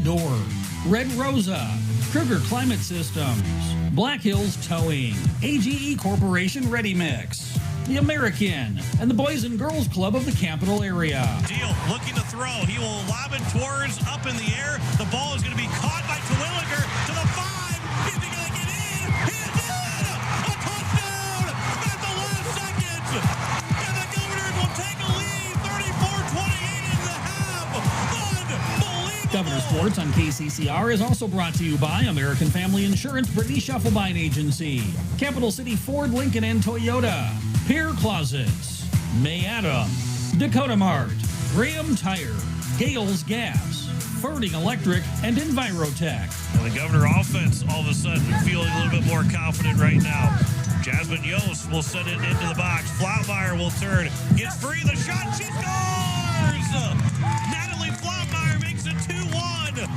Door, Red Rosa, Kruger Climate Systems, Black Hills Towing, AGE Corporation Ready Mix, The American, and the Boys and Girls Club of the Capital Area. Deal looking to throw. He will lob it towards up in the air. The ball is going to be caught by Terwilliger to the 5. Is he going to get in? He is in! A touchdown at the last second! And the Governors will take a lead, 34-28 in the half. Unbelievable! Governor Sports on KCCR is also brought to you by American Family Insurance, Brittany Shufflebine Agency, Capital City Ford, Lincoln, and Toyota, Pierre Closets, May Adam, Dakota Mart, Graham Tire, Gales Gas, Ferding Electric, and Envirotech. And the Governor offense all of a sudden feeling a little bit more confident right now. Jasmine Yost will send it into the box. Flautmeyer will turn. Gets free. The shot. She scores! Natalie Flautmeyer makes it 2-1.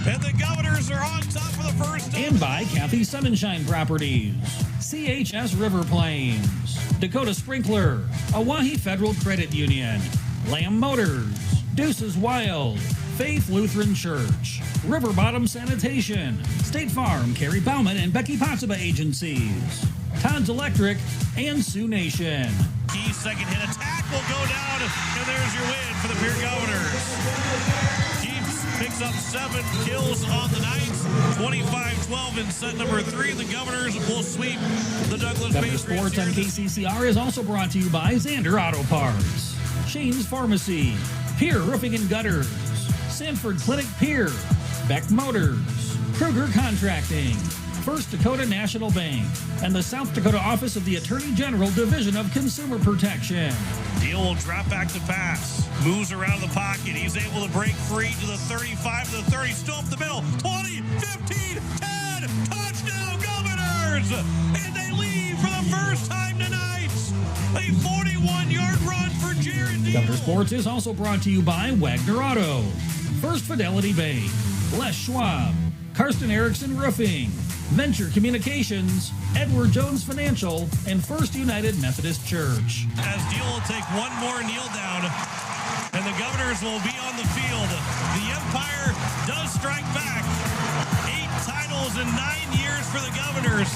And the Governors are on top for the first time. And by Kathy Sunshine Properties, CHS River Plains, Dakota Sprinkler, Oahe Federal Credit Union, Lamb Motors, Deuces Wild, Faith Lutheran Church, River Bottom Sanitation, State Farm, Carrie Bauman and Becky Potsuba Agencies, Todd's Electric, and Sioux Nation. Key second hit attack will go down, and there's your win for the Pierre Governors. Keeps picks up 7 kills on the night, 25-12 in set number 3. The Governors will sweep the Douglas Governor Patriots. Sports on KCCR is also brought to you by Xander Auto Parts, Shane's Pharmacy, Pierre Roofing and Gutters, Sanford Clinic Pier, Beck Motors, Kruger Contracting, First Dakota National Bank, and the South Dakota Office of the Attorney General Division of Consumer Protection. Deal will drop back to pass. Moves around the pocket. He's able to break free to the 35, to the 30. Still up the middle. 20, 15, 10. Touchdown Governors! And they lead for the first time tonight. A 41-yard run for Jared Deal. Governor Sports is also brought to you by Wagner Auto, First Fidelity Bank, Les Schwab, Karsten Erickson Roofing, Venture Communications, Edward Jones Financial, and First United Methodist Church. As Deal will take one more kneel down, and the Governors will be on the field. The Empire does strike back. 8 titles in 9 years for the Governors.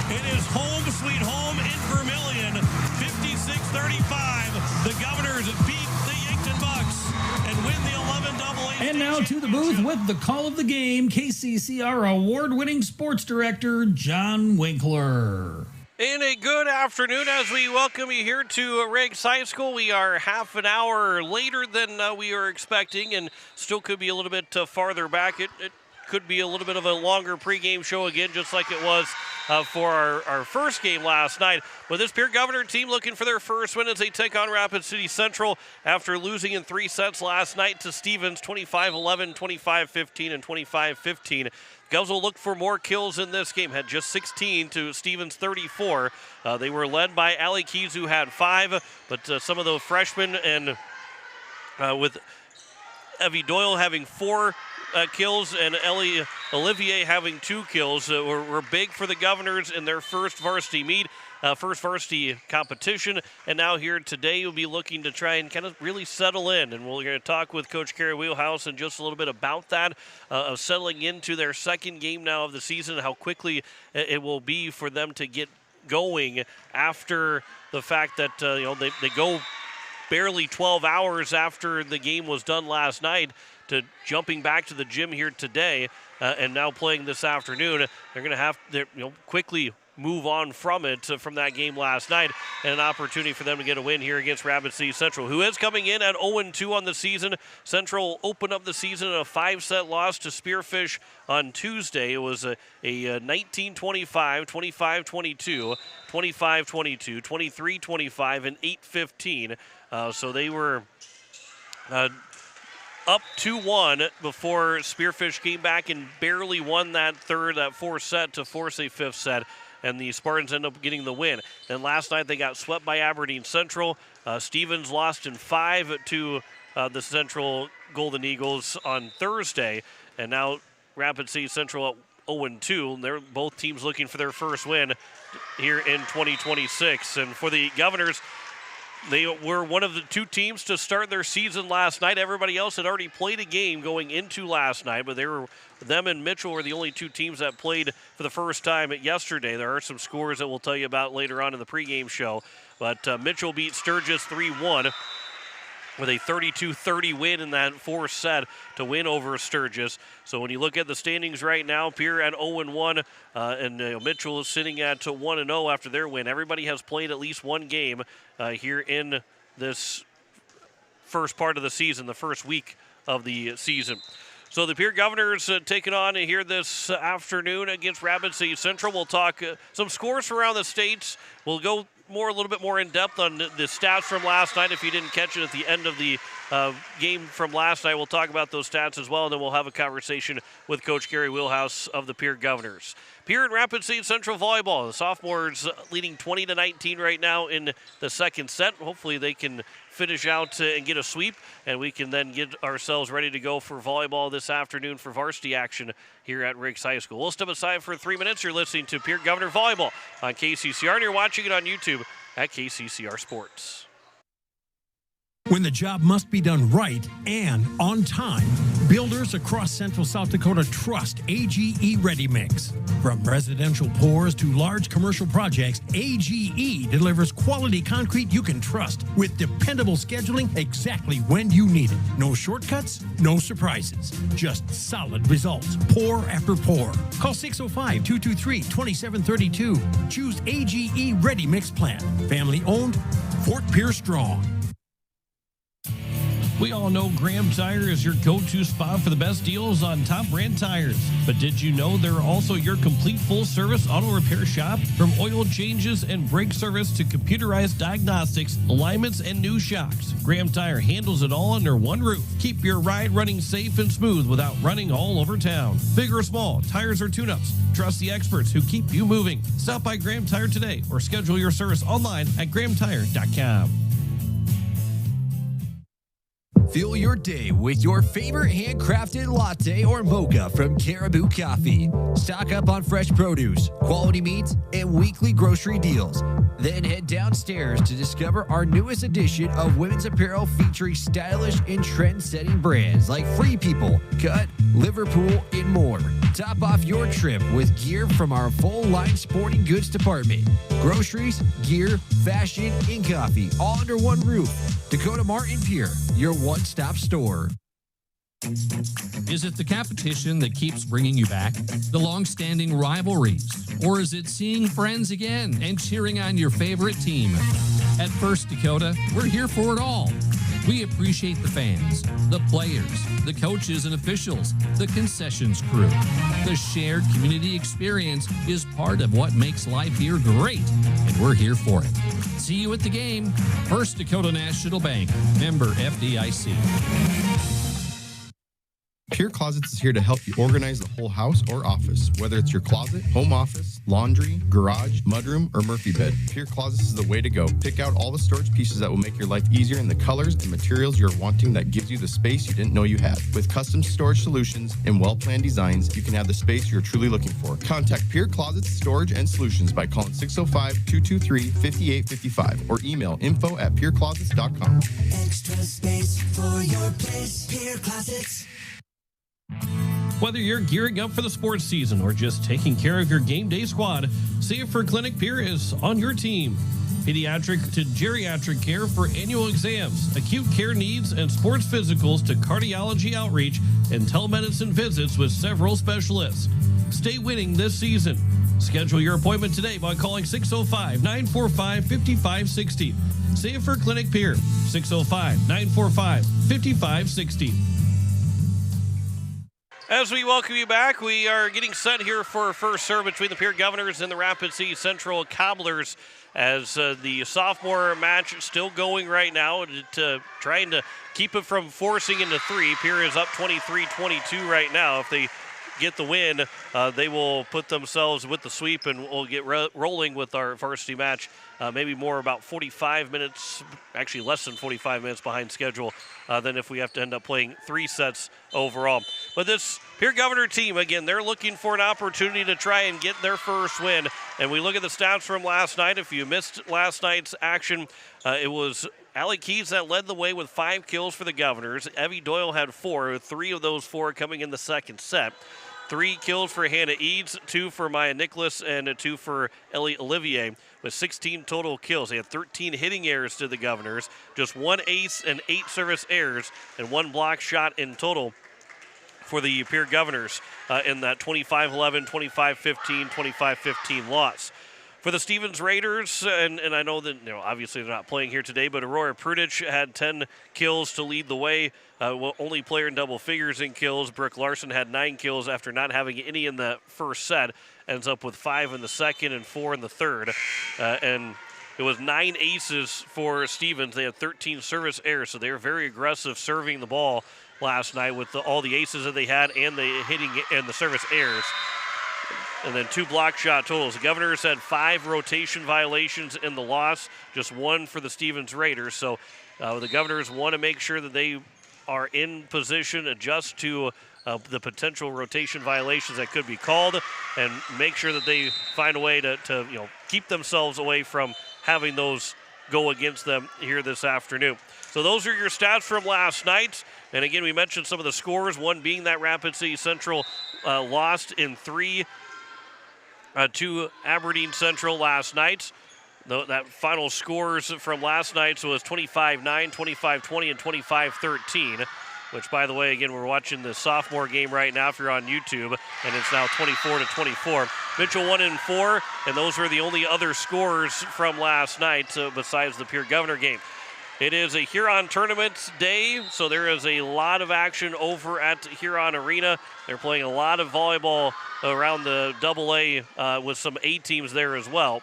It is home sweet home in Vermilion. 56-35. The Governors beat the Yankton Bucks and win the 11AA. And now to the booth with the call of the game, KCCR award-winning sports director, John Winkler. And a good afternoon as we welcome you here to Riggs High School. We are half an hour later than we were expecting and still could be a little bit farther back. It could be a little bit of a longer pregame show again, just like it was for our first game last night. But this Pierre Governor team looking for their first win as they take on Rapid City Central after losing in 3 sets last night to Stevens, 25-11, 25-15, and 25-15. Govs will look for more kills in this game. Had just 16 to Stevens 34. They were led by Allie Keys, who had 5, but some of the freshmen and with Evie Doyle having 4 kills and Ellie Olivier having 2 kills were big for the Governors in their first varsity meet, first varsity competition. And now here today you'll be looking to try and kind of really settle in. And we're going to talk with Coach Carrie Wheelhouse in just a little bit about that, of settling into their second game now of the season, how quickly it will be for them to get going after the fact that they go barely 12 hours after the game was done last night to jumping back to the gym here today and now playing this afternoon. They're going to have to quickly move on from it, from that game last night, and an opportunity for them to get a win here against Rapid City Central, who is coming in at 0-2 on the season. Central opened up the season in a 5-set loss to Spearfish on Tuesday. It was a 19-25, 25-22, 25-22, 23-25, and 8-15. So they were up 2-1 before Spearfish came back and barely won that 4th set to force a 5th set, and the Spartans end up getting the win. Then last night they got swept by Aberdeen Central. Stevens lost in 5 to the Central Golden Eagles on Thursday, and now Rapid City Central at 0-2. They're both teams looking for their first win here in 2026. And for the Governors, They were one of the two teams to start their season last night. Everybody else had already played a game going into last night, but them and Mitchell were the only two teams that played for the first time yesterday. There are some scores that we'll tell you about later on in the pregame show, but Mitchell beat Sturgis 3-1 with a 32-30 win in that fourth set to win over Sturgis. So when you look at the standings right now, Pierre at 0-1, and Mitchell is sitting at 1-0 after their win. Everybody has played at least one game here in this first part of the season, the first week of the season. So the Pierre Governors taking on here this afternoon against Rapid City Central. We'll talk some scores from around the states. We'll go a little bit more in depth on the stats from last night. If you didn't catch it at the end of the game from last night, we'll talk about those stats as well, and then we'll have a conversation with Coach Gary Wheelhouse of the Pierre Governors. Pierre and Rapid City Central Volleyball. The sophomores leading 20-19 right now in the second set. Hopefully they can finish out and get a sweep, and we can then get ourselves ready to go for volleyball this afternoon for varsity action here at Riggs High School. We'll step aside for 3 minutes. You're listening to Pierre Governor Volleyball on KCCR, and you're watching it on YouTube at KCCR Sports. When the job must be done right and on time, builders across central South Dakota trust AGE Ready Mix. From residential pours to large commercial projects, AGE delivers quality concrete you can trust with dependable scheduling exactly when you need it. No shortcuts, no surprises, just solid results, pour after pour. Call 605-223-2732. Choose AGE Ready Mix Plant. Family owned, Fort Pierce strong. We all know Graham Tire is your go-to spot for the best deals on top brand tires. But did you know they're also your complete full-service auto repair shop? From oil changes and brake service to computerized diagnostics, alignments, and new shocks, Graham Tire handles it all under one roof. Keep your ride running safe and smooth without running all over town. Big or small, tires or tune-ups, trust the experts who keep you moving. Stop by Graham Tire today or schedule your service online at grahamtire.com. Fuel your day with your favorite handcrafted latte or mocha from Caribou Coffee. Stock up on fresh produce, quality meats, and weekly grocery deals. Then head downstairs to discover our newest edition of women's apparel featuring stylish and trend-setting brands like Free People, Cut, Liverpool, and more. Top off your trip with gear from our full-line sporting goods department. Groceries, gear, fashion, and coffee all under one roof. Dakota Martin Pierre, your one-stop store. Is it the competition that keeps bringing you back? The long-standing rivalries? Or is it seeing friends again and cheering on your favorite team? At First Dakota, we're here for it all. We appreciate the fans, the players, the coaches and officials, the concessions crew. The shared community experience is part of what makes life here great, and we're here for it. See you at the game. First Dakota National Bank, member FDIC. Pierre Closets is here to help you organize the whole house or office, whether it's your closet, home office, laundry, garage, mudroom, or Murphy bed. Pierre Closets is the way to go. Pick out all the storage pieces that will make your life easier in the colors and materials you're wanting that gives you the space you didn't know you had. With custom storage solutions and well-planned designs, you can have the space you're truly looking for. Contact Pierre Closets Storage and Solutions by calling 605-223-5855 or email info@pierreclosets.com. Extra space for your place, Pierre Closets. Whether you're gearing up for the sports season or just taking care of your game day squad, Sanford Clinic Pierre is on your team. Pediatric to geriatric care for annual exams, acute care needs, and sports physicals to cardiology outreach and telemedicine visits with several specialists. Stay winning this season. Schedule your appointment today by calling 605-945-5560. Sanford Clinic Pierre, 605-945-5560. As we welcome you back, we are getting set here for first serve between the Pierre Governors and the Rapid City Central Cobblers as the sophomore match still going right now, trying to keep it from forcing into three. Pierre is up 23-22 right now. If they get the win, they will put themselves with the sweep and we'll get rolling with our varsity match. Maybe more about 45 minutes, actually less than 45 minutes behind schedule than if we have to end up playing three sets overall. But this Pierre Governor team, again, they're looking for an opportunity to try and get their first win. And we look at the stats from last night. If you missed last night's action, it was Allie Keys that led the way with 5 kills for the Governors. Evie Doyle had 4, 3 of those 4 coming in the second set. 3 kills for Hannah Eads, 2 for Maya Nicholas, and 2 for Ellie Olivier, with 16 total kills. They had 13 hitting errors to the Governors, just 1 ace and 8 service errors, and 1 block shot in total for the Pierre Governors in that 25-11, 25-15, 25-15 loss. For the Stevens Raiders, and I know that obviously they're not playing here today, but Aurora Prudich had 10 kills to lead the way. Only player in double figures in kills. Brooke Larson had 9 kills after not having any in the first set. Ends up with 5 in the second and 4 in the third. And it was 9 aces for Stevens. They had 13 service errors, so they were very aggressive serving the ball last night with all the aces that they had and the hitting and the service errors. And then 2 block shot totals. The Governors had 5 rotation violations in the loss, just 1 for the Stevens Raiders. So the Governors want to make sure that they are in position, adjust to the potential rotation violations that could be called, and make sure that they find a way to keep themselves away from having those go against them here this afternoon. So those are your stats from last night. And again, we mentioned some of the scores, one being that Rapid City Central lost in 3 to Aberdeen Central last night. That final scores from last night was 25-9, 25-20, and 25-13, which, by the way, again, we're watching the sophomore game right now if you're on YouTube, and it's now 24-24. Mitchell 1 and 4, and those were the only other scores from last night besides the Pierre Governor game. It is a Huron tournament day, so there is a lot of action over at Huron Arena. They're playing a lot of volleyball around the AA with some A teams there as well.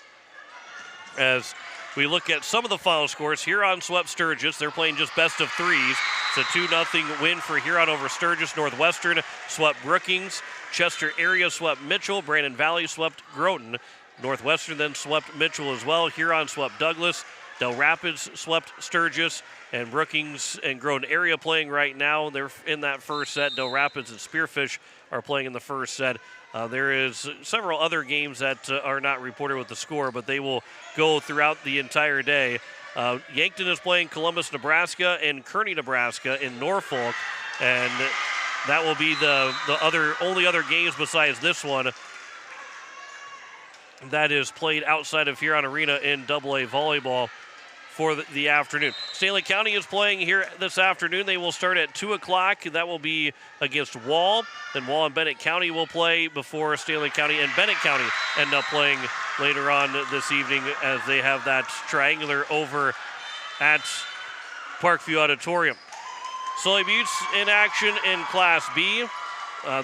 As we look at some of the final scores, Huron swept Sturgis. They're playing just best of 3s. It's a 2-0 win for Huron over Sturgis. Northwestern swept Brookings. Chester area swept Mitchell. Brandon Valley swept Groton. Northwestern then swept Mitchell as well. Huron swept Douglas. Del Rapids swept Sturgis, and Brookings and Groton area playing right now. They're in that first set. Del Rapids and Spearfish are playing in the first set. There is several other games that are not reported with the score, but they will go throughout the entire day. Yankton is playing Columbus, Nebraska, and Kearney, Nebraska in Norfolk, and that will be the only other games besides this one that is played outside of Huron Arena in AA volleyball for the afternoon. Stanley County is playing here this afternoon. They will start at 2 o'clock. That will be against Wall. Then Wall and Bennett County will play before Stanley County and Bennett County end up playing later on this evening as they have that triangular over at Parkview Auditorium. Sully Buttes in action in Class B.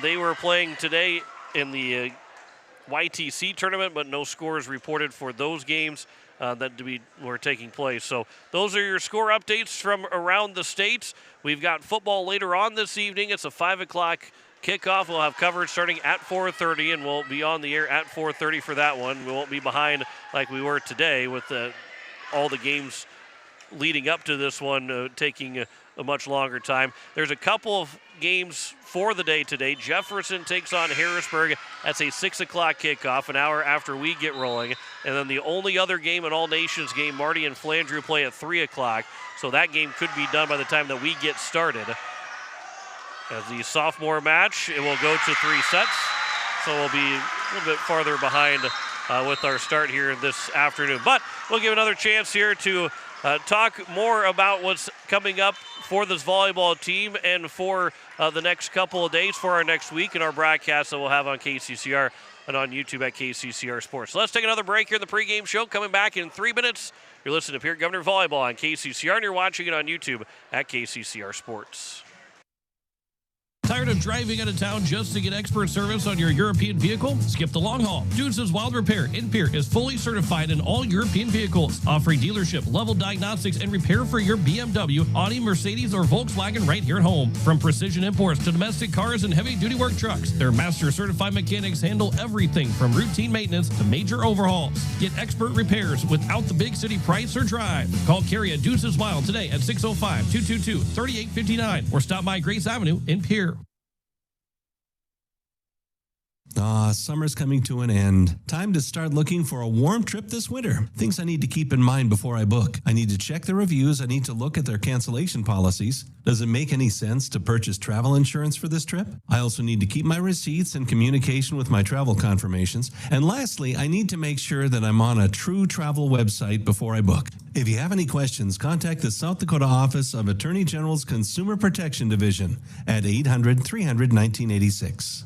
They were playing today in the YTC tournament, but no scores reported for those games that were taking place. So those are your score updates from around the state. We've got football later on this evening. It's a 5 o'clock kickoff. We'll have coverage starting at 4:30, and we'll be on the air at 4:30 for that one. We won't be behind like we were today with all the games leading up to this one taking a much longer time. There's a couple of games for the day today. Jefferson takes on Harrisburg. That's a 6 o'clock kickoff, an hour after we get rolling. And then the only other game, an all-nations game, Marty and Flandreau play at 3 o'clock. So that game could be done by the time that we get started. As the sophomore match, it will go to 3 sets. So we'll be a little bit farther behind with our start here this afternoon. But we'll give another chance here to talk more about what's coming up for this volleyball team and for the next couple of days for our next week and our broadcast that we'll have on KCCR and on YouTube at KCCR Sports. So let's take another break here in the pregame show. Coming back in 3 minutes, you're listening to Pierre Governor Volleyball on KCCR, and you're watching it on YouTube at KCCR Sports. Tired of driving out of town just to get expert service on your European vehicle? Skip the long haul. Dunes' Wild Repair in Pierre is fully certified in all European vehicles, offering dealership-level diagnostics and repair for your BMW, Audi, Mercedes, or Volkswagen right here at home. From precision imports to domestic cars and heavy-duty work trucks, their master-certified mechanics handle everything from routine maintenance to major overhauls. Get expert repairs without the big city price or drive. Call Carrie at Dunes' Wild today at 605-222-3859 or stop by Grace Avenue in Pierre. Summer's coming to an end. Time to start looking for a warm trip this winter. Things I need to keep in mind before I book. I need to check the reviews. I need to look at their cancellation policies. Does it make any sense to purchase travel insurance for this trip? I also need to keep my receipts and communication with my travel confirmations. And lastly, I need to make sure that I'm on a true travel website before I book. If you have any questions, contact the South Dakota Office of Attorney General's Consumer Protection Division at 800-300-1986.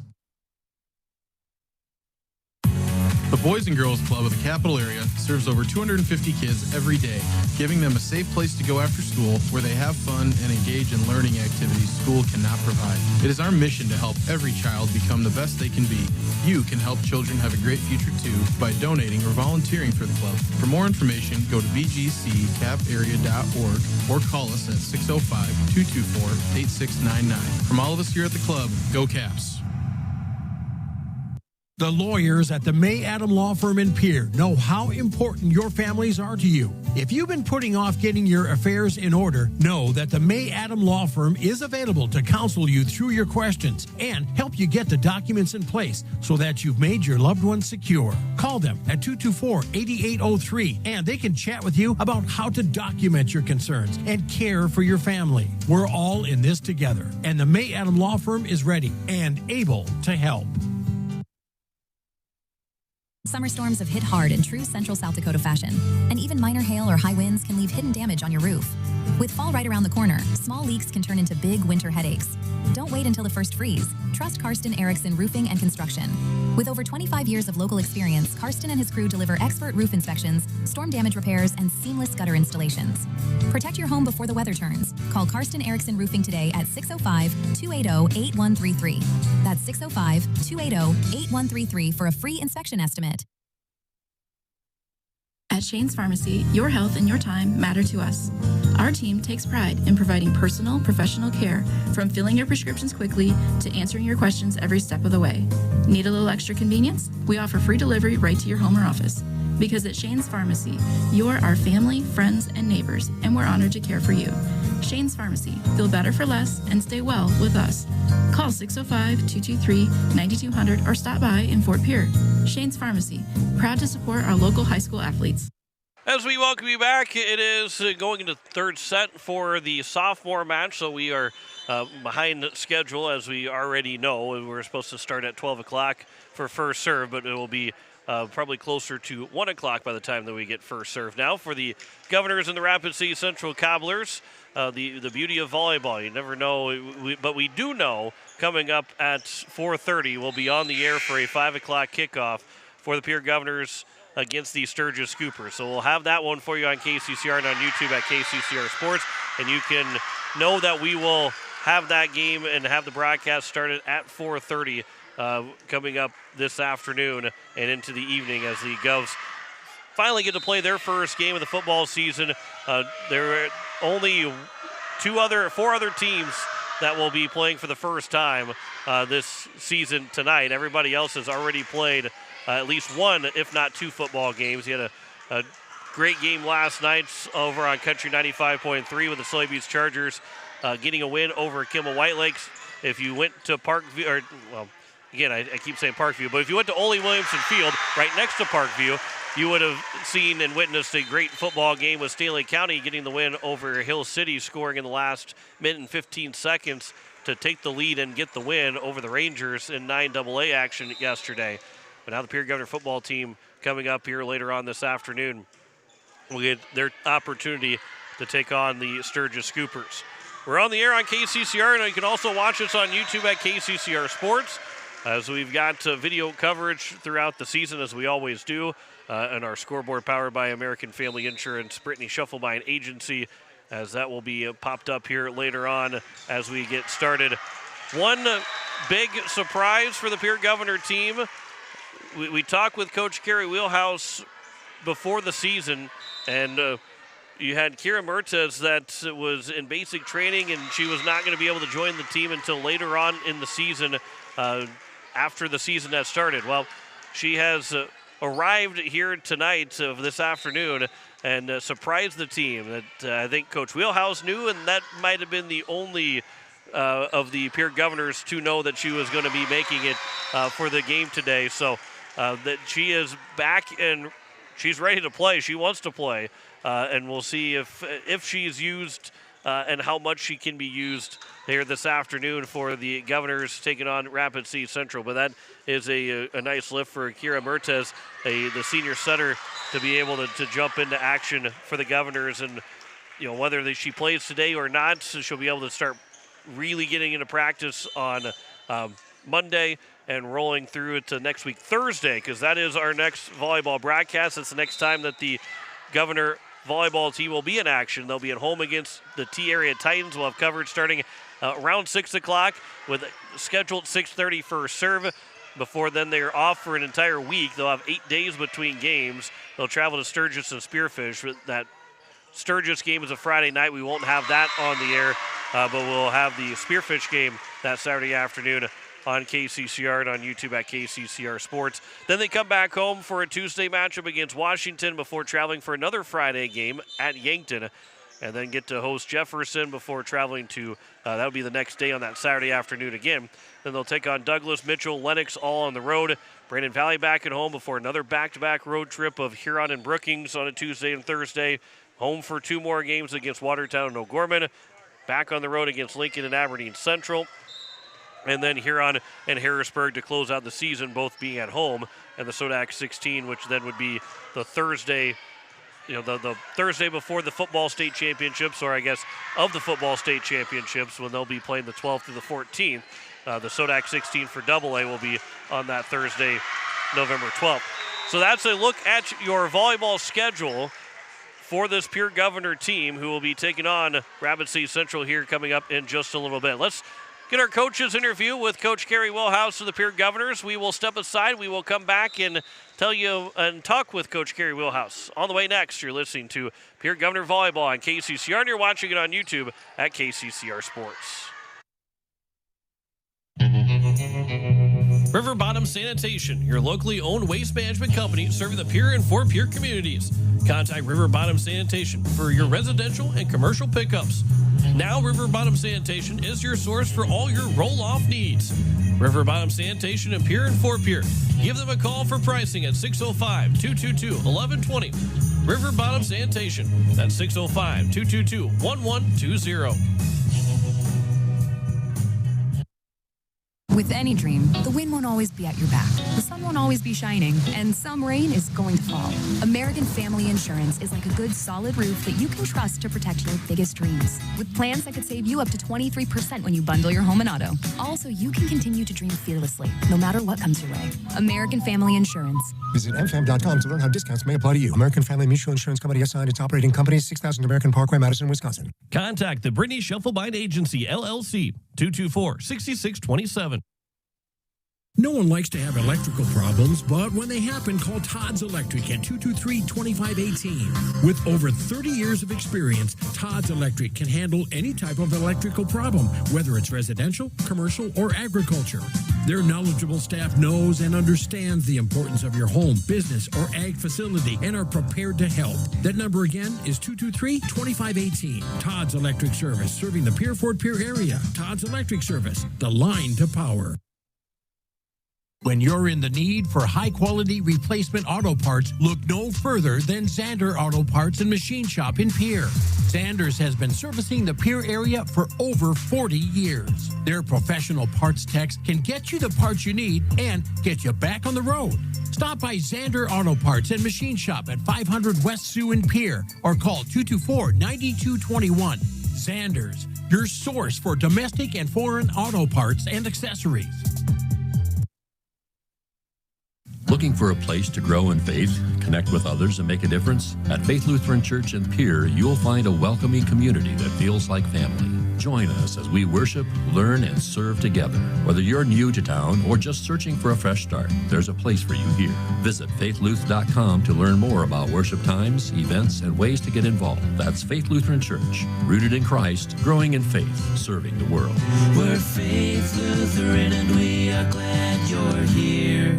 The Boys and Girls Club of the Capital Area serves over 250 kids every day, giving them a safe place to go after school where they have fun and engage in learning activities school cannot provide. It is our mission to help every child become the best they can be. You can help children have a great future too by donating or volunteering for the club. For more information, go to bgccaparea.org or call us at 605-224-8699. From all of us here at the club, go Caps. The lawyers at the May Adam Law Firm in Pierre know how important your families are to you. If you've been putting off getting your affairs in order, know that the May Adam Law Firm is available to counsel you through your questions and help you get the documents in place so that you've made your loved ones secure. Call them at 224-8803 and they can chat with you about how to document your concerns and care for your family. We're all in this together, and the May Adam Law Firm is ready and able to help. Summer storms have hit hard in true central South Dakota fashion, and even minor hail or high winds can leave hidden damage on your roof. With fall right around the corner, small leaks can turn into big winter headaches. Don't wait until the first freeze. Trust Karsten Erickson Roofing and Construction. With over 25 years of local experience, Karsten and his crew deliver expert roof inspections, storm damage repairs, and seamless gutter installations. Protect your home before the weather turns. Call Karsten Erickson Roofing today at 605-280-8133. That's 605-280-8133 for a free inspection estimate. At Shane's Pharmacy, your health and your time matter to us. Our team takes pride in providing personal, professional care, from filling your prescriptions quickly to answering your questions every step of the way. Need a little extra convenience? We offer free delivery right to your home or office. Because at Shane's Pharmacy, you're our family, friends, and neighbors, and we're honored to care for you. Shane's Pharmacy. Feel better for less and stay well with us. Call 605-223-9200 or stop by in Fort Pierre. Shane's Pharmacy. Proud to support our local high school athletes. As we welcome you back, it is going into third set for the sophomore match, so we are behind schedule, as we already know. We're supposed to start at 12 o'clock for first serve, but it will be probably closer to 1 o'clock by the time that we get first serve. Now for the Governors and the Rapid City Central Cobblers, the beauty of volleyball. You never know, but we do know coming up at 4:30 we'll be on the air for a 5 o'clock kickoff for the Pierre Governors against the Sturgis Scoopers. So we'll have that one for you on KCCR and on YouTube at KCCR Sports, and you can know that we will have that game and have the broadcast started at 4:30 coming up this afternoon and into the evening as the Govs finally get to play their first game of the football season. There are only four other teams that will be playing for the first time this season tonight. Everybody else has already played at least one, if not two, football games. You had a great game last night over on Country 95.3 with the Soybeans Chargers getting a win over Kimmel White Lakes. If you went to Parkview, again, I keep saying Parkview, but if you went to Ole Williamson Field right next to Parkview, you would have seen and witnessed a great football game with Stanley County getting the win over Hill City, scoring in the last minute and 15 seconds to take the lead and get the win over the Rangers in 9AA action yesterday. But now the Pierre Governor football team coming up here later on this afternoon will get their opportunity to take on the Sturgis Scoopers. We're on the air on KCCR, and you can also watch us on YouTube at KCCR Sports, as we've got video coverage throughout the season, as we always do, and our scoreboard powered by American Family Insurance, Brittany Schuffelbein Agency, as that will be popped up here later on as we get started. One big surprise for the Pierre Governor team. We talked with Coach Carrie Wheelhouse before the season, and you had Kira Mertes that was in basic training, and she was not going to be able to join the team until later on in the season, after the season had started. Well, she has arrived here tonight, this afternoon, and surprised the team. That I think Coach Wheelhouse knew, and that might have been the only of the Pierre Governors to know that she was going to be making it for the game today. So that she is back and she's ready to play. She wants to play, and we'll see if she's used and how much she can be used here this afternoon for the Governors taking on Rapid City Central. But that is a nice lift for Kira Mertes, the senior setter, to be able to jump into action for the Governors. And whether she plays today or not, she'll be able to start really getting into practice on Monday and rolling through it to next week, Thursday, because that is our next volleyball broadcast. It's the next time that the Governor volleyball team will be in action. They'll be at home against the T-Area Titans. We'll have coverage starting around 6 o'clock with scheduled 6:30 for serve. Before then, they're off for an entire week. They'll have 8 days between games. They'll travel to Sturgis and Spearfish. That Sturgis game is a Friday night. We won't have that on the air, but we'll have the Spearfish game that Saturday afternoon on KCCR and on YouTube at KCCR Sports. Then they come back home for a Tuesday matchup against Washington before traveling for another Friday game at Yankton, and then get to host Jefferson before traveling to, that would be the next day on that Saturday afternoon again. Then they'll take on Douglas, Mitchell, Lennox all on the road. Brandon Valley back at home before another back-to-back road trip of Huron and Brookings on a Tuesday and Thursday. Home for 2 more games against Watertown and O'Gorman. Back on the road against Lincoln and Aberdeen Central. And then Huron and Harrisburg to close out the season, both being at home. And the Sodak 16, which then would be the Thursday, the Thursday before the football state championships, or I guess of the football state championships, when they'll be playing the 12th through the 14th. The Sodak 16 for AA will be on that Thursday, November 12th. So that's a look at your volleyball schedule for this Pierre Governor team, who will be taking on Rapid City Central here coming up in just a little bit. Let's get our coaches interview with Coach Carrie Wilhouse of the Pierre Governors. We will step aside. We will come back and tell you and talk with Coach Carrie Wilhouse. On the way next, you're listening to Pierre Governor Volleyball on KCCR, and you're watching it on YouTube at KCCR Sports. River Bottom Sanitation, your locally owned waste management company serving the Pierre and Fort Pierre communities. Contact River Bottom Sanitation for your residential and commercial pickups. Now River Bottom Sanitation is your source for all your roll-off needs. River Bottom Sanitation in Pierre and Fort Pierre. Give them a call for pricing at 605-222-1120. River Bottom Sanitation. That's 605-222-1120. With any dream, the wind won't always be at your back, the sun won't always be shining, and some rain is going to fall. American Family Insurance is like a good, solid roof that you can trust to protect your biggest dreams. With plans that could save you up to 23% when you bundle your home and auto. Also, you can continue to dream fearlessly, no matter what comes your way. American Family Insurance. Visit mfam.com to learn how discounts may apply to you. American Family Mutual Insurance Company assigned its operating company, 6000 American Parkway, Madison, Wisconsin. Contact the Brittany Shufflebind Agency, LLC, 224-6627. No one likes to have electrical problems, but when they happen, call Todd's Electric at 223-2518. With over 30 years of experience, Todd's Electric can handle any type of electrical problem, whether it's residential, commercial, or agriculture. Their knowledgeable staff knows and understands the importance of your home, business, or ag facility and are prepared to help. That number again is 223-2518. Todd's Electric Service, serving the Pierre Fort Pierre area. Todd's Electric Service, the line to power. When you're in the need for high-quality replacement auto parts, look no further than Zander Auto Parts and Machine Shop in Pierre. Zander's has been servicing the Pierre area for over 40 years. Their professional parts techs can get you the parts you need and get you back on the road. Stop by Zander Auto Parts and Machine Shop at 500 West Sioux in Pierre or call 224-9221. Zander's, your source for domestic and foreign auto parts and accessories. Looking for a place to grow in faith, connect with others, and make a difference? At Faith Lutheran Church in Pierre, you'll find a welcoming community that feels like family. Join us as we worship, learn, and serve together. Whether you're new to town or just searching for a fresh start, there's a place for you here. Visit faithluth.com to learn more about worship times, events, and ways to get involved. That's Faith Lutheran Church, rooted in Christ, growing in faith, serving the world. We're Faith Lutheran and we are glad you're here.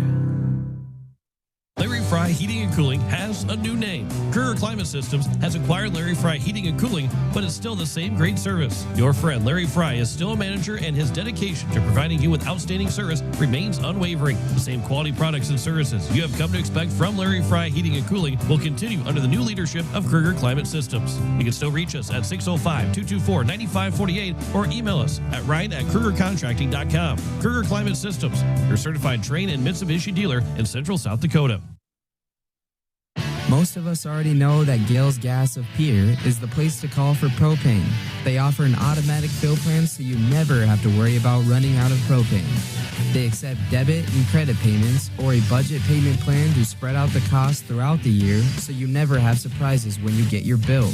Larry Fry Heating and Cooling has a new name. Kruger Climate Systems has acquired Larry Fry Heating and Cooling, but it's still the same great service. Your friend Larry Fry is still a manager, and his dedication to providing you with outstanding service remains unwavering. The same quality products and services you have come to expect from Larry Fry Heating and Cooling will continue under the new leadership of Kruger Climate Systems. You can still reach us at 605-224-9548 or email us at ryan@krugercontracting.com. Kruger Climate Systems, your certified Trane and Mitsubishi dealer in Central South Dakota. Most of us already know that Gales Gas of Pierre is the place to call for propane. They offer an automatic fill plan so you never have to worry about running out of propane. They accept debit and credit payments or a budget payment plan to spread out the cost throughout the year so you never have surprises when you get your bill.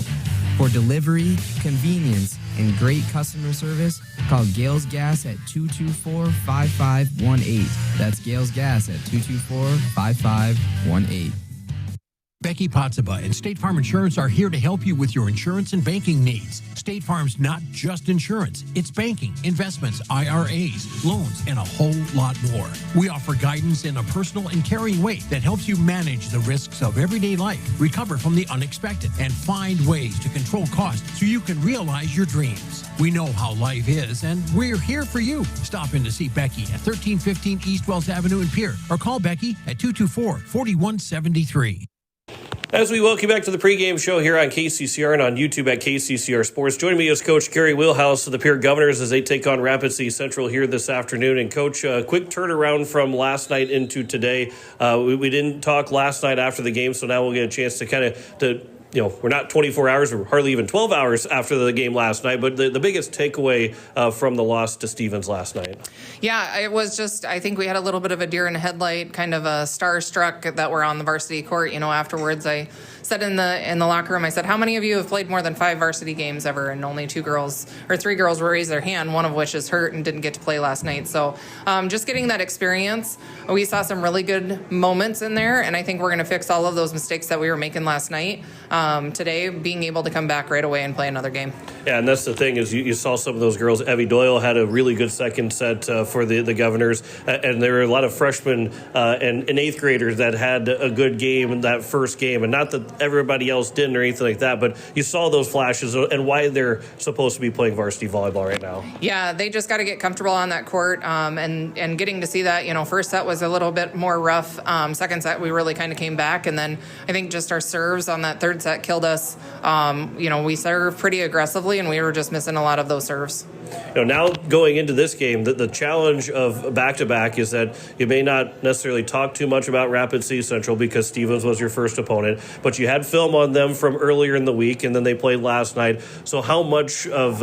For delivery, convenience, and great customer service, call Gales Gas at 224-5518. That's Gales Gas at 224-5518. Becky Pottsaba and State Farm Insurance are here to help you with your insurance and banking needs. State Farm's not just insurance. It's banking, investments, IRAs, loans, and a whole lot more. We offer guidance in a personal and caring way that helps you manage the risks of everyday life, recover from the unexpected, and find ways to control costs so you can realize your dreams. We know how life is, and we're here for you. Stop in to see Becky at 1315 East Wells Avenue in Pierre, or call Becky at 224-4173. As we welcome you back to the pregame show here on KCCR and on YouTube at KCCR Sports. Joining me is Coach Gary Wheelhouse of the Pierre Governors as they take on Rapid City Central here this afternoon. And, Coach, a quick turnaround from last night into today. We didn't talk last night after the game, so now we'll get a chance to kind of we're not 24 hours or hardly even 12 hours after the game last night, but the biggest takeaway from the loss to Stevens last night. Yeah, it was just, I think we had a little bit of a deer in the headlight, kind of a starstruck that we're on the varsity court. Afterwards I said in the locker room, I said, how many of you have played more than 5 varsity games ever? And only 3 girls raised their hand, one of which is hurt and didn't get to play last night. So just getting that experience, we saw some really good moments in there, and I think we're going to fix all of those mistakes that we were making last night. Today, being able to come back right away and play another game. Yeah, and that's the thing is you saw some of those girls. Evie Doyle had a really good second set for the Governors, and there were a lot of freshmen and 8th graders that had a good game in that first game, and not that everybody else didn't or anything like that, but you saw those flashes and why they're supposed to be playing varsity volleyball right now. Yeah, they just got to get comfortable on that court, and getting to see that, first set was a little bit more rough. Second set, we really kind of came back, and then I think just our serves on that third set killed us. We served pretty aggressively, and we were just missing a lot of those serves. Now going into this game, the challenge of back-to-back is that you may not necessarily talk too much about Rapid City Central because Stevens was your first opponent, but you had film on them from earlier in the week, and then they played last night. So how much of,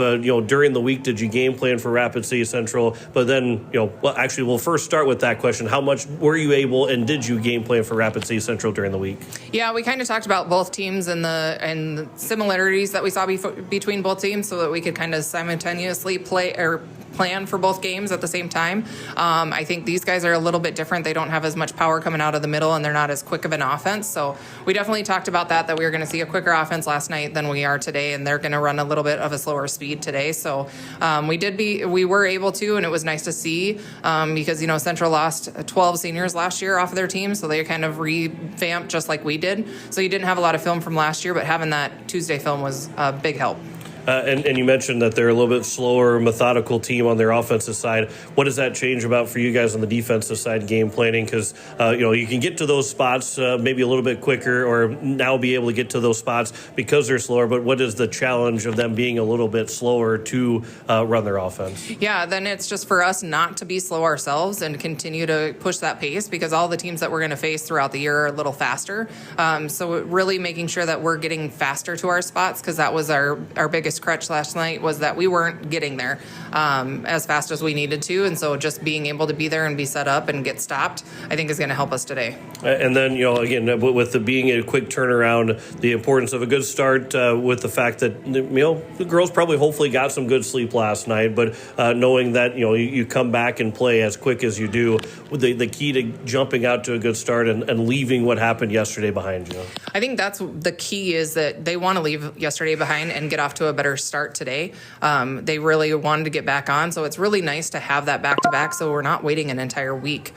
during the week did you game plan for Rapid City Central? But then, we'll first start with that question. How much were you able and did you game plan for Rapid City Central during the week? Yeah, we kind of talked about both teams and the similarities that we saw between both teams so that we could kind of simultaneously plan for both games at the same time. I think these guys are a little bit different. They don't have as much power coming out of the middle, and they're not as quick of an offense. So we definitely talked about that we were going to see a quicker offense last night than we are today, and they're going to run a little bit of a slower speed today. So we were able to, and it was nice to see because, Central lost 12 seniors last year off of their team, so they kind of revamped just like we did. So you didn't have a lot of film from last year, but having that Tuesday film was a big help. And you mentioned that they're a little bit slower, methodical team on their offensive side. What does that change about for you guys on the defensive side, game planning? Because, you can get to those spots maybe a little bit quicker or now be able to get to those spots because they're slower. But what is the challenge of them being a little bit slower to run their offense? Yeah, then it's just for us not to be slow ourselves and continue to push that pace because all the teams that we're going to face throughout the year are a little faster. So really making sure that we're getting faster to our spots because that was our biggest crutch last night was that we weren't getting there as fast as we needed to, and so just being able to be there and be set up and get stopped I think is going to help us today. And then again with the being a quick turnaround, the importance of a good start with the fact that the girls probably hopefully got some good sleep last night, but knowing that you come back and play as quick as you do, the key to jumping out to a good start and leaving what happened yesterday behind you. I think that's the key is that they want to leave yesterday behind and get off to a better better start today. They really wanted to get back on, so it's really nice to have that back-to-back so we're not waiting an entire week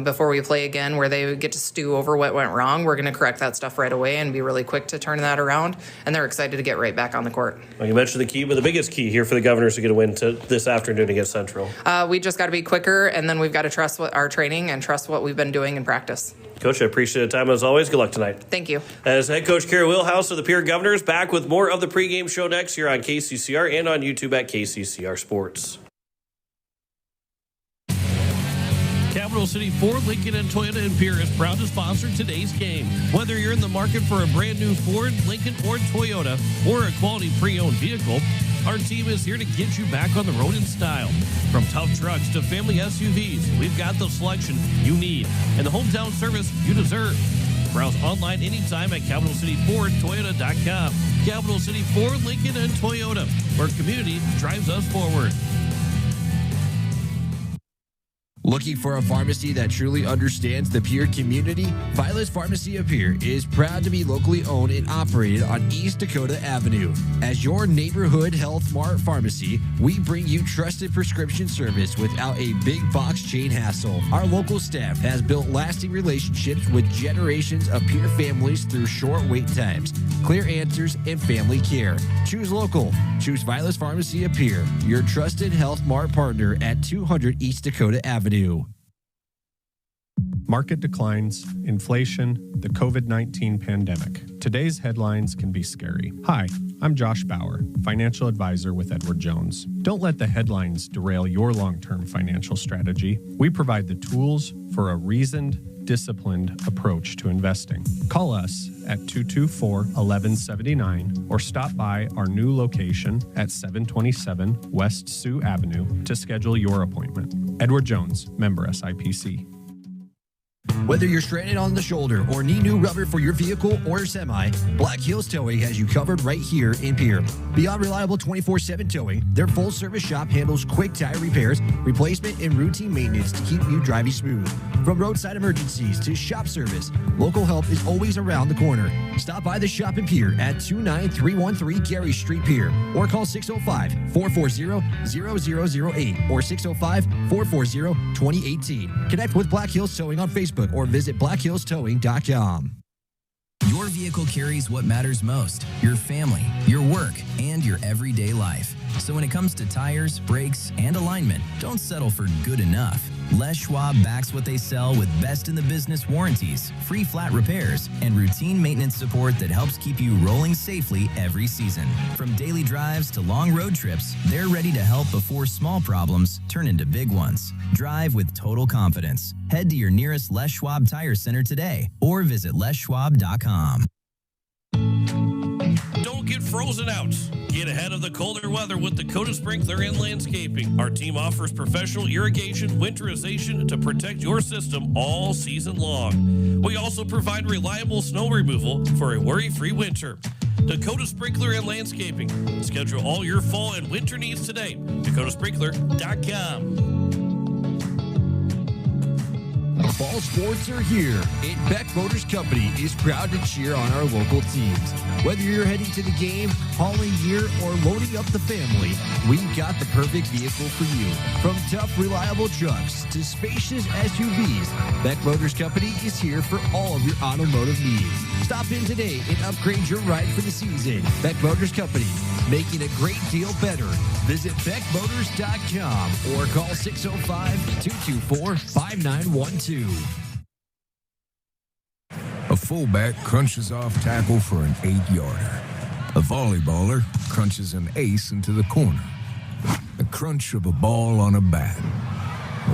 before we play again where they get to stew over what went wrong. We're going to correct that stuff right away and be really quick to turn that around, and they're excited to get right back on the court. Well, you mentioned the key, but the biggest key here for the Governors to get a win this afternoon against Central. We just got to be quicker, and then we've got to trust our training and trust what we've been doing in practice. Coach, I appreciate the time as always. Good luck tonight. Thank you. As head coach Carrie Wheelhouse of the Pierre Governors, back with more of the pregame show next here on KCCR and on YouTube at KCCR Sports. Capital City Ford, Lincoln, and Toyota in Pierre is proud to sponsor today's game. Whether you're in the market for a brand new Ford, Lincoln, or Toyota, or a quality pre-owned vehicle, our team is here to get you back on the road in style. From tough trucks to family SUVs, we've got the selection you need and the hometown service you deserve. Browse online anytime at CapitalCityFordToyota.com. Capital City Ford, Lincoln, and Toyota, where community drives us forward. Looking for a pharmacy that truly understands the Pierre community? Violet's Pharmacy of Pierre is proud to be locally owned and operated on East Dakota Avenue. As your neighborhood Health Mart pharmacy, we bring you trusted prescription service without a big box chain hassle. Our local staff has built lasting relationships with generations of Pierre families through short wait times, clear answers, and family care. Choose local. Choose Violet's Pharmacy of Pierre, your trusted Health Mart partner at 200 East Dakota Avenue. Market declines, inflation, the COVID-19 pandemic. Today's headlines can be scary. Hi, I'm Josh Bauer, financial advisor with Edward Jones. Don't let the headlines derail your long-term financial strategy. We provide the tools for a reasoned, disciplined approach to investing. Call us at 224-1179 or stop by our new location at 727 West Sioux Avenue to schedule your appointment. Edward Jones, member SIPC. Whether you're stranded on the shoulder or need new rubber for your vehicle or semi, Black Hills Towing has you covered right here in Pierre. Beyond reliable 24/7 towing, their full-service shop handles quick tire repairs, replacement, and routine maintenance to keep you driving smooth. From roadside emergencies to shop service, local help is always around the corner. Stop by the shop in Pierre at 29313 Gary Street, Pierre, or call 605-440-0008 or 605-440-2018. Connect with Black Hills Towing on Facebook or visit blackhillstowing.com. Your vehicle carries what matters most: your family, your work, and your everyday life. So when it comes to tires, brakes, and alignment, don't settle for good enough. Les Schwab backs what they sell with best-in-the-business warranties, free flat repairs, and routine maintenance support that helps keep you rolling safely every season. From daily drives to long road trips, they're ready to help before small problems turn into big ones. Drive with total confidence. Head to your nearest Les Schwab Tire Center today or visit leschwab.com. Don't get frozen out. Get ahead of the colder weather with Dakota Sprinkler and Landscaping. Our team offers professional irrigation, winterization to protect your system all season long. We also provide reliable snow removal for a worry-free winter. Dakota Sprinkler and Landscaping. Schedule all your fall and winter needs today. DakotaSprinkler.com. Fall sports are here, and Beck Motors Company is proud to cheer on our local teams. Whether you're heading to the game, hauling gear, or loading up the family, we've got the perfect vehicle for you. From tough, reliable trucks to spacious SUVs, Beck Motors Company is here for all of your automotive needs. Stop in today and upgrade your ride for the season. Beck Motors Company, making a great deal better. Visit beckmotors.com or call 605-224-5912. A fullback crunches off tackle for an 8-yarder. A volleyballer crunches an ace into the corner. The crunch of a ball on a bat.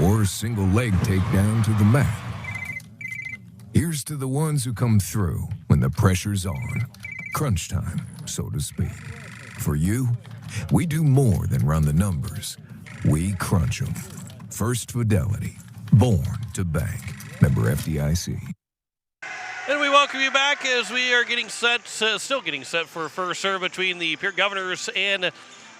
Or a single leg takedown to the mat. Here's to the ones who come through when the pressure's on. Crunch time, so to speak. For you, we do more than run the numbers. We crunch them. First Fidelity. Born to bank. Member FDIC. And we welcome you back as we are getting set, still getting set for first serve between the Pierre Governors and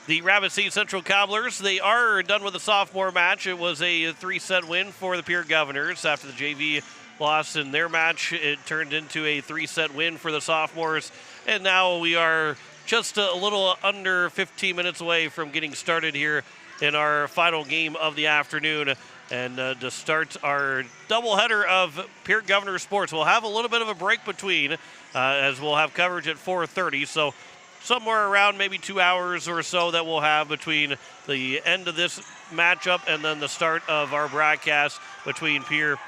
the Rapid City Central Cobblers. They are done with the sophomore match. It was a 3-set win for the Pierre Governors. After the JV lost in their match, it turned into a 3-set win for the sophomores. And now we are just a little under 15 minutes away from getting started here in our final game of the afternoon. And to start our doubleheader of Pierre Governor Sports, we'll have a little bit of a break between as we'll have coverage at 4:30. So somewhere around maybe 2 hours or so that we'll have between the end of this matchup and then the start of our broadcast between Pierre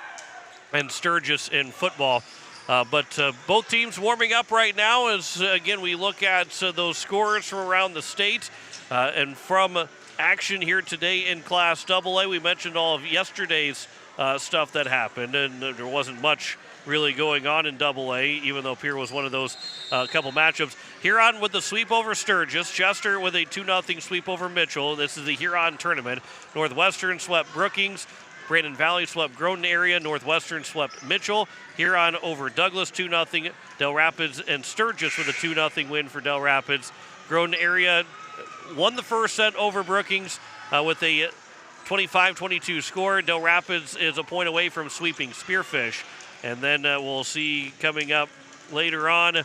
and Sturgis in football. But both teams warming up right now as, again, we look at those scores from around the state and from action here today in Class AA. We mentioned all of yesterday's stuff that happened, and there wasn't much really going on in AA, even though Pierre was one of those couple matchups. Huron with the sweep over Sturgis. Chester with a 2-0 sweep over Mitchell. This is the Huron tournament. Northwestern swept Brookings. Brandon Valley swept Groton area. Northwestern swept Mitchell. Huron over Douglas 2-0. Del Rapids and Sturgis with a 2-0 win for Del Rapids. Groton area won the first set over Brookings with a 25-22 score. Del Rapids is a point away from sweeping Spearfish. And then we'll see coming up later on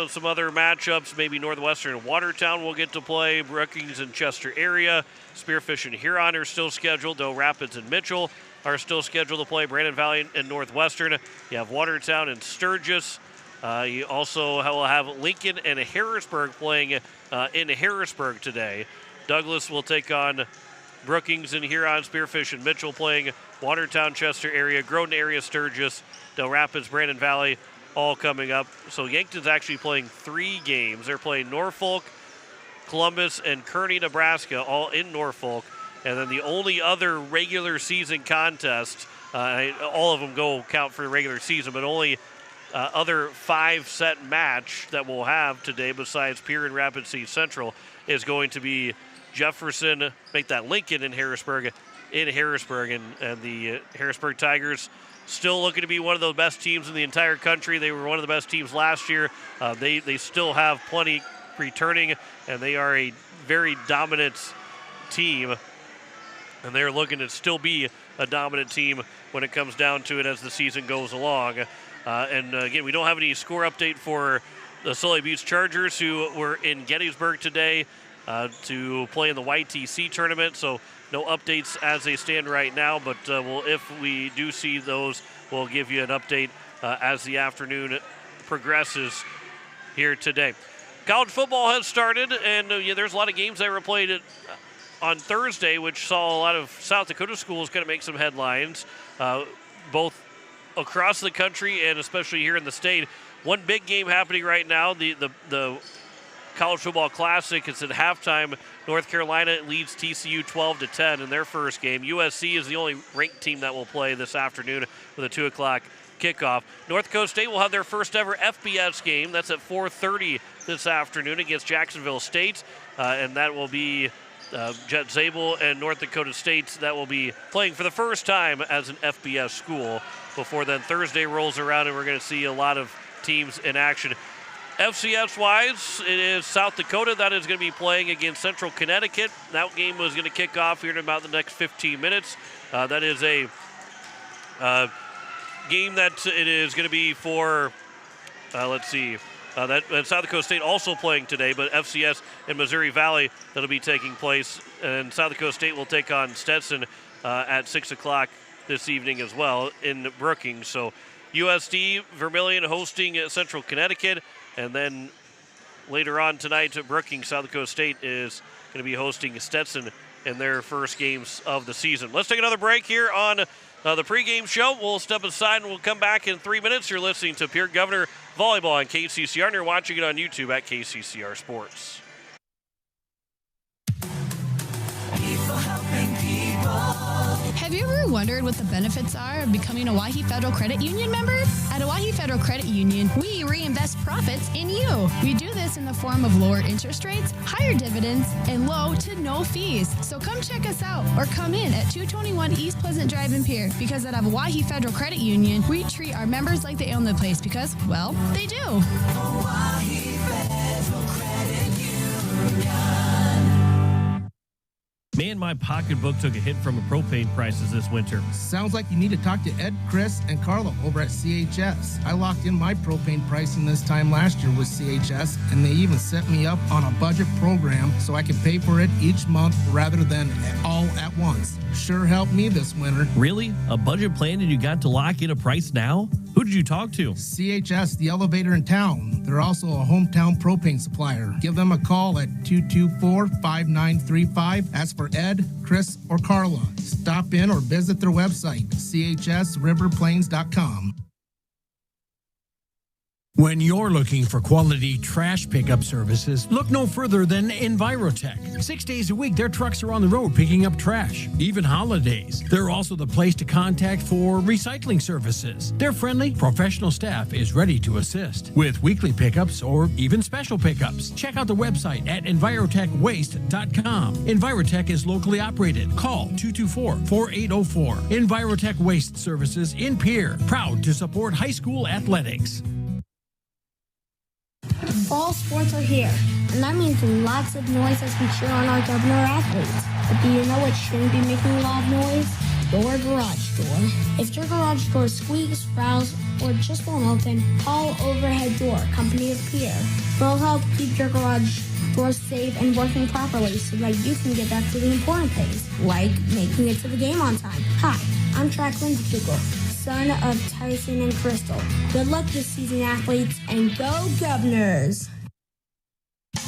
some other matchups. Maybe Northwestern and Watertown will get to play. Brookings and Chester area. Spearfish and Huron are still scheduled. Del Rapids and Mitchell are still scheduled to play. Brandon Valley and Northwestern. You have Watertown and Sturgis. You also will have Lincoln and Harrisburg playing in Harrisburg today. Douglas will take on Brookings and Huron. Spearfish and Mitchell playing Watertown, Chester area, Groton area, Sturgis, Del Rapids, Brandon Valley, all coming up. So Yankton's actually playing 3 games. They're playing Norfolk, Columbus, and Kearney, Nebraska, all in Norfolk. And then the only other regular season contest, all of them count for the regular season, but only other 5-set match that we'll have today besides Pierre and Rapid City Central is going to be Jefferson, make that Lincoln in Harrisburg, and the Harrisburg Tigers still looking to be one of the best teams in the entire country. They were one of the best teams last year. They still have plenty returning, and they are a very dominant team, and they're looking to still be a dominant team when it comes down to it as the season goes along. And again, we don't have any score update for the Sully Buttes Chargers, who were in Gettysburg today to play in the YTC tournament. So no updates as they stand right now, but if we do see those, we'll give you an update as the afternoon progresses here today. College football has started, and there's a lot of games that were played on Thursday, which saw a lot of South Dakota schools kind of make some headlines, both across the country and especially here in the state. One big game happening right now, the College Football Classic. It's at halftime. North Carolina leads TCU 12-10 in their first game. USC is the only ranked team that will play this afternoon with a 2 o'clock kickoff. North Dakota State will have their first ever FBS game. That's at 4:30 this afternoon against Jacksonville State, and that will be Jet Zabel and North Dakota State that will be playing for the first time as an FBS school. Before then, Thursday rolls around, and we're going to see a lot of teams in action. FCS-wise, it is South Dakota that is going to be playing against Central Connecticut. That game was going to kick off here in about the next 15 minutes. That is a game that it is going to be for, that South Dakota State also playing today, but FCS in Missouri Valley that'll be taking place. And South Dakota State will take on Stetson at 6 o'clock this evening as well in Brookings. So USD Vermilion hosting Central Connecticut. And then later on tonight at Brookings, South Dakota State is going to be hosting Stetson in their first games of the season. Let's take another break here on the pregame show. We'll step aside and we'll come back in 3 minutes. You're listening to Pierre Governor Volleyball on KCCR, and you're watching it on YouTube at KCCR Sports. Have you ever wondered what the benefits are of becoming a Owyhee Federal Credit Union member? At Owyhee Federal Credit Union, we reinvest profits in you. We do this in the form of lower interest rates, higher dividends, and low to no fees. So come check us out or come in at 221 East Pleasant Drive in Pierre, because at Owyhee Federal Credit Union, we treat our members like they own the place because, well, they do. Owyhee Federal Credit Union. Man, my pocketbook took a hit from the propane prices this winter. Sounds like you need to talk to Ed, Chris, and Carlo over at CHS. I locked in my propane pricing this time last year with CHS, and they even set me up on a budget program so I can pay for it each month rather than all at once. Sure helped me this winter. Really? A budget plan and you got to lock in a price now? Who did you talk to? CHS, the elevator in town. They're also a hometown propane supplier. Give them a call at 224-5935. Ask for Ed, Chris, or Carla. Stop in or visit their website, chsriverplains.com. When you're looking for quality trash pickup services, look no further than Envirotech. 6 days a week, their trucks are on the road picking up trash, even holidays. They're also the place to contact for recycling services. Their friendly, professional staff is ready to assist with weekly pickups or even special pickups. Check out the website at EnvirotechWaste.com. Envirotech is locally operated. Call 224-4804. Envirotech Waste Services in Pierre, proud to support high school athletics. Fall sports are here, and that means lots of noise as we cheer on our Governor athletes. But do you know what shouldn't be making a lot of noise? Your garage door. If your garage door squeaks, fouls, or just won't open, call Overhead Door, Company of Pierre. They'll help keep your garage door safe and working properly so that you can get back to the important things, like making it to the game on time. Hi, I'm Track Lindsay Kugel, son of Tyson and Crystal. Good luck this season, athletes, and go Governors!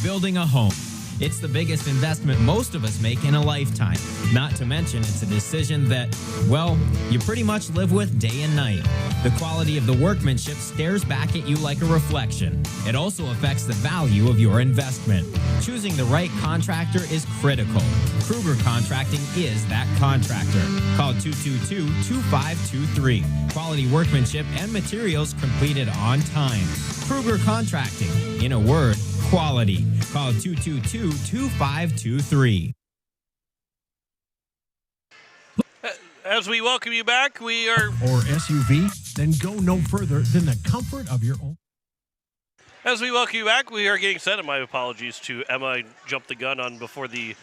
Building a home. It's the biggest investment most of us make in a lifetime. Not to mention, it's a decision that, well, you pretty much live with day and night. The quality of the workmanship stares back at you like a reflection. It also affects the value of your investment. Choosing the right contractor is critical. Kruger Contracting is that contractor. Call 222-2523. Quality workmanship and materials completed on time. Kruger Contracting. In a word, quality. Call 222-2523. As we welcome you back, we are... Or SUV, then go no further than the comfort of your own. As we welcome you back, we are getting set, and my apologies to Emma. I jumped the gun on before the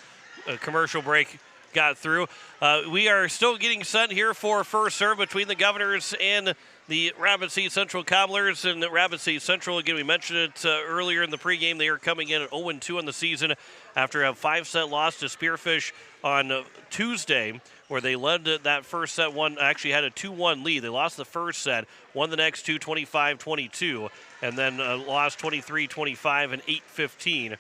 commercial break got through. We are still getting set here for first serve between the Governors and the Rapid City Central Cobblers. And Rapid City Central, again, we mentioned it earlier in the pregame, they are coming in at 0-2 on the season after a 5-set loss to Spearfish on Tuesday, where they led that first set actually had a 2-1 lead. They lost the first set, won the next two 25-22, and then lost 23-25 and 8-15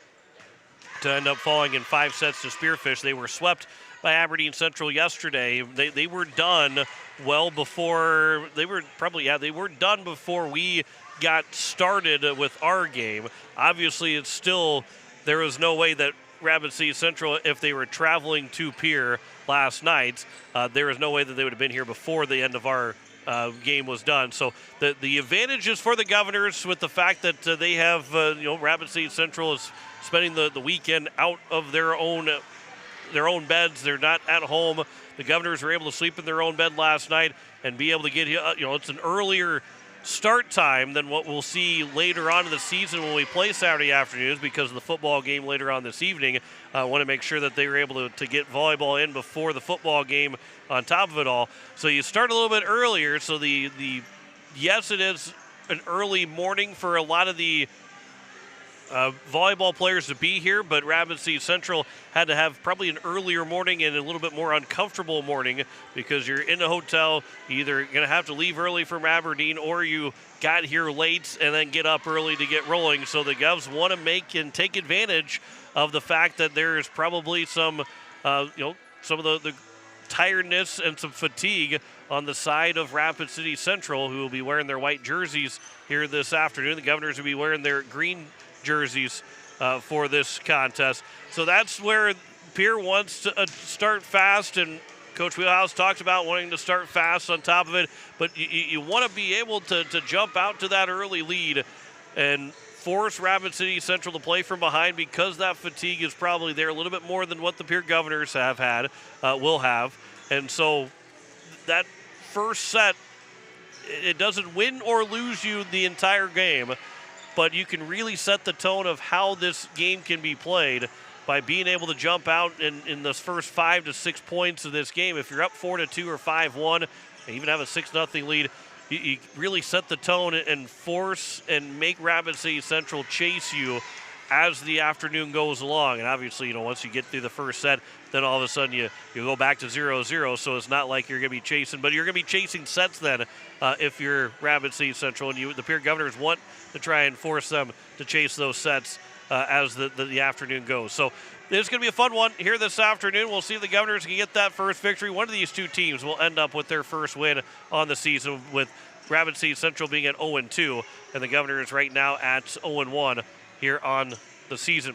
to end up falling in 5 sets to Spearfish. They were swept by Aberdeen Central yesterday. They were done well before they were done before we got started with our game. Obviously, it's still, there was no way that Rapid City Central, if they were traveling to Pierre last night, there is no way that they would have been here before the end of our game was done. So the advantage is for the Governors with the fact that they have, Rapid City Central is spending the weekend out of their own beds. They're not at home. The Governors were able to sleep in their own bed last night and be able to get, it's an earlier start time than what we'll see later on in the season when we play Saturday afternoons because of the football game later on this evening. I want to make sure that they were able to get volleyball in before the football game on top of it all. So you start a little bit earlier. So yes, it is an early morning for a lot of the volleyball players to be here, but Rapid City Central had to have probably an earlier morning and a little bit more uncomfortable morning because you're in a hotel, either going to have to leave early from Aberdeen or you got here late and then get up early to get rolling. So the Govs want to make and take advantage of the fact that there is probably some of the tiredness and some fatigue on the side of Rapid City Central, who will be wearing their white jerseys here this afternoon. The Governors will be wearing their green jerseys for this contest. So that's where Pierre wants to start fast, and Coach Wheelhouse talked about wanting to start fast on top of it, but you want to be able to jump out to that early lead and force Rapid City Central to play from behind because that fatigue is probably there a little bit more than what the Pierre Governors will have. And so that first set, it doesn't win or lose you the entire game, but you can really set the tone of how this game can be played. by being able to jump out in those first 5 to 6 points of this game. If you're up 4-2 or 5-1, and even have a 6-0 lead, you really set the tone and force and make Rapid City Central chase you as the afternoon goes along. And obviously, once you get through the first set, then all of a sudden you go back to 0-0, so it's not like you're going to be chasing, but you're going to be chasing sets then if you're Rapid City Central, and the Pierre Governors want to try and force them to chase those sets as the afternoon goes. So it's going to be a fun one here this afternoon. We'll see if the Governors can get that first victory. One of these two teams will end up with their first win on the season, with Rapid City Central being at 0-2, and the Governors right now at 0-1 here on the season.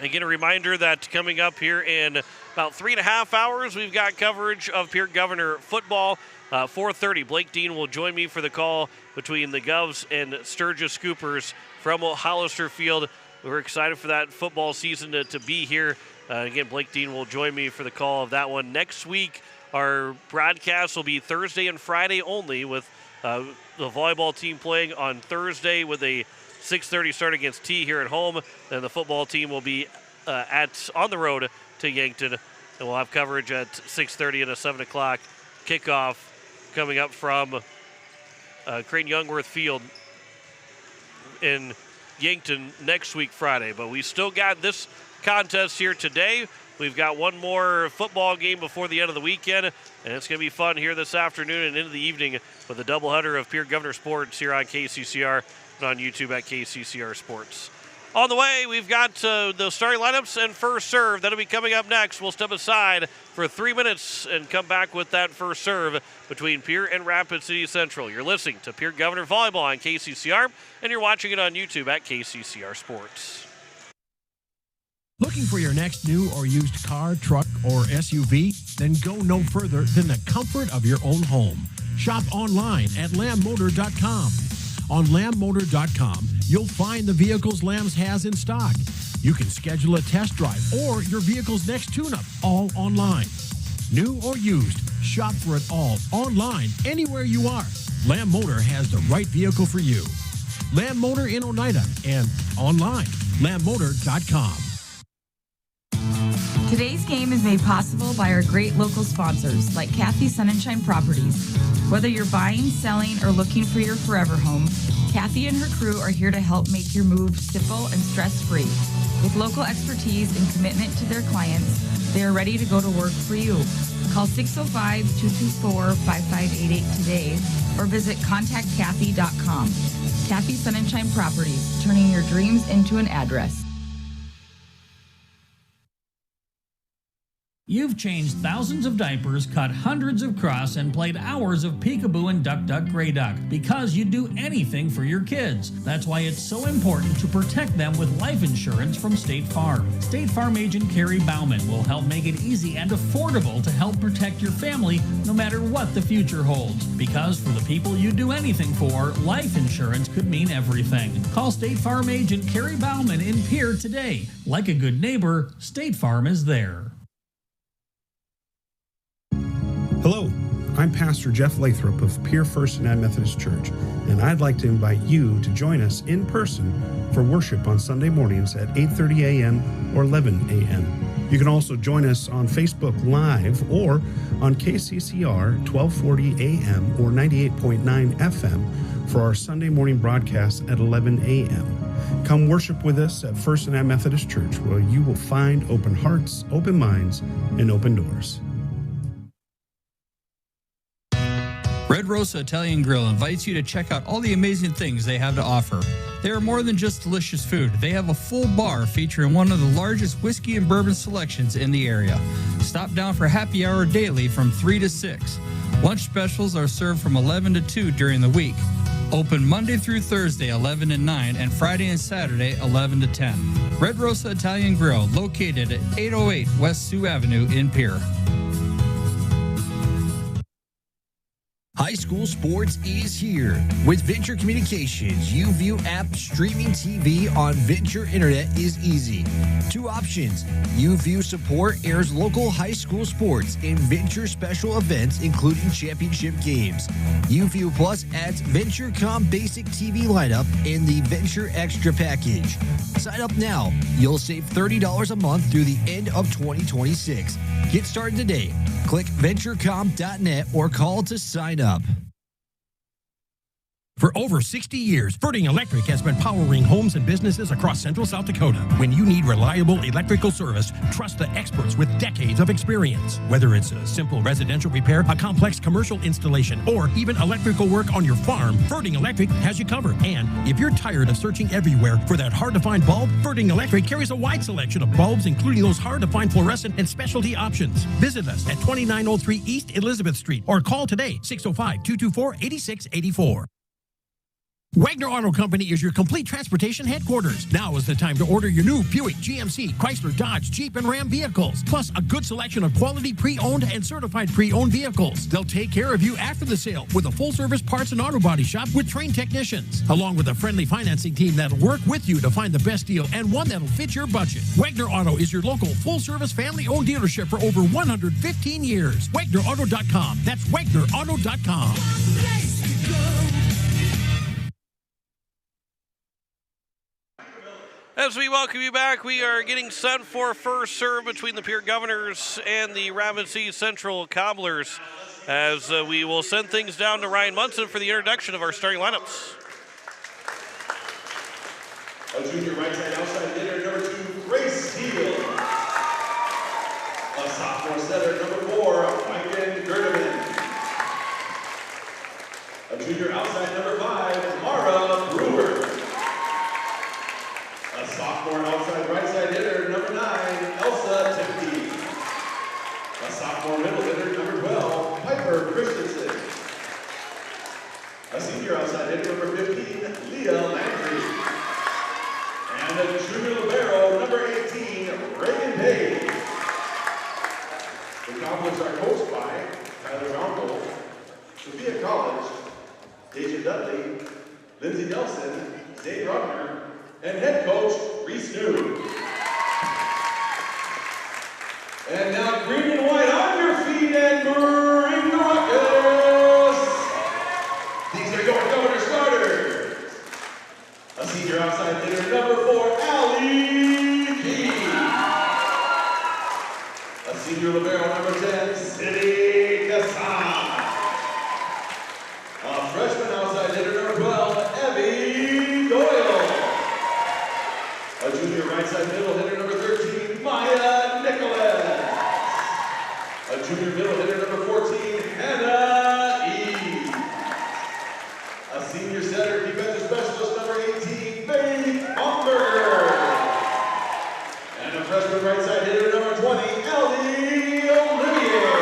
Again, a reminder that coming up here in about 3.5 hours, we've got coverage of Pierre Governor football. 4:30, Blake Dean will join me for the call between the Govs and Sturgis Scoopers from Hollister Field. We're excited for that football season to be here. Again, Blake Dean will join me for the call of that one. Next week, our broadcast will be Thursday and Friday only, with the volleyball team playing on Thursday with a 6:30 start against T here at home. Then the football team will be on the road to Yankton, and we'll have coverage at 6:30 and a 7 o'clock kickoff coming up from Crane Youngworth Field in Yankton next week Friday. But we still got this contest here today. We've got one more football game before the end of the weekend, and it's going to be fun here this afternoon and into the evening with a doubleheader of Pierre Governor Sports here on KCCR and on YouTube at KCCR Sports. On the way, we've got the starting lineups and first serve. That'll be coming up next. We'll step aside for 3 minutes and come back with that first serve between Pierre and Rapid City Central. You're listening to Pierre Governor Volleyball on KCCR, and you're watching it on YouTube at KCCR Sports. Looking for your next new or used car, truck, or SUV? Then go no further than the comfort of your own home. Shop online at lambmotor.com. On lambmotor.com, you'll find the vehicles Lambs has in stock. You can schedule a test drive or your vehicle's next tune-up, all online. New or used, shop for it all online, anywhere you are. Lamb Motor has the right vehicle for you. Lamb Motor in Oneida and online, lambmotor.com. Today's game is made possible by our great local sponsors like Kathy Sunshine Properties. Whether you're buying, selling, or looking for your forever home, Kathy and her crew are here to help make your move simple and stress-free. With local expertise and commitment to their clients, they are ready to go to work for you. Call 605-224-5588 today or visit contactkathy.com. Kathy Sunshine Properties, turning your dreams into an address. You've changed thousands of diapers, cut hundreds of cross, and played hours of peekaboo and duck duck gray duck because you'd do anything for your kids. That's why it's so important to protect them with life insurance from State Farm. State Farm agent Carrie Bauman will help make it easy and affordable to help protect your family no matter what the future holds. Because for the people you do anything for, life insurance could mean everything. Call State Farm agent Carrie Bauman in Pierre today. Like a good neighbor, State Farm is there. Hello, I'm Pastor Jeff Lathrop of Pierre First United Methodist Church, and I'd like to invite you to join us in person for worship on Sunday mornings at 8:30 a.m. or 11 a.m. You can also join us on Facebook Live or on KCCR 1240 a.m. or 98.9 FM for our Sunday morning broadcast at 11 a.m. Come worship with us at First United Methodist Church, where you will find open hearts, open minds, and open doors. Red Rosa Italian Grill invites you to check out all the amazing things they have to offer. They are more than just delicious food. They have a full bar featuring one of the largest whiskey and bourbon selections in the area. Stop down for happy hour daily from 3 to 6. Lunch specials are served from 11 to 2 during the week. Open Monday through Thursday, 11 to 9, and Friday and Saturday, 11 to 10. Red Rosa Italian Grill, located at 808 West Sioux Avenue in Pierre. high school sports is here. With Venture Communications, UView app streaming TV on Venture Internet is easy. 2 options. UView Support airs local high school sports and Venture special events, including championship games. UView Plus adds VentureCom basic TV lineup and the Venture Extra package. Sign up now. You'll save $30 a month through the end of 2026. Get started today. Click venturecom.net or call to sign up. For over 60 years, Ferding Electric has been powering homes and businesses across central South Dakota. When you need reliable electrical service, trust the experts with decades of experience. Whether it's a simple residential repair, a complex commercial installation, or even electrical work on your farm, Ferding Electric has you covered. And if you're tired of searching everywhere for that hard-to-find bulb, Ferding Electric carries a wide selection of bulbs, including those hard-to-find fluorescent and specialty options. Visit us at 2903 East Elizabeth Street or call today, 605-224-8684. Wagner Auto Company is your complete transportation headquarters. Now is the time to order your new Buick, GMC, Chrysler, Dodge, Jeep, and Ram vehicles, plus a good selection of quality pre-owned and certified pre-owned vehicles. They'll take care of you after the sale with a full-service parts and auto body shop with trained technicians, along with a friendly financing team that'll work with you to find the best deal and one that'll fit your budget. Wagner Auto is your local full-service family-owned dealership for over 115 years. WagnerAuto.com. That's WagnerAuto.com. As we welcome you back, we are getting set for first serve between the Pierre Governors and the Rapid City Central Cobblers, as we will send things down to Ryan Munson for the introduction of our starting lineups. A junior right side outside hitter, number 2, Grace Steele. A sophomore setter, number 4, Mike Gerdeman. A junior outside number 5, Mara Brewer. A sophomore outside right side hitter, number 9, Elsa Tippy. A sophomore middle hitter, number 12, Piper Christensen. A senior outside hitter, number 15, Leah Landry. And a junior libero, number 18, Reagan Page. The Cobblers are coached by Tyler Ronco, Sophia College, Deja Dudley, Lindsay Nelson, Zay Rugner, and head coach Reese New. And now green and white on your feet and bring the ruckus. These are your Governor starters. A senior outside hitter, number 4, Allie Key. A senior libero, number 10, City Kassan. A freshman outside hitter, number 12, Evie Doyle. A junior right side middle hitter, number 13, Maya Nicholas. A junior middle hitter, number 14, Hannah E. A senior setter, defensive specialist, number 18, Faith Umberger. And a freshman right side hitter, number 20, Ellie Olivier.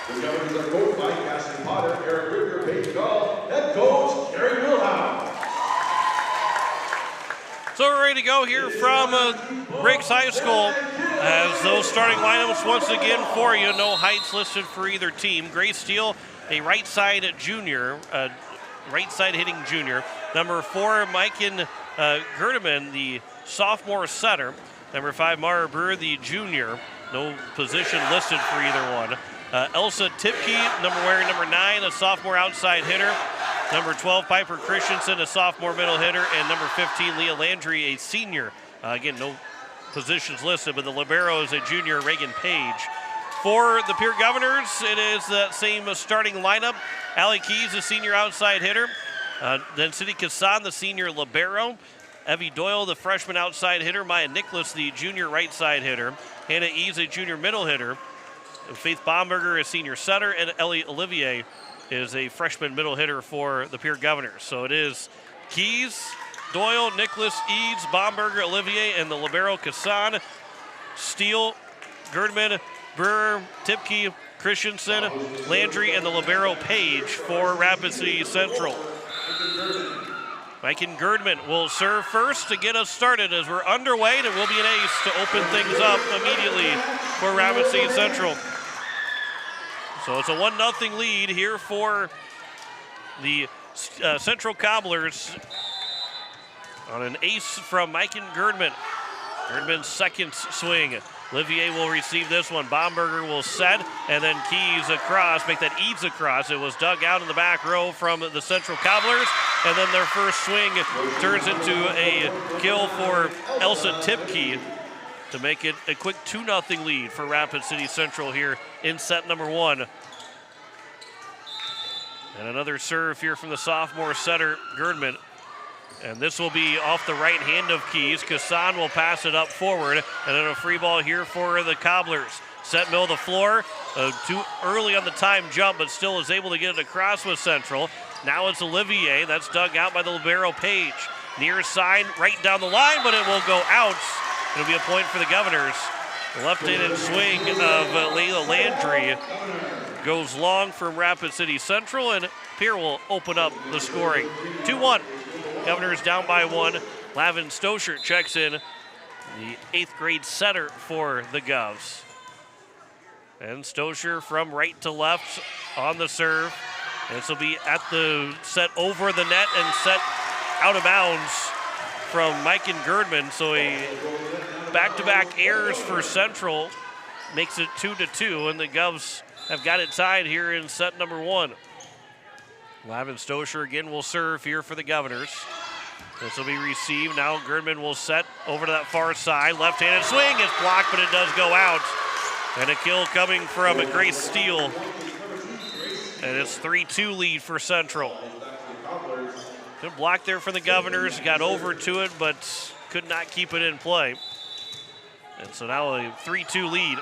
The Governors are coached by Cassie Potter, Eric Ricker, Paige Gall, head coach Gary Wilhouse. So we're ready to go here from Riggs High School, as those starting lineups once again for you. No heights listed for either team. Grace Steele, a right side junior, right side hitting junior. Number 4, Maiken Gerdeman, the sophomore setter. Number 5, Mara Brewer, the junior. No position listed for either one. Elsa Tipke, wearing number 9, a sophomore outside hitter. Number 12, Piper Christensen, a sophomore middle hitter. And number 15, Leah Landry, a senior. Again, no positions listed, but the libero is a junior, Reagan Page. For the Pierre Governors, it is that same starting lineup. Allie Keys, a senior outside hitter. Then City Kassan, the senior libero. Evie Doyle, the freshman outside hitter. Maya Nicholas, the junior right side hitter. Hannah Eves, a junior middle hitter. Faith Baumberger, a senior setter. And Ellie Olivier is a freshman middle hitter for the Pierre Governors. So it is Keys, Doyle, Nicholas, Eads, Baumberger, Olivier, and the libero Kassan, Steele, Gerdman, Brewer, Tipke, Christensen, Landry, and the libero Page for Rapid City Central. Maiken Gerdman will serve first to get us started as we're underway, and it will be an ace to open things up immediately for Rapid City Central. So it's a 1-0 lead here for the Central Cobblers on an ace from Mike Gerdman. Gerdman's second swing. Olivier will receive this one. Bomberger will set, and then Keys across, make that Eads across. It was dug out in the back row from the Central Cobblers, and then their first swing turns into a kill for Elsa Tipke to make it a quick 2-0 lead for Rapid City Central here in set number 1. And another serve here from the sophomore setter, Gerdman. And this will be off the right hand of Keys. Kassan will pass it up forward. And then a free ball here for the Cobblers. Set middle of the floor. Too early on the time jump, but still is able to get it across with Central. Now it's Olivier. That's dug out by the libero Page. Near side, right down the line, but it will go out. It'll be a point for the Governors. The left-handed swing of Layla Landry goes long from Rapid City Central, and Pierre will open up the scoring. 2-1. Governors down by 1. Lavin Stosher checks in, the 8th grade setter for the Govs. And Stosher from right to left on the serve. This will be at the set over the net and set out of bounds from Mike Gerdman. So a back-to-back errors for Central makes it 2-2, and the Govs have got it tied here in set number 1. Lavin Stosher again will serve here for the Governors. This will be received. Now Gerdman will set over to that far side. Left-handed swing is blocked, but it does go out. And a kill coming from Grace Steele. And it's 3-2 lead for Central. Good block there for the Governors. Got over to it, but could not keep it in play. And so now a 3-2 lead.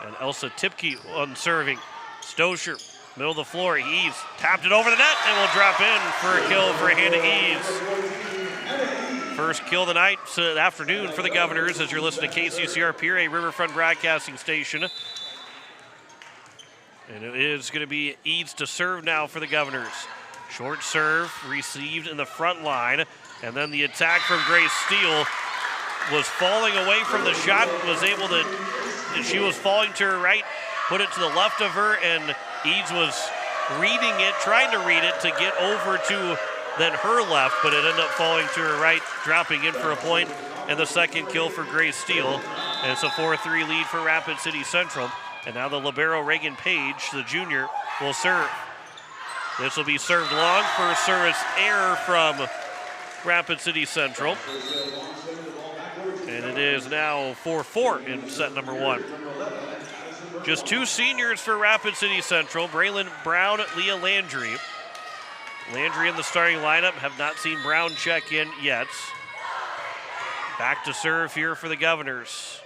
And Elsa Tipke on serving. Stosher, middle of the floor. Eads tapped it over the net and will drop in for a kill for Hannah Eads. First kill of the night, afternoon for the Governors as you're listening to KCCR Pierre Riverfront Broadcasting Station. And it is going to be Eads to serve now for the Governors. Short serve received in the front line. And then the attack from Grace Steele was falling away from the shot, was able to, she was falling to her right, put it to the left of her, and Eads was reading it, trying to read it to get over to then her left, but it ended up falling to her right, dropping in for a point, and the second kill for Grace Steele. And it's a 4-3 lead for Rapid City Central. And now the libero Reagan Page, the junior, will serve. This will be served long for a service error from Rapid City Central. And it is now 4-4 in set number 1. Just 2 seniors for Rapid City Central, Braylon Brown, Leah Landry. Landry in the starting lineup, have not seen Brown check in yet. Back to serve here for the Governors.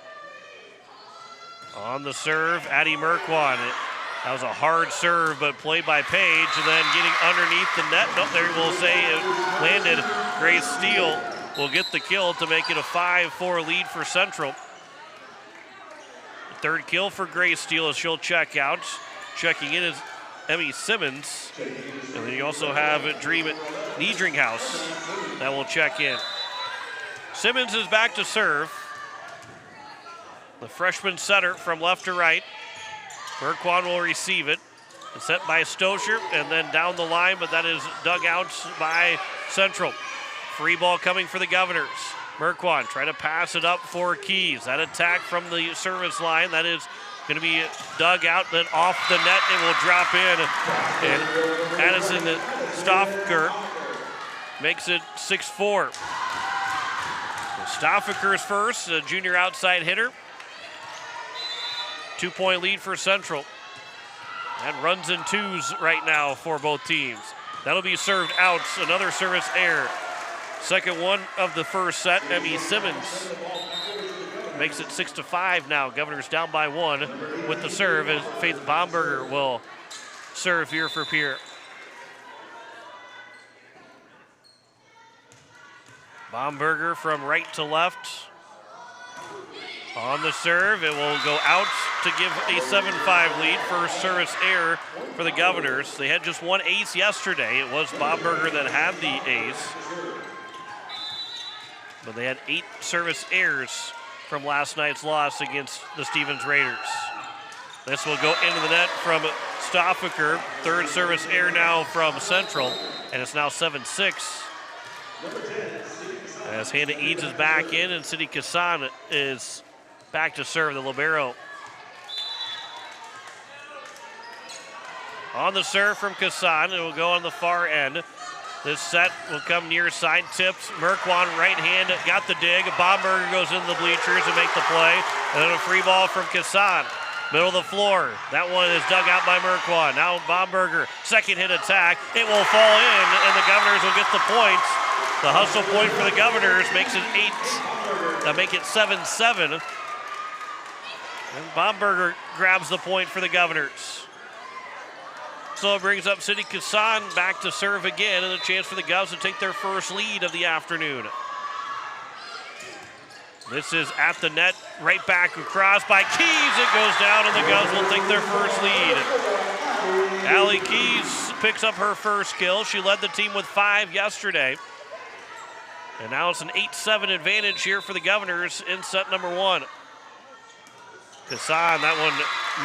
On the serve, Addie Merkwan. That was a hard serve, but played by Page, and then getting underneath the net. Nope, there we'll say it landed. Grace Steele will get the kill to make it a 5-4 lead for Central. The third kill for Grace Steele as she'll check out. Checking in is Emmy Simmons. And then you also have Dream Niedringhaus that will check in. Simmons is back to serve. The freshman setter from left to right. Merkwan will receive it. It's set by Stosher and then down the line, but that is dug out by Central. Free ball coming for the Governors. Merkwan trying to pass it up for Keys. That attack from the service line, that is going to be dug out, then off the net, it will drop in. And Addison Stoffaker makes it 6-4. Stoffaker's first, a junior outside hitter. 2-point lead for Central. And runs in twos right now for both teams. That'll be served out, another service error. Second one of the first set, Emmy Simmons makes it 6-5 now. Governors down by 1 with the serve, as Faith Bomberger will serve here for Pierre. Bomberger from right to left. On the serve, it will go out to give a 7-5 lead. First service error for the Governors. They had just one ace yesterday. It was Bomberger that had the ace. But they had 8 service errors from last night's loss against the Stevens Raiders. This will go into the net from Stoffaker. Third service air now from Central, and it's now 7-6. As Hannah Eads is back in, and City Kassan is back to serve the libero. On the serve from Kassan, it will go on the far end. This set will come near side, tips. Merkwan right hand, got the dig. Bomberger goes into the bleachers and make the play. And then a free ball from Kassan. Middle of the floor. That one is dug out by Merkwan. Now Bomberger, second hit attack. It will fall in, and the Governors will get the points. The hustle point for the Governors makes it 7-7. And Bomberger grabs the point for the Governors. So it brings up City Kassan back to serve again, and a chance for the Govs to take their first lead of the afternoon. This is at the net, right back across by Keys. It goes down, and the Govs will take their first lead. Allie Keys picks up her first kill. She led the team with 5 yesterday. And now it's an 8-7 advantage here for the Governors in set number 1. Kassan, that one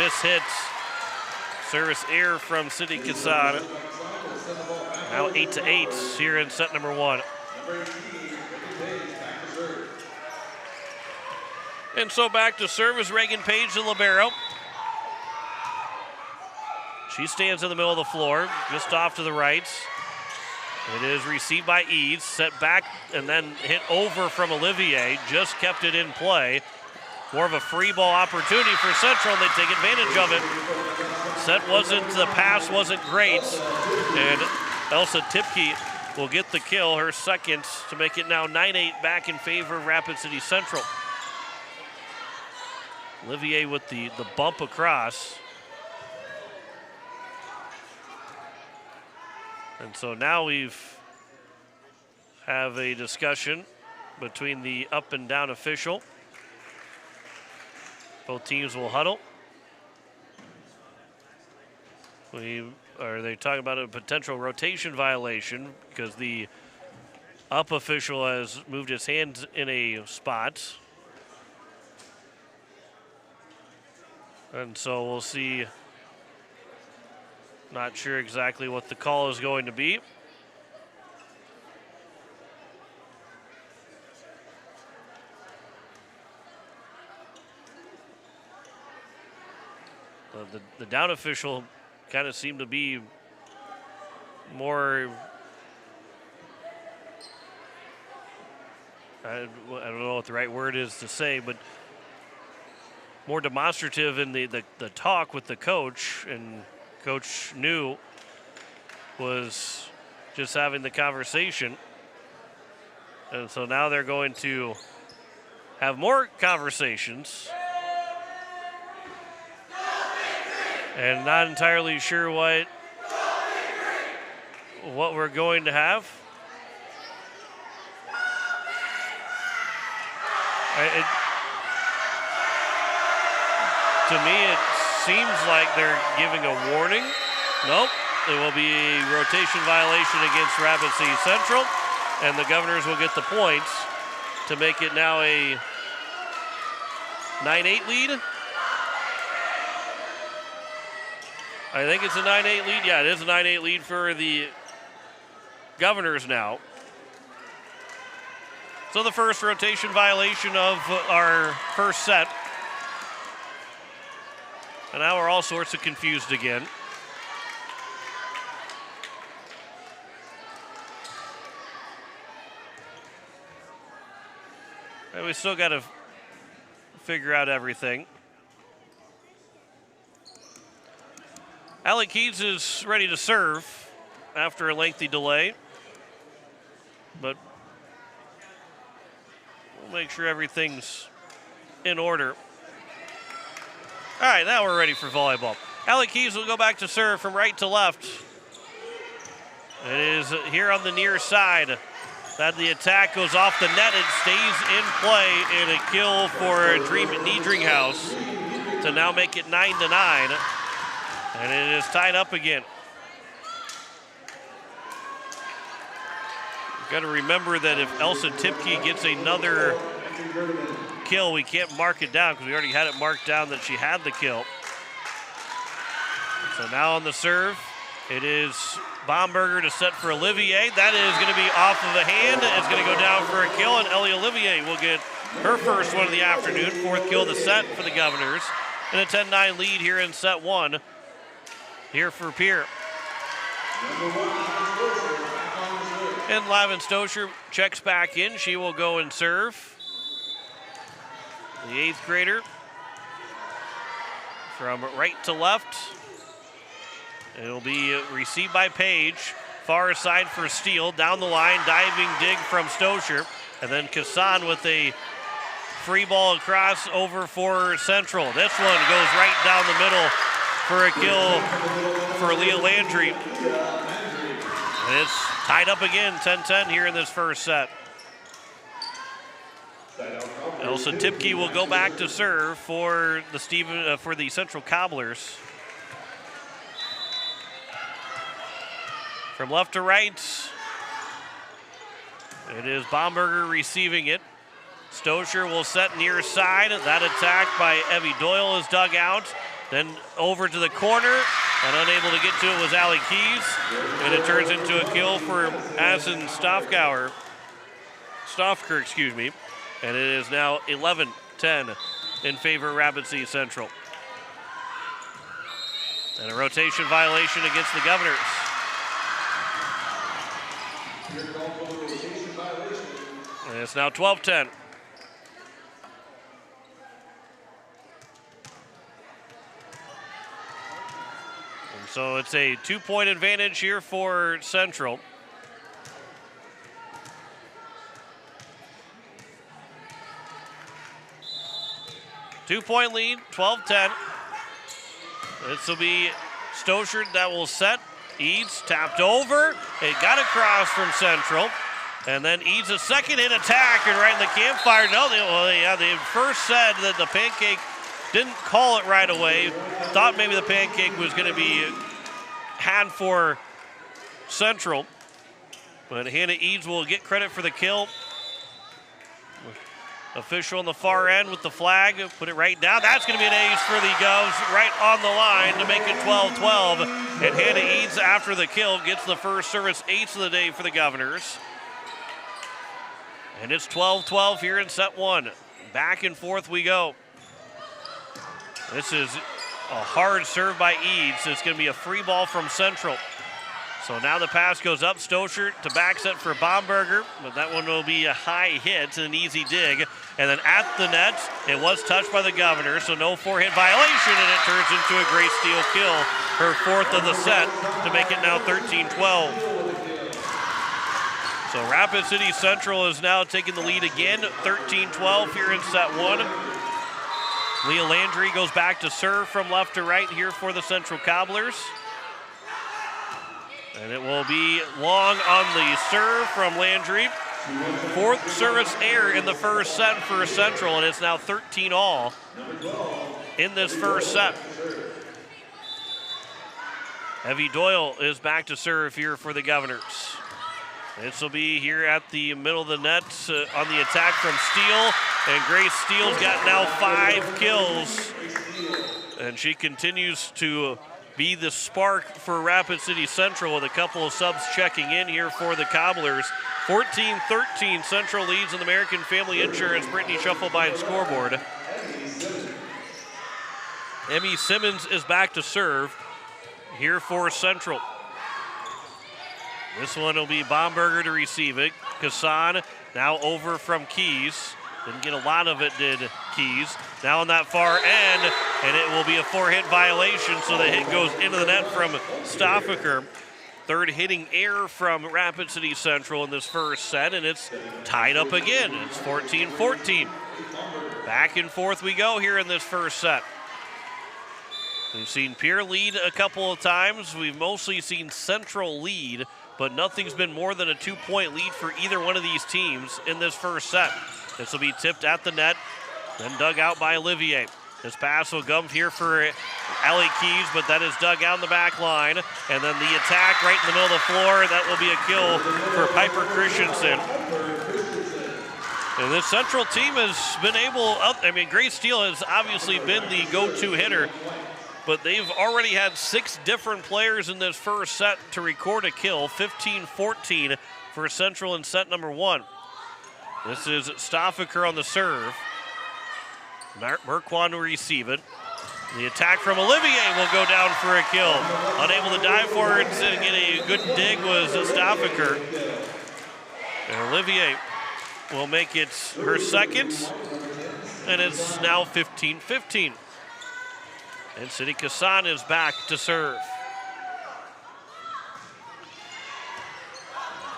mishits. Service air from City Kassan. Now 8-8 here in set number 1. And so back to service, Reagan Page, the libero. She stands in the middle of the floor, just off to the right. It is received by Eads, set back and then hit over from Olivier. Just kept it in play. More of a free ball opportunity for Central, and they take advantage of it. The pass wasn't great, and Elsa Tipke will get the kill, her second, to make it now 9-8 back in favor of Rapid City Central. Olivier with the bump across. And so now we've have a discussion between the up and down official. Both teams will huddle. Are they talking about a potential rotation violation because the up official has moved his hand in a spot. And so we'll see. Not sure exactly what the call is going to be. The down official kind of seemed to be more, I don't know what the right word is to say, but more demonstrative in the talk with the coach, and Coach New was just having the conversation. And so now they're going to have more conversations. And not entirely sure what we're going to have. To me, it seems like they're giving a warning. Nope. It will be a rotation violation against Rapid City Central, and the Governors will get the points to make it now a 9-8 lead. I think it's a 9-8 lead. Yeah, it is a 9-8 lead for the Governors now. So the first rotation violation of our first set. And now we're all sorts of confused again. And we still got to figure out everything. Allie Keys is ready to serve after a lengthy delay. But we'll make sure everything's in order. All right, now we're ready for volleyball. Allie Keys will go back to serve from right to left. It is here on the near side that the attack goes off the net and stays in play, and a kill for Niedringhaus to now make it 9-9. And it is tied up again. You've got to remember that if Elsa Tipke gets another kill, we can't mark it down because we already had it marked down that she had the kill. So now on the serve, it is Bomberger to set for Olivier. That is going to be off of the hand. It's going to go down for a kill, and Ellie Olivier will get her first one of the afternoon. Fourth kill of the set for the Governors. And a 10-9 lead here in set one. Here for Pierre. And Lavin Stocher checks back in. She will go and serve. The 8th grader. From right to left. It'll be received by Page. Far side for Steele. Down the line, diving dig from Stocher. And then Kassan with a free ball across over for Central. This one goes right down the middle for a kill for Leah Landry. And it's tied up again, 10-10 here in this first set. Elsa Tipke will go back to serve for the Central Cobblers. From left to right, it is Bomberger receiving it. Stocher will set near side. That attack by Evie Doyle is dug out. Then over to the corner, and unable to get to it was Allie Keys. And it turns into a kill for Asen Stofker, And it is now 11-10 in favor of Rapid City Central. And a rotation violation against the Governors. And it's now 12-10. So it's a 2-point advantage here for Central. Two-point lead, 12-10. This will be Stocher that will set. Eads tapped over. It got across from Central. And then Eads a second hit attack and right in the campfire. No, they first said that the Pancake didn't call it right away. Thought maybe the Pancake was going to be had for Central. But Hannah Eads will get credit for the kill. Official on the far end with the flag. Put it right down. That's going to be an ace for the Govs right on the line to make it 12-12. And Hannah Eads, after the kill, gets the first service ace of the day for the Governors. And it's 12-12 here in set one. Back and forth we go. This is a hard serve by Eads. It's going to be a free ball from Central. So now the pass goes up. Stocher to back set for Bomberger, but that one will be a high hit and an easy dig. And then at the net, it was touched by the Governor, so no four-hit violation, and it turns into a great steal kill, her fourth of the set, to make it now 13-12. So Rapid City Central is now taking the lead again, 13-12 here in set one. Leah Landry goes back to serve from left to right here for the Central Cobblers. And it will be long on the serve from Landry. Fourth service error in the first set for Central, and it's now 13-all in this first set. Evie Doyle is back to serve here for the Governors. This will be here at the middle of the net on the attack from Steele. And Grace Steele's got now 5 kills. And she continues to be the spark for Rapid City Central with a couple of subs checking in here for the Cobblers. 14-13 Central leads in the American Family Insurance Brittany Shufflebein scoreboard. Emmy Simmons is back to serve here for Central. This one will be Bomberger to receive it. Kassan now over from Keys. Didn't get a lot of it, did Keys. Now on that far end, and it will be a 4-hit violation, so the hit goes into the net from Stoffaker. Third hitting error from Rapid City Central in this first set, and it's tied up again. It's 14-14. Back and forth we go here in this first set. We've seen Pierre lead a couple of times. We've mostly seen Central lead, but nothing's been more than a 2-point lead for either one of these teams in this first set. This will be tipped at the net, then dug out by Olivier. This pass will come here for Ellie Keys, but that is dug out in the back line. And then the attack right in the middle of the floor, that will be a kill for Piper Christensen. And this Central team has been able, Grace Steele has obviously been the go-to hitter. but they've already had 6 different players in this first set to record a kill, 15-14 for Central in set number 1. This is Stoffaker on the serve. Merkwan to receive it. The attack from Olivier will go down for a kill. Unable to dive forwards and get a good dig was Stoffaker. And Olivier will make it her second, and it's now 15-15. And City Kassan is back to serve.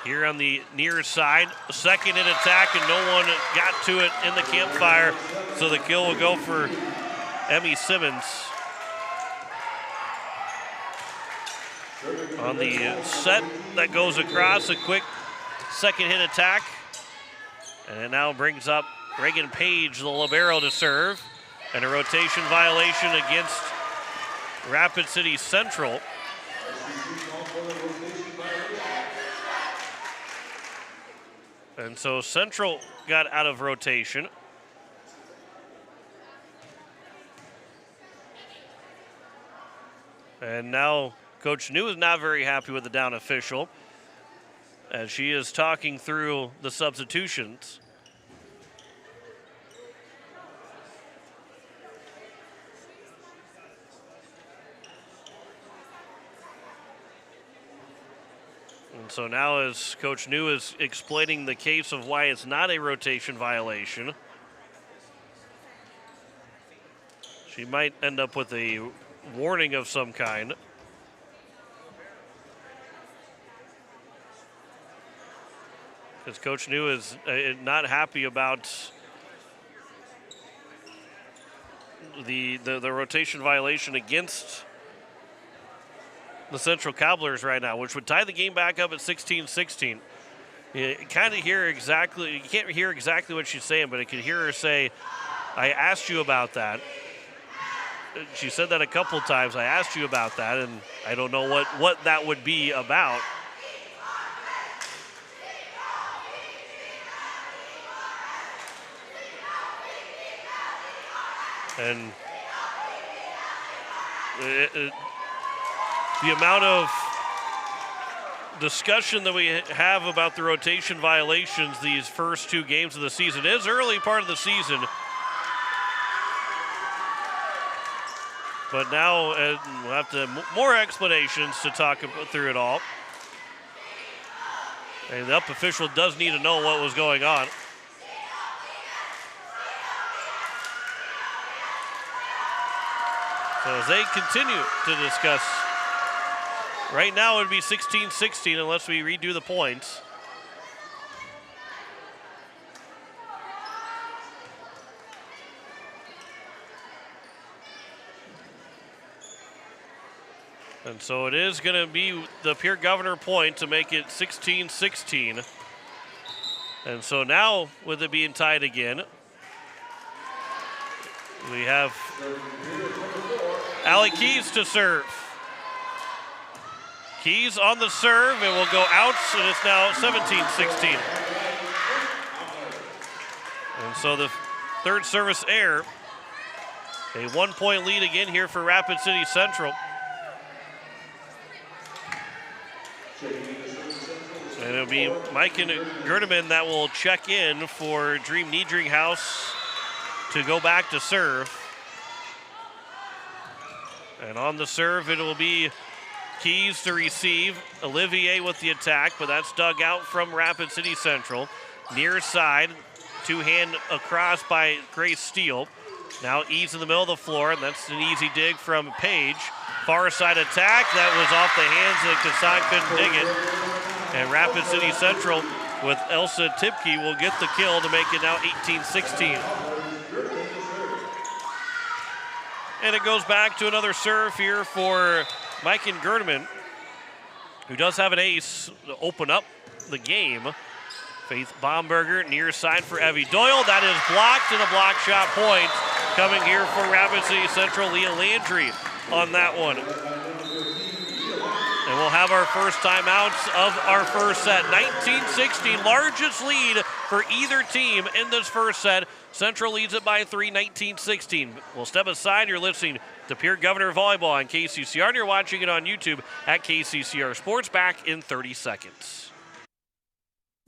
Here on the near side, second in attack, and no one got to it in the campfire, so the kill will go for Emmy Simmons. On the set that goes across, a quick second hit attack, and it now brings up Reagan Page, the libero, to serve, and a rotation violation against Rapid City Central. And so Central got out of rotation. And now Coach New is not very happy with the down official, as she is talking through the substitutions. And so now as Coach New is explaining the case of why it's not a rotation violation, she might end up with a warning of some kind. Because Coach New is not happy about the rotation violation against the Central Cobblers right now, which would tie the game back up at 16-16. You kind of hear exactly, you can't hear exactly what she's saying, but I can hear her say, I asked you about that. She said that a couple times. I asked you about that, and I don't know what that would be about. And the amount of discussion that we have about the rotation violations these first 2 games of the season is early part of the season. But now we'll have to more explanations to talk through it all. And the up official does need to know what was going on. So as they continue to discuss, right now it would be 16-16 unless we redo the points. And so it is going to be the Pierre Governor point to make it 16-16. And so now, with it being tied again, we have Allie Keys to serve. Keys on the serve, and will go out, and it's now 17-16. And so the third service error. A 1-point lead again here for Rapid City Central. And it'll be Mike and Gerdeman that will check in for Dream Niedringhaus to go back to serve. And on the serve, it will be Keys to receive. Olivier with the attack, but that's dug out from Rapid City Central. Near side, 2-hand across by Grace Steele. Now Eves in the middle of the floor, and that's an easy dig from Page. Far side attack, that was off the hands, and Kassan couldn't dig it. And Rapid City Central with Elsa Tipke will get the kill to make it now 18-16. And it goes back to another serve here for Mike and Gerdeman, who does have an ace to open up the game. Faith Baumberger near side for Evie Doyle. That is blocked, and a block shot point coming here for Rapid City Central. Leah Landry on that one. And we'll have our first timeouts of our first set. 19-16, largest lead for either team in this first set. Central leads it by 3, 19-16. We'll step aside. You're listening to Pierre Governor Volleyball on KCCR, and you're watching it on YouTube at KCCR Sports. Back in 30 seconds.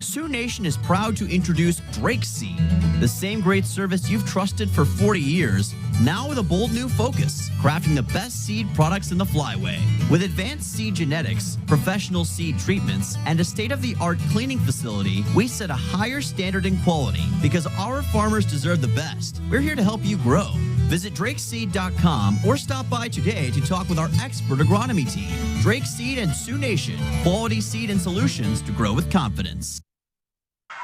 Sioux Nation is proud to introduce Drake Seed, the same great service you've trusted for 40 years, now with a bold new focus, crafting the best seed products in the flyway. With advanced seed genetics, professional seed treatments, and a state-of-the-art cleaning facility, we set a higher standard in quality because our farmers deserve the best. We're here to help you grow. Visit drakeseed.com or stop by today to talk with our expert agronomy team. Drake Seed and Sioux Nation, quality seed and solutions to grow with confidence.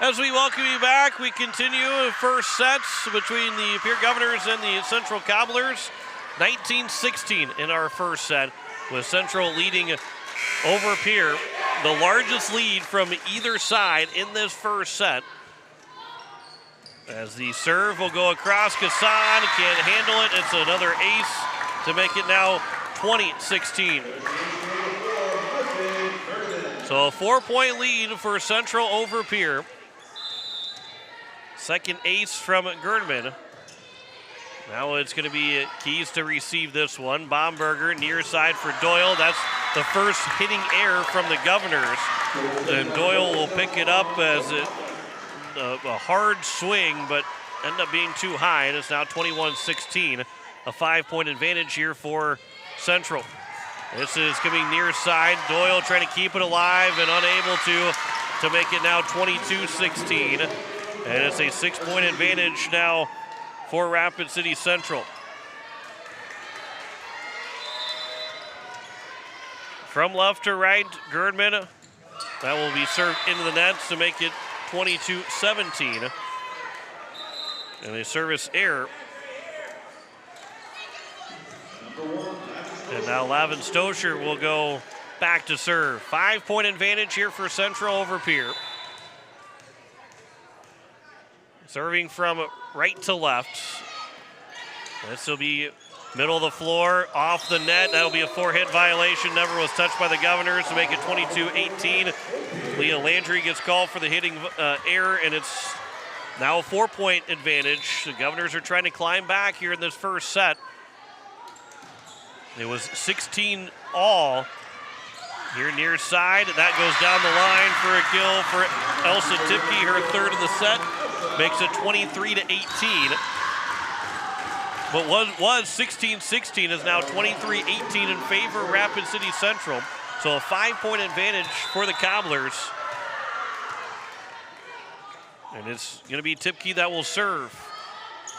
As we welcome you back, we continue first sets between the Pierre Governors and the Central Cobblers. 19-16 in our first set, with Central leading over Pierre. The largest lead from either side in this first set. As the serve will go across, Kassan can't handle it. It's another ace to make it now 20-16. So a 4-point lead for Central over Pierre. Second ace from Gerdman. Now it's going to be Keys to receive this one. Bomberger near side for Doyle. That's the first hitting error from the Governors. And Doyle will pick it up as a hard swing, but ended up being too high. And it's now 21-16. A 5-point advantage here for Central. This is coming near side. Doyle trying to keep it alive and unable to make it now 22-16. And it's a 6-point advantage now for Rapid City Central. From left to right, Gerdman. That will be served into the nets to make it 22-17. And a service error. And now Lavin Stosher will go back to serve. 5-point advantage here for Central over Pierre. Serving from right to left. This will be middle of the floor, off the net. That'll be a 4-hit violation. Never was touched by the Governors to make it 22-18. Leah Landry gets called for the hitting error, and it's now a 4-point advantage. The Governors are trying to climb back here in this first set. It was 16 all. Here near side, that goes down the line for a kill for Elsa Tipke, her third of the set. Makes it 23-18. But was 16-16 is now 23-18 in favor of Rapid City Central. So a 5-point advantage for the Cobblers. And it's going to be Tipke that will serve.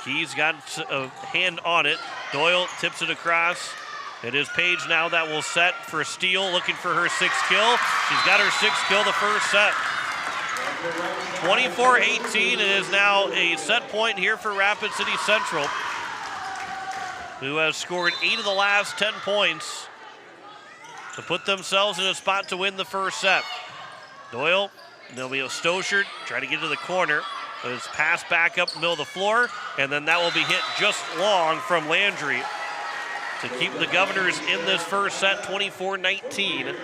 Keys got a hand on it. Doyle tips it across. It is Page now that will set for a steal, looking for her 6th kill. She's got her 6th kill the first set. 24-18, it is now a set point here for Rapid City Central, who has scored 8 of the last 10 points to put themselves in a spot to win the first set. Doyle, there'll be a Stosher, trying to get to the corner. It's passed back up the middle of the floor, and then that will be hit just long from Landry to keep the Governors in this first set, 24-19.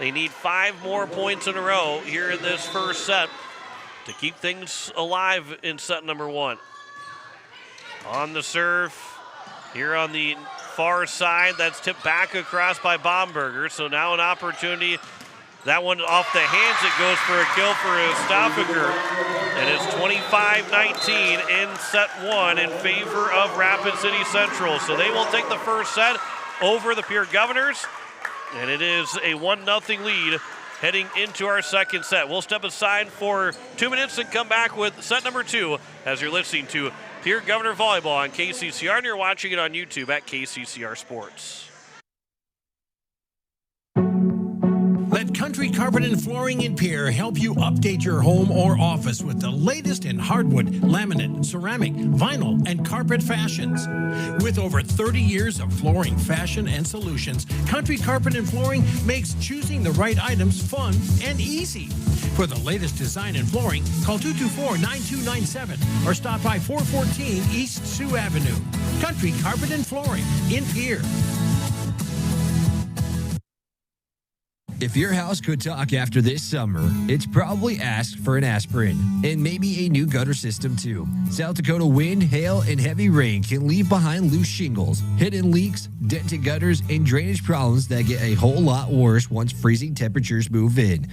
They need 5 more points in a row here in this first set to keep things alive in set number 1. On the serve, here on the far side, that's tipped back across by Bomberger. So now an opportunity. That one off the hands, it goes for a kill for Stoffaker. And it's 25-19 in set 1 in favor of Rapid City Central. So they will take the first set over the Pierre Governors. And it is a 1-0 lead heading into our second set. We'll step aside for 2 minutes and come back with set number 2 as you're listening to Pierre Governor Volleyball on KCCR, and you're watching it on YouTube at KCCR Sports. Let Country Carpet and Flooring in Pierre help you update your home or office with the latest in hardwood, laminate, ceramic, vinyl, and carpet fashions. With over 30 years of flooring fashion and solutions, Country Carpet and Flooring makes choosing the right items fun and easy. For the latest design in flooring, call 224-9297 or stop by 414 East Sioux Avenue. Country Carpet and Flooring in Pierre. If your house could talk after this summer, it's probably asked for an aspirin and maybe a new gutter system too. South Dakota wind, hail, and heavy rain can leave behind loose shingles, hidden leaks, dented gutters, and drainage problems that get a whole lot worse once freezing temperatures move in.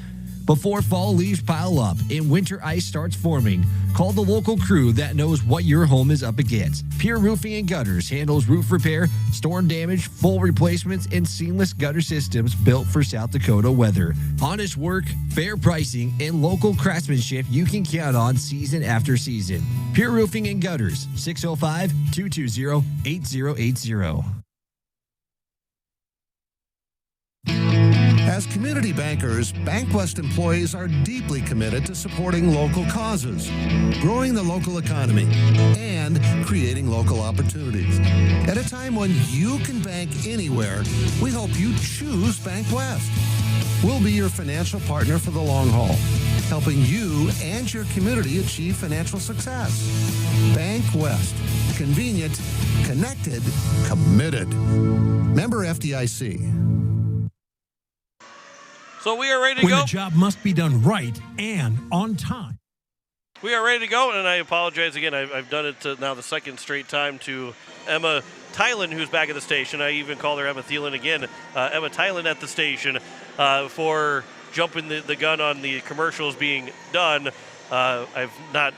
Before fall leaves pile up and winter ice starts forming, call the local crew that knows what your home is up against. Pierre Roofing and Gutters handles roof repair, storm damage, full replacements, and seamless gutter systems built for South Dakota weather. Honest work, fair pricing, and local craftsmanship you can count on season after season. Pierre Roofing and Gutters, 605-220-8080. As community bankers, BankWest employees are deeply committed to supporting local causes, growing the local economy, and creating local opportunities. At a time when you can bank anywhere, we hope you choose BankWest. We'll be your financial partner for the long haul, helping you and your community achieve financial success. BankWest. Convenient, connected, committed. Member FDIC. So we are ready to when go. The job must be done right and on time. We are ready to go, and I apologize again. I've done it now the second straight time to Emma Tylen, who's back at the station. I even called her Emma Thielen again. Emma Tylen at the station for jumping the gun on the commercials being done. I've not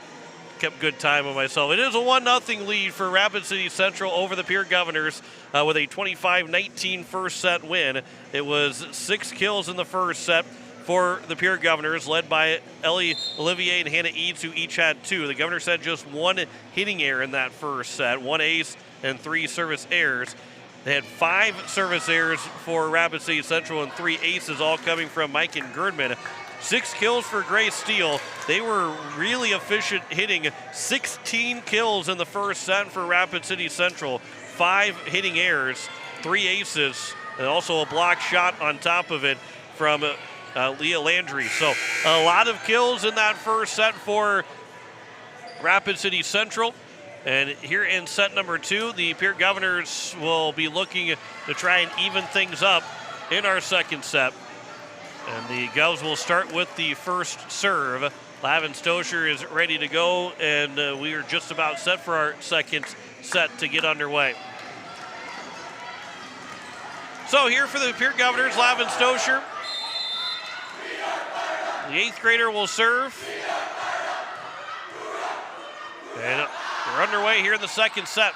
kept good time on myself. It is a 1-0 lead for Rapid City Central over the Pierre Governors with a 25-19 first set win. It was 6 kills in the first set for the Pierre Governors, led by Ellie Olivier and Hannah Eads, who each had 2. The Governors had just 1 hitting error in that first set, 1 ace and 3 service errors. They had 5 service errors for Rapid City Central and 3 aces, all coming from Mike and Gerdman. 6 kills for Grace Steele. They were really efficient, hitting 16 kills in the first set for Rapid City Central. 5 hitting errors, 3 aces, and also a block shot on top of it from Leah Landry. So a lot of kills in that first set for Rapid City Central. And here in set number 2, the Pierre Governors will be looking to try and even things up in our second set. And the Govs will start with the first serve. Lavin Stosher is ready to go, and we are just about set for our second set to get underway. So here for the Pierre Governors, Lavin Stosher. The 8th grader will serve. And we're underway here in the second set.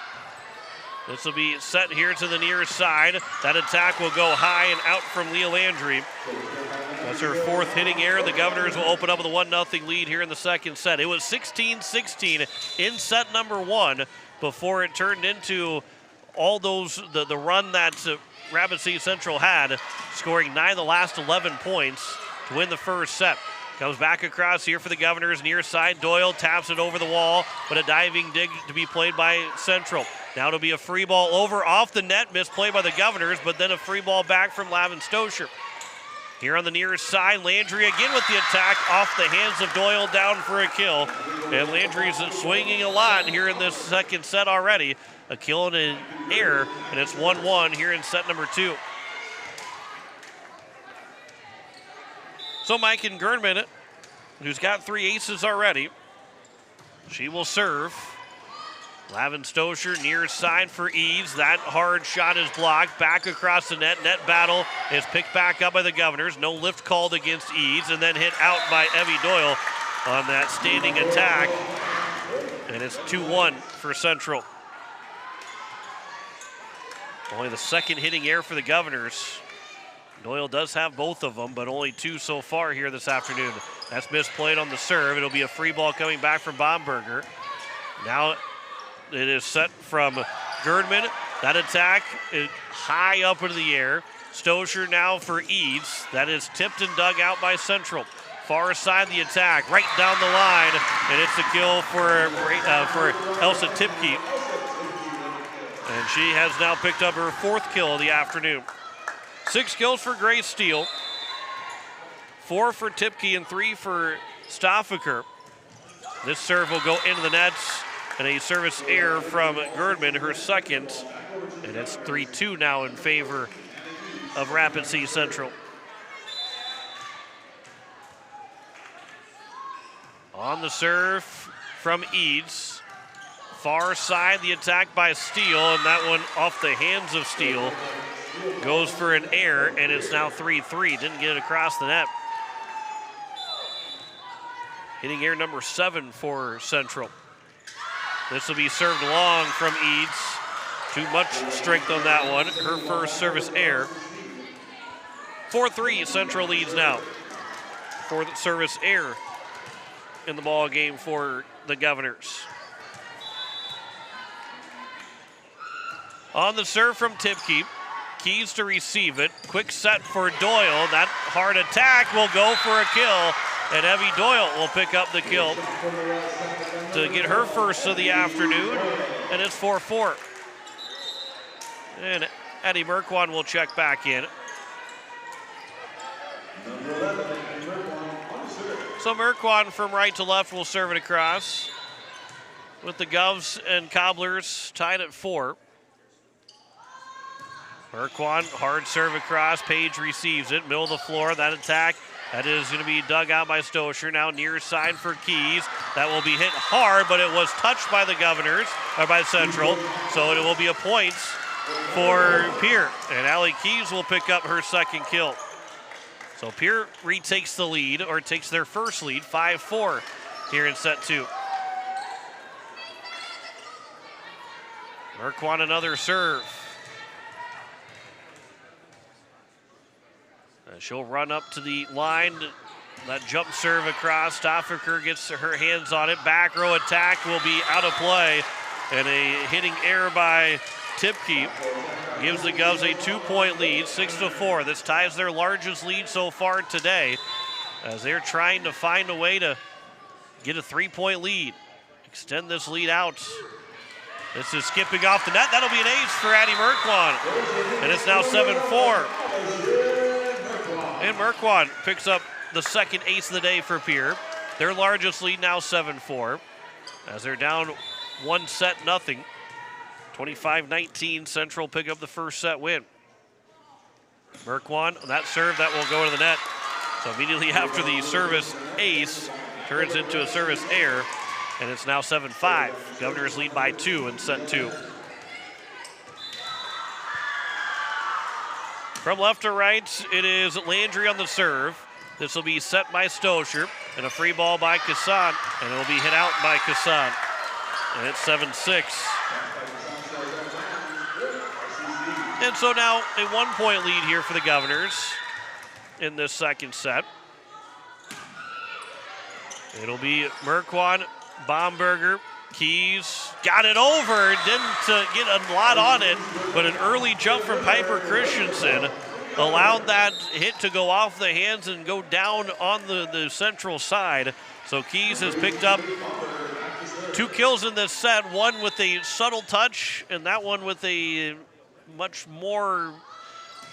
This will be set here to the near side. That attack will go high and out from Leah Landry. That's her 4th hitting error. The Governors will open up with a 1-0 lead here in the second set. It was 16-16 in set number 1 before it turned into all those, the run that Rapid City Central had, scoring 9 of the last 11 points to win the first set. Comes back across here for the Governors, near side. Doyle taps it over the wall, but a diving dig to be played by Central. Now it'll be a free ball over off the net, misplay by the Governors, but then a free ball back from Lavin Stosher. Here on the near side, Landry again with the attack off the hands of Doyle, down for a kill. And Landry's swinging a lot here in this second set already. A kill and an error, and it's 1-1 here in set number 2. So Mike and Gernman, who's got 3 aces already, she will serve. Lavin Stosher near side for Eads. That hard shot is blocked. Back across the net. Net battle is picked back up by the Governors. No lift called against Eads, and then hit out by Evie Doyle on that standing attack. And it's 2-1 for Central. Only the 2nd hitting error for the Governors. Doyle does have both of them, but only 2 so far here this afternoon. That's misplayed on the serve. It'll be a free ball coming back from Bomberger. Now it is set from Gerdman. That attack is high up into the air. Stosher now for Eads. That is tipped and dug out by Central. Far side the attack, right down the line, and it's a kill for Elsa Tipke. And she has now picked up her 4th kill of the afternoon. 6 kills for Grace Steele, 4 for Tipke and 3 for Stoffaker. This serve will go into the nets, and a service error from Gerdman, her 2nd. And it's 3-2 now in favor of Rapid City Central. On the serve from Eads. Far side, the attack by Steele, and that one off the hands of Steele. Goes for an error, and it's now 3-3. Didn't get it across the net. Hitting error number 7 for Central. This will be served long from Eads. Too much strength on that one. Her first service error. 4-3, Central leads now. Fourth service error in the ball game for the Governors. On the serve from Tipke. Keys to receive it. Quick set for Doyle. That hard attack will go for a kill. And Evie Doyle will pick up the kill to get her first of the afternoon. And it's 4-4. And Eddie Merkwan will check back in. So Merkwan from right to left will serve it across. With the Govs and Cobblers tied at 4. Merkwan, hard serve across. Page receives it. Middle of the floor. That attack, that is going to be dug out by Stosher. Now near side for Keys. That will be hit hard, but it was touched by the Governors, or by Central. So it will be a point for Pierre. And Allie Keys will pick up her second kill. So Pierre retakes the lead, or takes their first lead, 5-4 here in set 2. Merkwan another serve. She'll run up to the line. That jump serve across. Stoffaker gets her hands on it. Back row attack will be out of play. And a hitting error by Tipke gives the Govs a 2-point lead, 6-4. This ties their largest lead so far today, as they're trying to find a way to get a 3-point lead. Extend this lead out. This is skipping off the net. That'll be an ace for Addie Merkwan. And it's now 7-4. And Merkwan picks up the second ace of the day for Pierre. Their largest lead now 7-4. As they're down 1-0. 25-19, Central pick up the first set win. Merkwan, that serve, that will go to the net. So immediately after the service ace, turns into a service error, and it's now 7-5. Governors lead by 2 in set 2. From left to right, it is Landry on the serve. This will be set by Stosher, and a free ball by Kassan, and it will be hit out by Kassan. And it's 7-6. And so now a 1-point lead here for the Governors in this second set. It'll be Merkwan, Baumberger, Keys, got it over, didn't get a lot on it, but an early jump from Piper Christensen allowed that hit to go off the hands and go down on the Central side. So Keys has picked up 2 kills in this set, one with a subtle touch and that one with a much more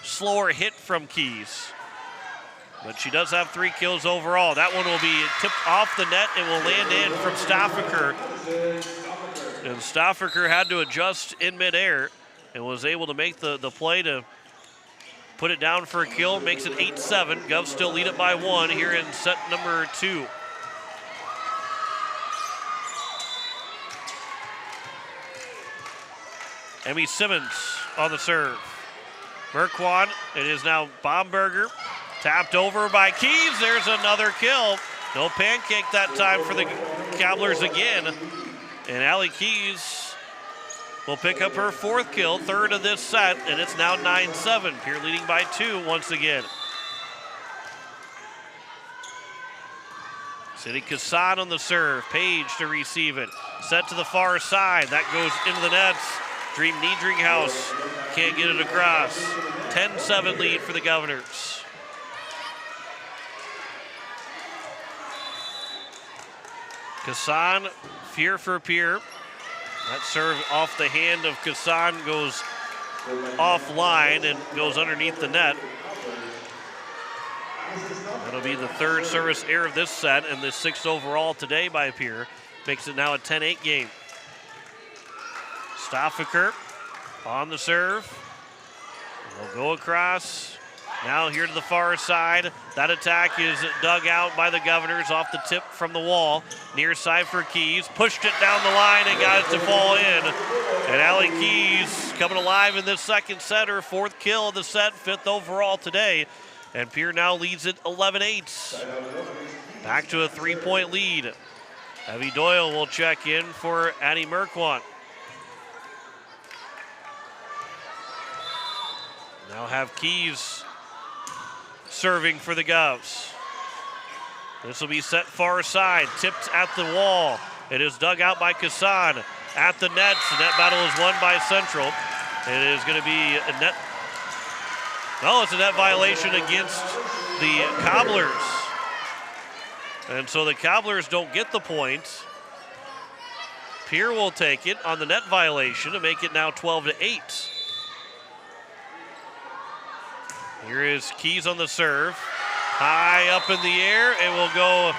slower hit from Keys. But she does have 3 kills overall. That one will be tipped off the net and will land in from Stoffaker. And Stoffaker had to adjust in midair and was able to make the play to put it down for a kill. Makes it 8-7. Govs still lead it by 1 here in set number 2. Emmy Simmons on the serve. Merkwan, it is now Baumberger. Tapped over by Keys. There's another kill. No pancake that time for the Cobblers again. And Allie Keys will pick up her 4th kill, 3rd of this set, and it's now 9-7. Pierre leading by 2 once again. Sidney Kassan on the serve. Page to receive it. Set to the far side. That goes into the nets. Dream Niedringhaus can't get it across. 10-7 lead for the Governors. Kassan, fear for Pierre. That serve off the hand of Kassan goes offline and goes underneath the net. That'll be the 3rd service error of this set and the 6th overall today by Pierre. Makes it now a 10-8 game. Stoffaker on the serve. Will go across. Now here to the far side. That attack is dug out by the Governors off the tip from the wall. Near side for Keys. Pushed it down the line and got it to fall in. And Allie Keys coming alive in this second set. Her 4th kill of the set, 5th overall today. And Pierre now leads it 11-8. Back to a 3-point lead. Evie Doyle will check in for Addie Merquant. Now have Keys serving for the Govs. This will be set far side, tipped at the wall. It is dug out by Kassan at the net. The net battle is won by Central. It is going to be a net. No, it's a net violation against the Cobblers. And so the Cobblers don't get the point. Pierre will take it on the net violation to make it now 12-8. Here is Keys on the serve. High up in the air. It will go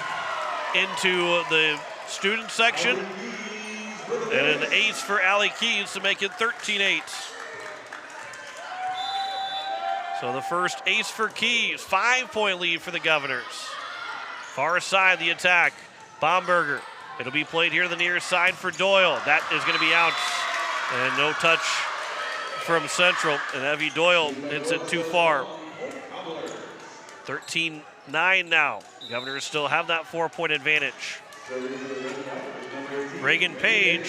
into the student section. And an ace for Allie Keys to make it 13-8. So the first ace for Keys. 5-point lead for the Governors. Far side, the attack. Bomberger. It'll be played here to the near side for Doyle. That is going to be out. And no touch from Central. And Evie Doyle hits it too far. 13-9 now. Governors still have that 4-point advantage. Reagan Page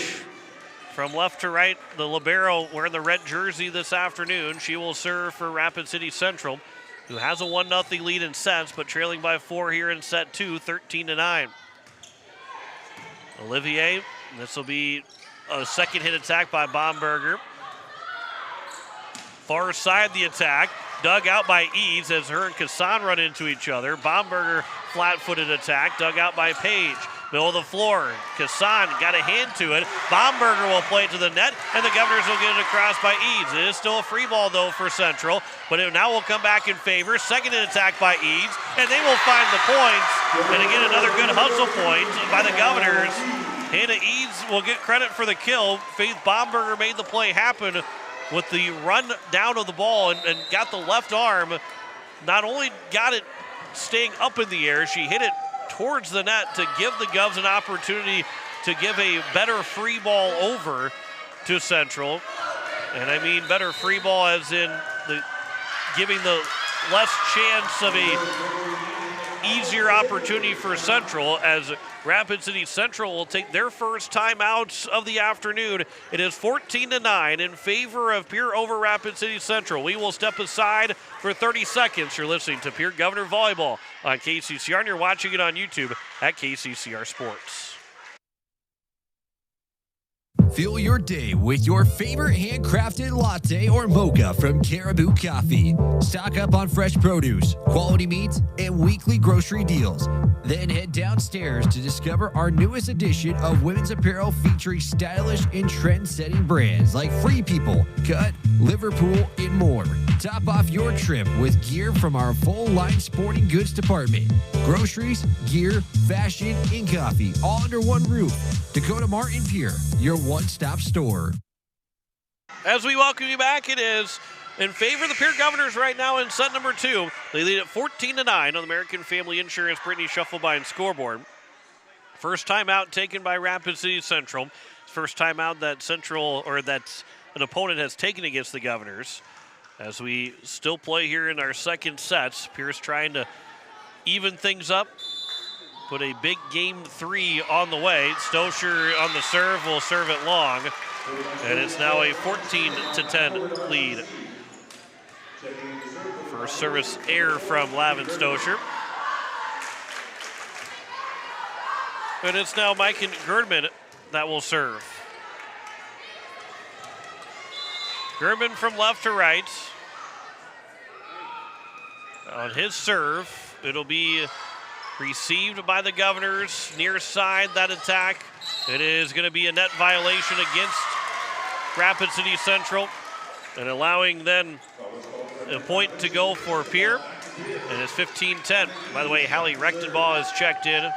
from left to right, the libero wearing the red jersey this afternoon. She will serve for Rapid City Central, who has a 1-0 lead in sets, but trailing by 4 here in set 2, 13-9. Olivier, this will be a second hit attack by Bomberger. Far side the attack, dug out by Eads as her and Kassan run into each other. Bomberger flat-footed attack, dug out by Page. Middle of the floor, Kassan got a hand to it. Bomberger will play it to the net, and the Governors will get it across by Eads. It is still a free ball, though, for Central, but it now will come back in favor. Second hit attack by Eads, and they will find the points. And again, another good hustle point by the Governors. Hannah Eads will get credit for the kill. Faith Bomberger made the play happen with the run down of the ball and got the left arm. Not only got it staying up in the air, she hit it towards the net to give the Govs an opportunity to give a better free ball over to Central. And I mean better free ball as in giving the less chance of a easier opportunity for Central, as Rapid City Central will take their first timeouts of the afternoon. It is 14-9 in favor of Pierre over Rapid City Central. We will step aside for 30 seconds. You're listening to Pierre Governor Volleyball on KCCR, and you're watching it on YouTube at KCCR Sports. Fill your day with your favorite handcrafted latte or mocha from Caribou Coffee. Stock up on fresh produce, quality meats, and weekly grocery deals. Then head downstairs to discover our newest edition of women's apparel featuring stylish and trend-setting brands like Free People, Cut, Liverpool, and more. Top off your trip with gear from our full-line sporting goods department. Groceries, gear, fashion, and coffee all under one roof. Dakota Martin Pierre, your one-stop store. As we welcome you back, it is in favor of the Pierre Governors right now in set number 2. They lead at 14-9 on the American Family Insurance Brittany Shufflebine scoreboard. First time out taken by Rapid City Central. First time out that Central, or that an opponent has taken against the Governors. As we still play here in our second sets, Pierre's trying to even things up. Put a big game 3 on the way. Stosher on the serve will serve it long. And it's now a 14-10 lead. First service error from Lavin Stosher. And it's now Mike and Gerdman that will serve. Gerdman from left to right. On his serve, it'll be received by the Governors. Near side, that attack. It is going to be a net violation against Rapid City Central, and allowing then a point to go for Pierre. And it's 15-10. By the way, Hallie Rechtenbaugh has checked in.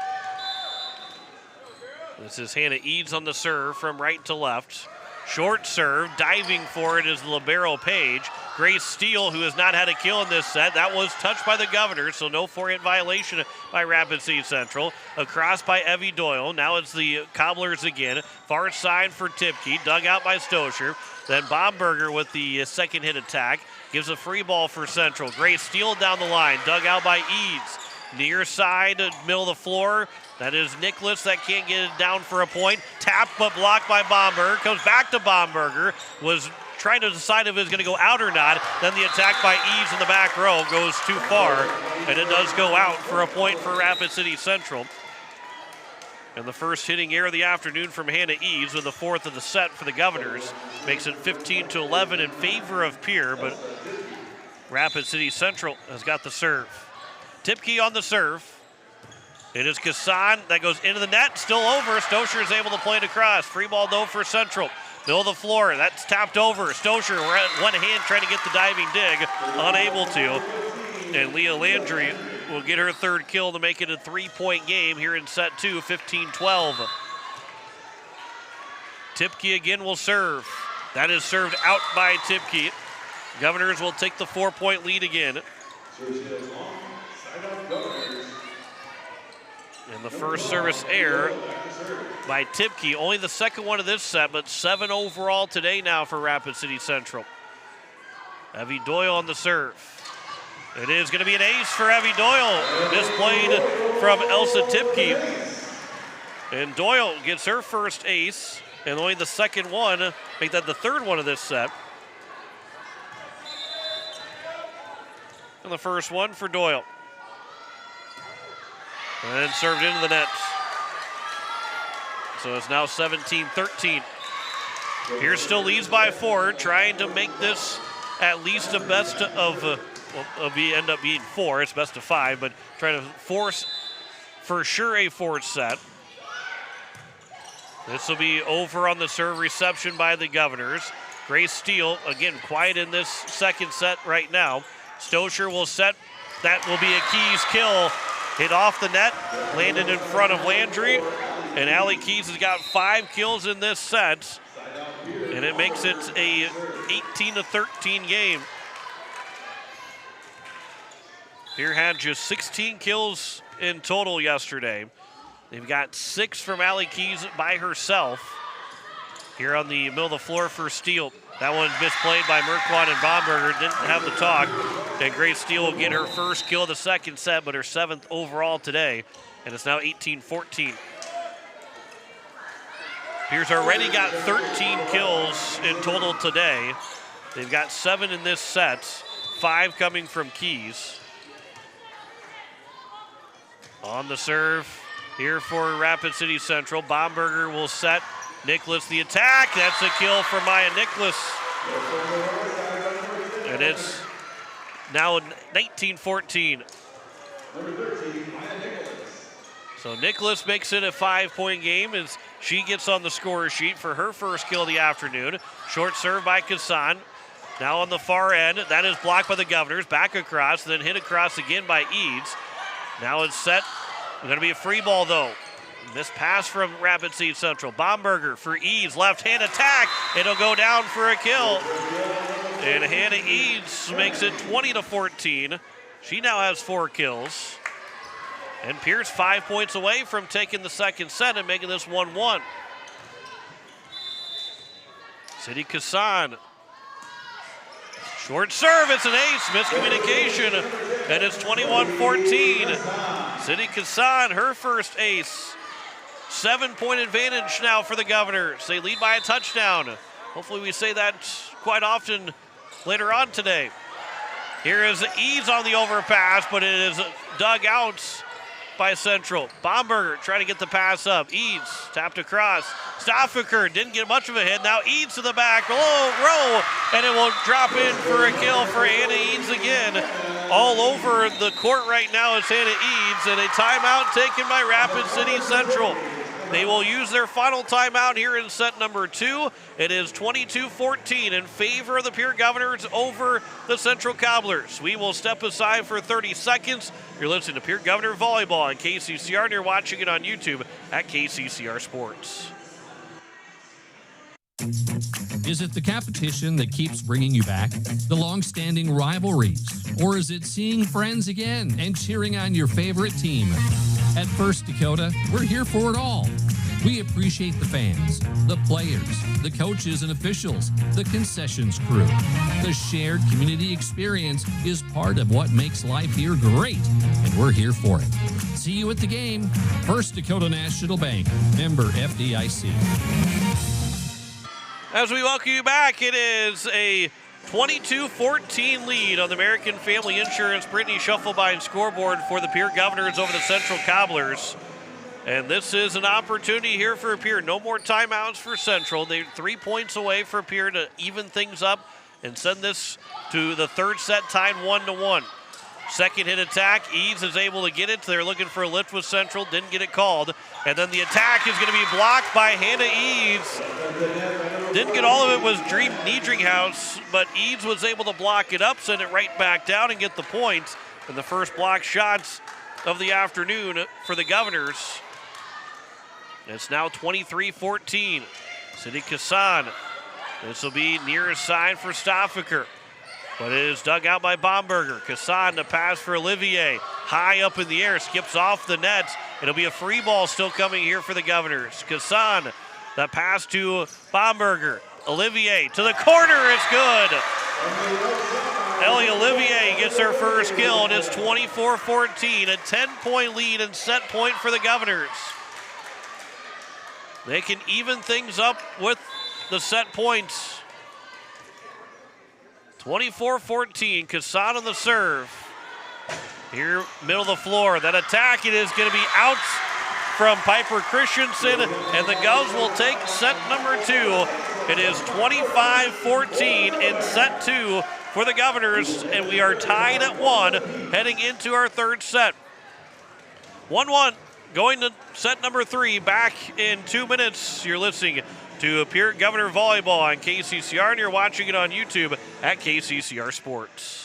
This is Hannah Eads on the serve from right to left. Short serve, diving for it is the libero Page. Grace Steele, who has not had a kill in this set. That was touched by the Governors, so no forehand violation by Rapid City Central. Across by Evie Doyle. Now it's the Cobblers again. Far side for Tipke, dug out by Stosher. Then Bomberger with the second hit attack. Gives a free ball for Central. Grace Steele down the line, dug out by Eads. Near side, middle of the floor. That is Nicholas that can't get it down for a point. Tapped but blocked by Bomberger. Comes back to Bomberger. Was trying to decide if it was going to go out or not. Then the attack by Eads in the back row goes too far, and it does go out for a point for Rapid City Central. And the first hitting error of the afternoon from Hannah Eads with the fourth of the set for the Governors. Makes it 15-11 in favor of Pierre, but Rapid City Central has got the serve. Tipke on the serve. It is Kassan that goes into the net, still over. Stosher is able to play it across. Free ball though for Central. Middle of the floor, that's tapped over. Stosher, one hand trying to get the diving dig, unable to. And Leah Landry will get her third kill to make it a 3-point game here in set 2, 15-12. Tipke again will serve. That is served out by Tipke. Governors will take the 4-point lead again. And the first service error by Tipke. Only the second one of this set, but 7 overall today now for Rapid City Central. Evie Doyle on the serve. It is going to be an ace for Evie Doyle. Misplayed from Elsa Tipke. And Doyle gets her first ace, and only the second one. Make that the third one of this set. And the first one for Doyle. And served into the net. So it's now 17-13. Pierre still leads by 4, trying to make this at least a best of, end up being 4. It's best of 5, but trying to force for sure a fourth set. This will be over on the serve reception by the Governors. Grace Steele, again, quiet in this second set right now. Stosher will set. That will be a Keys kill. Hit off the net, landed in front of Landry, and Allie Keys has got 5 kills in this set, and it makes it a 18-13 game. Pierre had just 16 kills in total yesterday. They've got 6 from Allie Keys by herself. Here on the middle of the floor for Steele. That one's misplayed by Merquan and Bomberger. Didn't have the talk. And Grace Steele will get her first kill of the second set, but her 7th overall today. And it's now 18-14. Pierre's already got 13 kills in total today. They've got 7 in this set, 5 coming from Keys. On the serve here for Rapid City Central. Bomberger will set. Nicholas the attack. That's a kill for Maya Nicholas. And it's now 19-14. So Nicholas makes it a 5-point game as she gets on the scorer sheet for her first kill of the afternoon. Short serve by Kassan. Now on the far end. That is blocked by the Governors. Back across, then hit across again by Eads. Now it's set. Going to be a free ball though. This pass from Rapid City Central. Bomberger for Eads, left-hand attack. It'll go down for a kill. And Hannah Eads makes it 20-14. She now has 4 kills. And Pierce 5 points away from taking the second set and making this 1-1. City Kassan. Short serve, it's an ace, miscommunication. And it's 21-14. City Kassan, her first ace. 7-point advantage now for the Governors. They lead by a touchdown. Hopefully we say that quite often later on today. Here is Eads on the overpass, but it is dug out by Central. Bomberger trying to get the pass up. Eads tapped across. Stoffaker didn't get much of a hit. Now Eads to the back row, and it will drop in for a kill for Hannah Eads again. All over the court right now is Hannah Eads, and a timeout taken by Rapid City Central. They will use their final timeout here in set number 2. It is 22-14 in favor of the Pierre Governors over the Central Cobblers. We will step aside for 30 seconds. You're listening to Pierre Governor Volleyball on KCCR, and you're watching it on YouTube at KCCR Sports. Is it the competition that keeps bringing you back? The long-standing rivalries? Or is it seeing friends again and cheering on your favorite team? At First Dakota, we're here for it all. We appreciate the fans, the players, the coaches and officials, the concessions crew. The shared community experience is part of what makes life here great, and we're here for it. See you at the game. First Dakota National Bank, member FDIC. As we welcome you back, it is a 22-14 lead on the American Family Insurance Brittany Shufflebine scoreboard for the Pierre Governors over the Central Cobblers. And this is an opportunity here for Pierre. No more timeouts for Central. They're 3 points away for Pierre to even things up and send this to the third set tied 1-1. Second hit attack, Eads is able to get it. They're looking for a lift with Central, didn't get it called. And then the attack is going to be blocked by Hannah Eads. Didn't get all of it was Niedringhaus, but Eads was able to block it up, send it right back down and get the points. And the first block shots of the afternoon for the Governors. It's now 23-14. City Kassan. This will be near side for Stoffaker. But it is dug out by Bomberger. Kassan to pass for Olivier. High up in the air, skips off the net. It'll be a free ball still coming here for the Governors. Kassan, the pass to Bomberger. Olivier to the corner, it's good. Ellie Olivier gets her first kill, and it's 24-14, a 10-point lead and set point for the Governors. They can even things up with the set points. 24-14, Kassan on the serve. Here, middle of the floor. That attack, it is going to be out from Piper Christensen, and the Govs will take set number 2. It is 25-14 in set 2 for the Governors, and we are tied at 1 heading into our third set. 1-1 going to set number 3 back in 2 minutes. You're listening to Pierre Governor Volleyball on KCCR, and you're watching it on YouTube at KCCR Sports.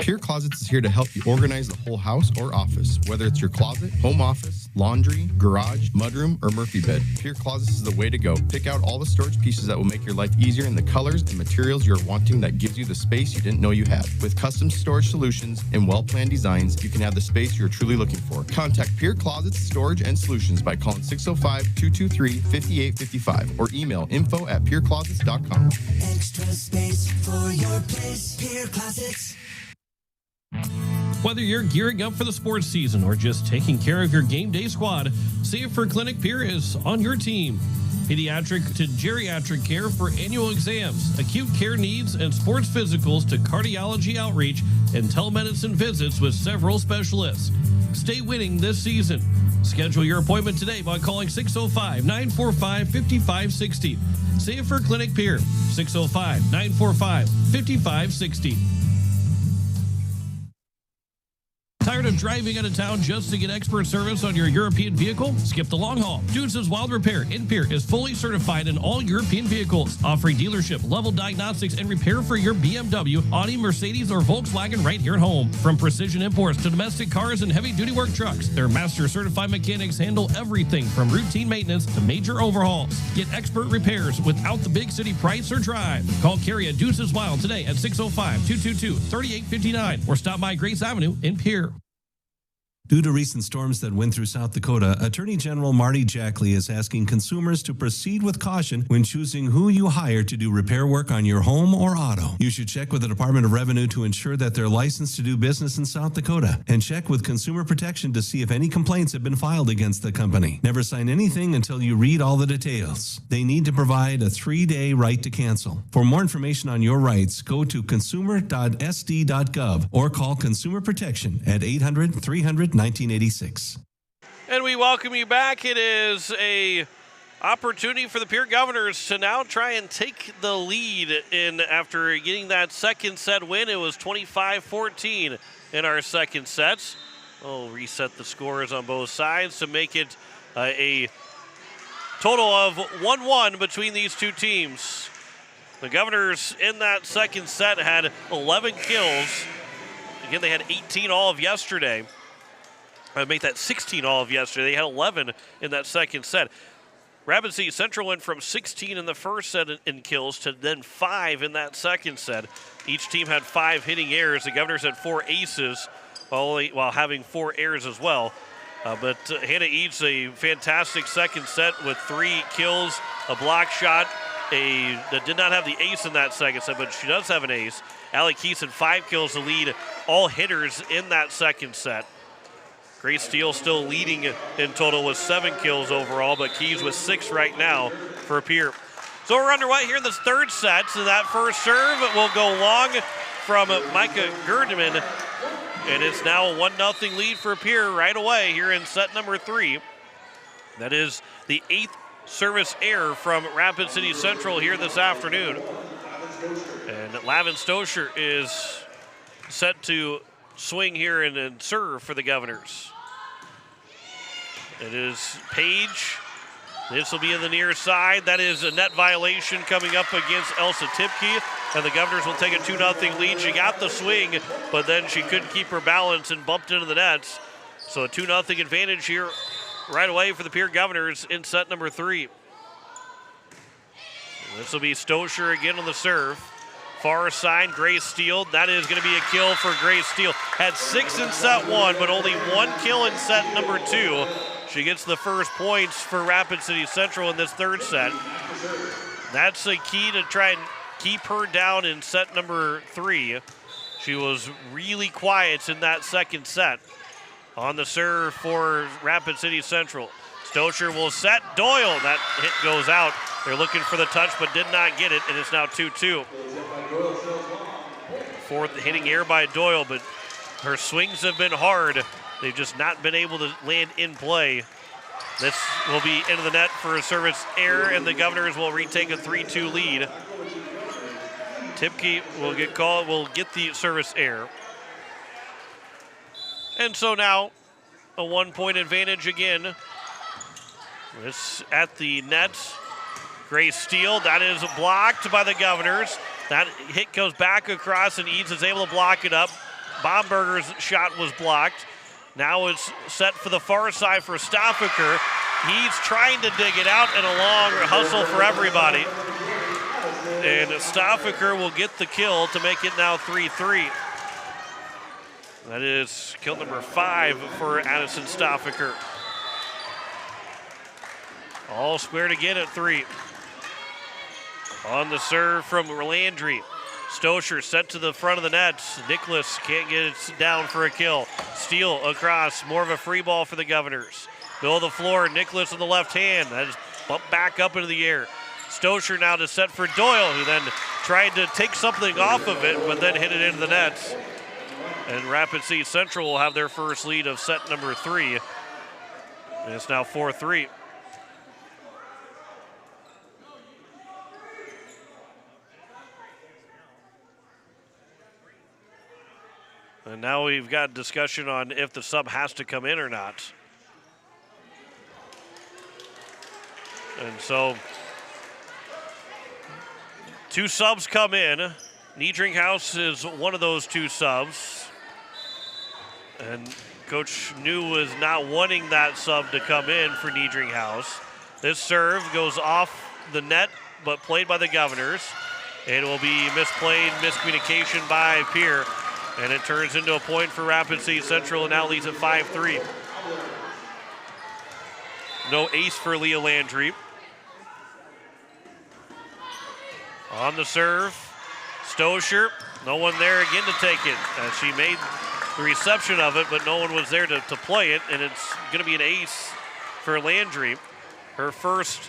Pierre Closets is here to help you organize the whole house or office, whether it's your closet, home office, laundry, garage, mudroom, or Murphy bed. Pierre Closets is the way to go. Pick out all the storage pieces that will make your life easier in the colors and materials you're wanting that gives you the space you didn't know you had. With custom storage solutions and well-planned designs, you can have the space you're truly looking for. Contact Pierre Closets Storage and Solutions by calling 605-223-5855 or email info@pierreclosets.com. Extra space for your place, Pierre Closets. Whether you're gearing up for the sports season or just taking care of your game day squad, Sanford Clinic Pierre is on your team. Pediatric to geriatric care for annual exams, acute care needs, and sports physicals to cardiology outreach and telemedicine visits with several specialists. Stay winning this season. Schedule your appointment today by calling 605-945-5560. Sanford Clinic Pierre, 605-945-5560. Tired of driving out of town just to get expert service on your European vehicle? Skip the long haul. Dunes' Wild Repair in Pierre is fully certified in all European vehicles, offering dealership level diagnostics and repair for your BMW, Audi, Mercedes, or Volkswagen right here at home. From precision imports to domestic cars and heavy-duty work trucks, their master certified mechanics handle everything from routine maintenance to major overhauls. Get expert repairs without the big city price or drive. Call Carrie at Dunes' Wild today at 605-222-3859 or stop by Grace Avenue in Pierre. Due to recent storms that went through South Dakota, Attorney General Marty Jackley is asking consumers to proceed with caution when choosing who you hire to do repair work on your home or auto. You should check with the Department of Revenue to ensure that they're licensed to do business in South Dakota, and check with Consumer Protection to see if any complaints have been filed against the company. Never sign anything until you read all the details. They need to provide a 3-day right to cancel. For more information on your rights, go to consumer.sd.gov or call Consumer Protection at 800-300-1986. And we welcome you back. It is a opportunity for the Pierre Governors to now try and take the lead in after getting that second set win. It was 25-14 in our second set. We'll reset the scores on both sides to make it a total of 1-1 between these two teams. The Governors in that second set had 11 kills. Again, they had 18 all of yesterday. I make that 16 all of yesterday. They had 11 in that second set. Rapid City Central went from 16 in the first set in kills to then 5 in that second set. Each team had 5 hitting errors. The Governors had 4 aces while having 4 errors as well. But Hannah Eads, a fantastic second set with 3 kills, a block shot, that did not have the ace in that second set, but she does have an ace. Allie Keese had 5 kills to lead all hitters in that second set. Grace Steele still leading in total with 7 kills overall, but Keys with 6 right now for Pierre. So we're underway here in this third set. So that first serve will go long from Micah Gerdman, and it's now a 1-0 lead for Pierre right away here in set number 3. That is the 8th service error from Rapid City Central here this afternoon. And Lavin Stosher is set to swing here and serve for the Governors. It is Page. This will be in the near side. That is a net violation coming up against Elsa Tipke, and the Governors will take a 2-0 lead. She got the swing, but then she couldn't keep her balance and bumped into the nets. So a 2-0 advantage here right away for the Pierre Governors in set number 3. This will be Stosher again on the serve. Far side, Grace Steele. That is going to be a kill for Grace Steele. Had 6 in set 1, but only 1 kill in set number 2. She gets the first points for Rapid City Central in this third set. That's the key to try and keep her down in set number 3. She was really quiet in that second set. On the serve for Rapid City Central. Stosher will set Doyle. That hit goes out. They're looking for the touch but did not get it, and it's now 2-2. Fourth hitting error by Doyle, but her swings have been hard. They've just not been able to land in play. This will be into the net for a service error, and the Governors will retake a 3-2 lead. Tipke will get called, will get the service error. And so now a 1-point advantage again. This at the net. Grace Steele, that is blocked by the Governors. That hit goes back across, and Eads is able to block it up. Bomberger's shot was blocked. Now it's set for the far side for Stoffaker. He's trying to dig it out, and a long hustle for everybody. And Stoffaker will get the kill to make it now 3-3. That is kill number 5 for Addison Stoffaker. All squared again at 3. On the serve from Landry. Stosher set to the front of the net. Nicholas can't get it down for a kill. Steele across, more of a free ball for the Governors. Middle of the floor, Nicholas on the left hand. That is bumped back up into the air. Stosher now to set for Doyle, who then tried to take something off of it, but then hit it into the nets. And Rapid City Central will have their first lead of set number 3. And it's now 4-3. And now we've got discussion on if the sub has to come in or not. And so 2 subs come in. Niedringhaus is one of those 2 subs. And Coach New was not wanting that sub to come in for Niedringhaus. This serve goes off the net, but played by the Governors. It will be misplayed, miscommunication by Pierre. And it turns into a point for Rapid City Central and now leads at 5-3. No ace for Leah Landry. On the serve, Stosher. No one there again to take it. She made the reception of it, but no one was there to play it, and it's going to be an ace for Landry. Her first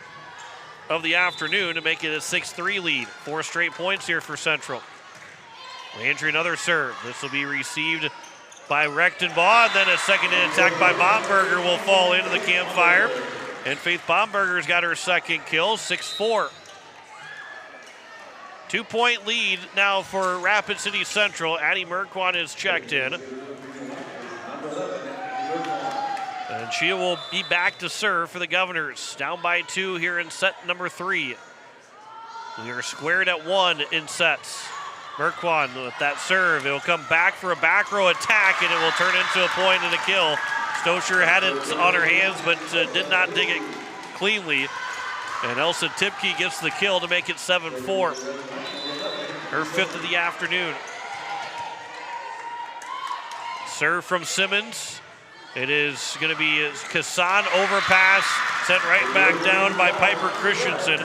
of the afternoon to make it a 6-3 lead. 4 straight points here for Central. Landry another serve. This will be received by Rechtenbaugh, and then a second-hit attack by Bomberger will fall into the campfire. And Faith Bomberger's got her second kill, 6-4. 2-point lead now for Rapid City Central. Addie Merquan is checked in. And she will be back to serve for the Governors. Down by 2 here in set number 3. We are squared at 1 in sets. Merquan with that serve. It will come back for a back row attack, and it will turn into a point and a kill. Stosher had it on her hands, but did not dig it cleanly. And Elsa Tipke gets the kill to make it 7-4. Her 5th of the afternoon. Serve from Simmons. It is going to be Kassan overpass, sent right back down by Piper Christensen.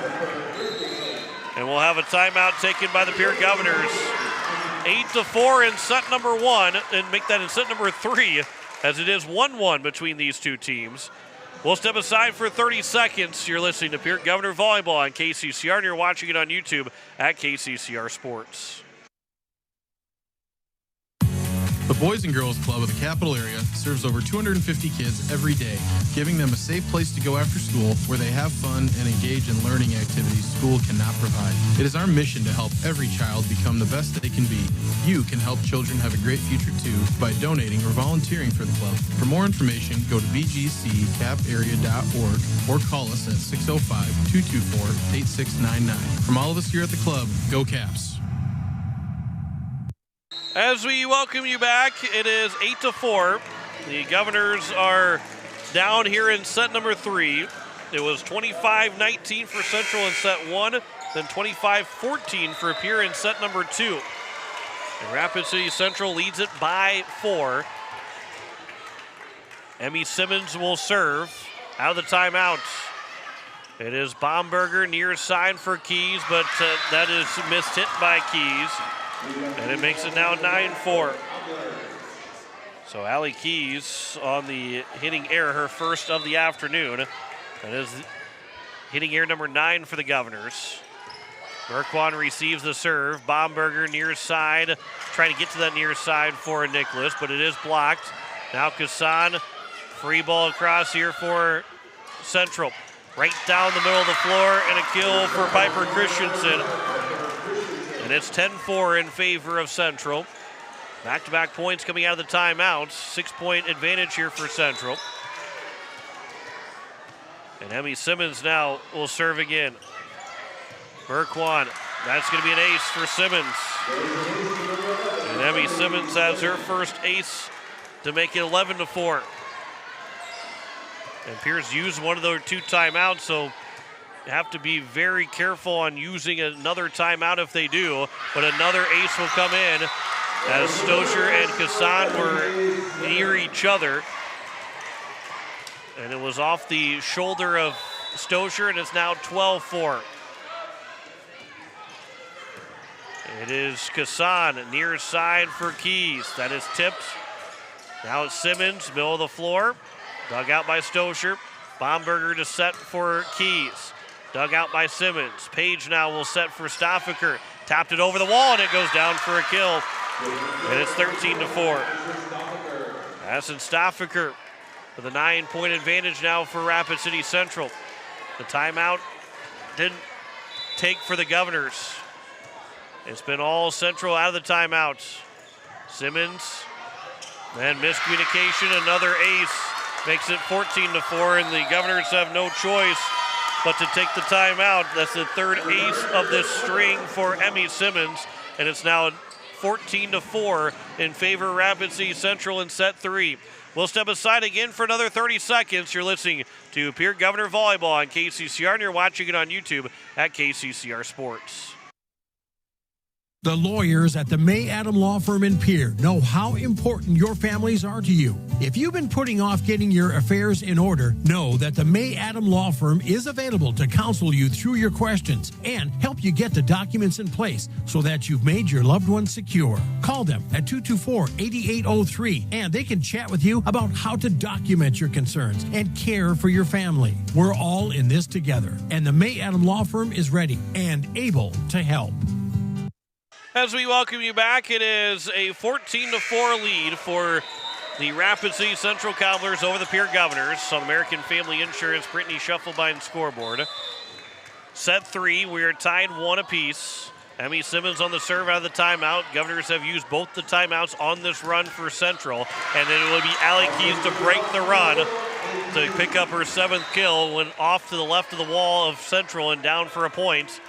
And we'll have a timeout taken by the Pierre Governors. 8-4 in set number 1, and make that in set number 3, as it is 1-1 between these two teams. We'll step aside for 30 seconds. You're listening to Pierre Governor Volleyball on KCCR, and you're watching it on YouTube at KCCR Sports. The Boys and Girls Club of the Capital Area serves over 250 kids every day, giving them a safe place to go after school where they have fun and engage in learning activities school cannot provide. It is our mission to help every child become the best they can be. You can help children have a great future too by donating or volunteering for the club. For more information, go to bgccaparea.org or call us at 605-224-8699. From all of us here at the club, go Caps. As we welcome you back, it is 8-4. The Governors are down here in set number 3. It was 25-19 for Central in set 1, then 25-14 for Pierre in set number 2. And Rapid City Central leads it by 4. Emmy Simmons will serve out of the timeout. It is Baumberger near side for Keys, but that is missed hit by Keys. And it makes it now 9-4. So Allie Keys on the hitting error, her first of the afternoon. That is hitting error number 9 for the Governors. Merquan receives the serve. Baumberger near side, trying to get to that near side for Nicholas, but it is blocked. Now Kassan, free ball across here for Central. Right down the middle of the floor, and a kill for Piper Christensen. And it's 10-4 in favor of Central. Back-to-back points coming out of the timeouts. 6-point advantage here for Central. And Emmy Simmons now will serve again. Merquan, that's going to be an ace for Simmons. And Emmy Simmons has her first ace to make it 11-4. And Pierce used one of their 2 timeouts, so you have to be very careful on using another timeout if they do, but another ace will come in as Stosher and Kassan were near each other. And it was off the shoulder of Stosher, and it's now 12-4. It is Kassan near side for Keys. That is tipped. Now it's Simmons, middle of the floor. Dug out by Stosher. Baumberger to set for Keys. Dug out by Simmons. Page now will set for Stoffaker. Tapped it over the wall, and it goes down for a kill. And it's 13-4. Addison Stoffaker with a 9-point advantage now for Rapid City Central. The timeout didn't take for the Governors. It's been all Central out of the timeouts. Simmons, then miscommunication, another ace. Makes it 14-4, and the Governors have no choice but to take the timeout. That's the 3rd ace of this string for Emmy Simmons, and it's now 14-4 in favor of Rapid City Central in set 3. We'll step aside again for another 30 seconds. You're listening to Pierre Governor Volleyball on KCCR, and you're watching it on YouTube at KCCR Sports. The lawyers at the May Adam Law Firm in Pierre know how important your families are to you. If you've been putting off getting your affairs in order, know that the May Adam Law Firm is available to counsel you through your questions and help you get the documents in place so that you've made your loved ones secure. Call them at 224-8803 and they can chat with you about how to document your concerns and care for your family. We're all in this together, and the May Adam Law Firm is ready and able to help. As we welcome you back, it is a 14-4 lead for the Rapid City Central Cobblers over the Pierre Governors on American Family Insurance Brittany Schuffelbein scoreboard. Set 3, we are tied 1 apiece. Emmy Simmons on the serve out of the timeout. Governors have used both the timeouts on this run for Central, and then it will be Allie Keys to break the run to pick up her 7th kill when off to the left of the wall of Central and down for a point.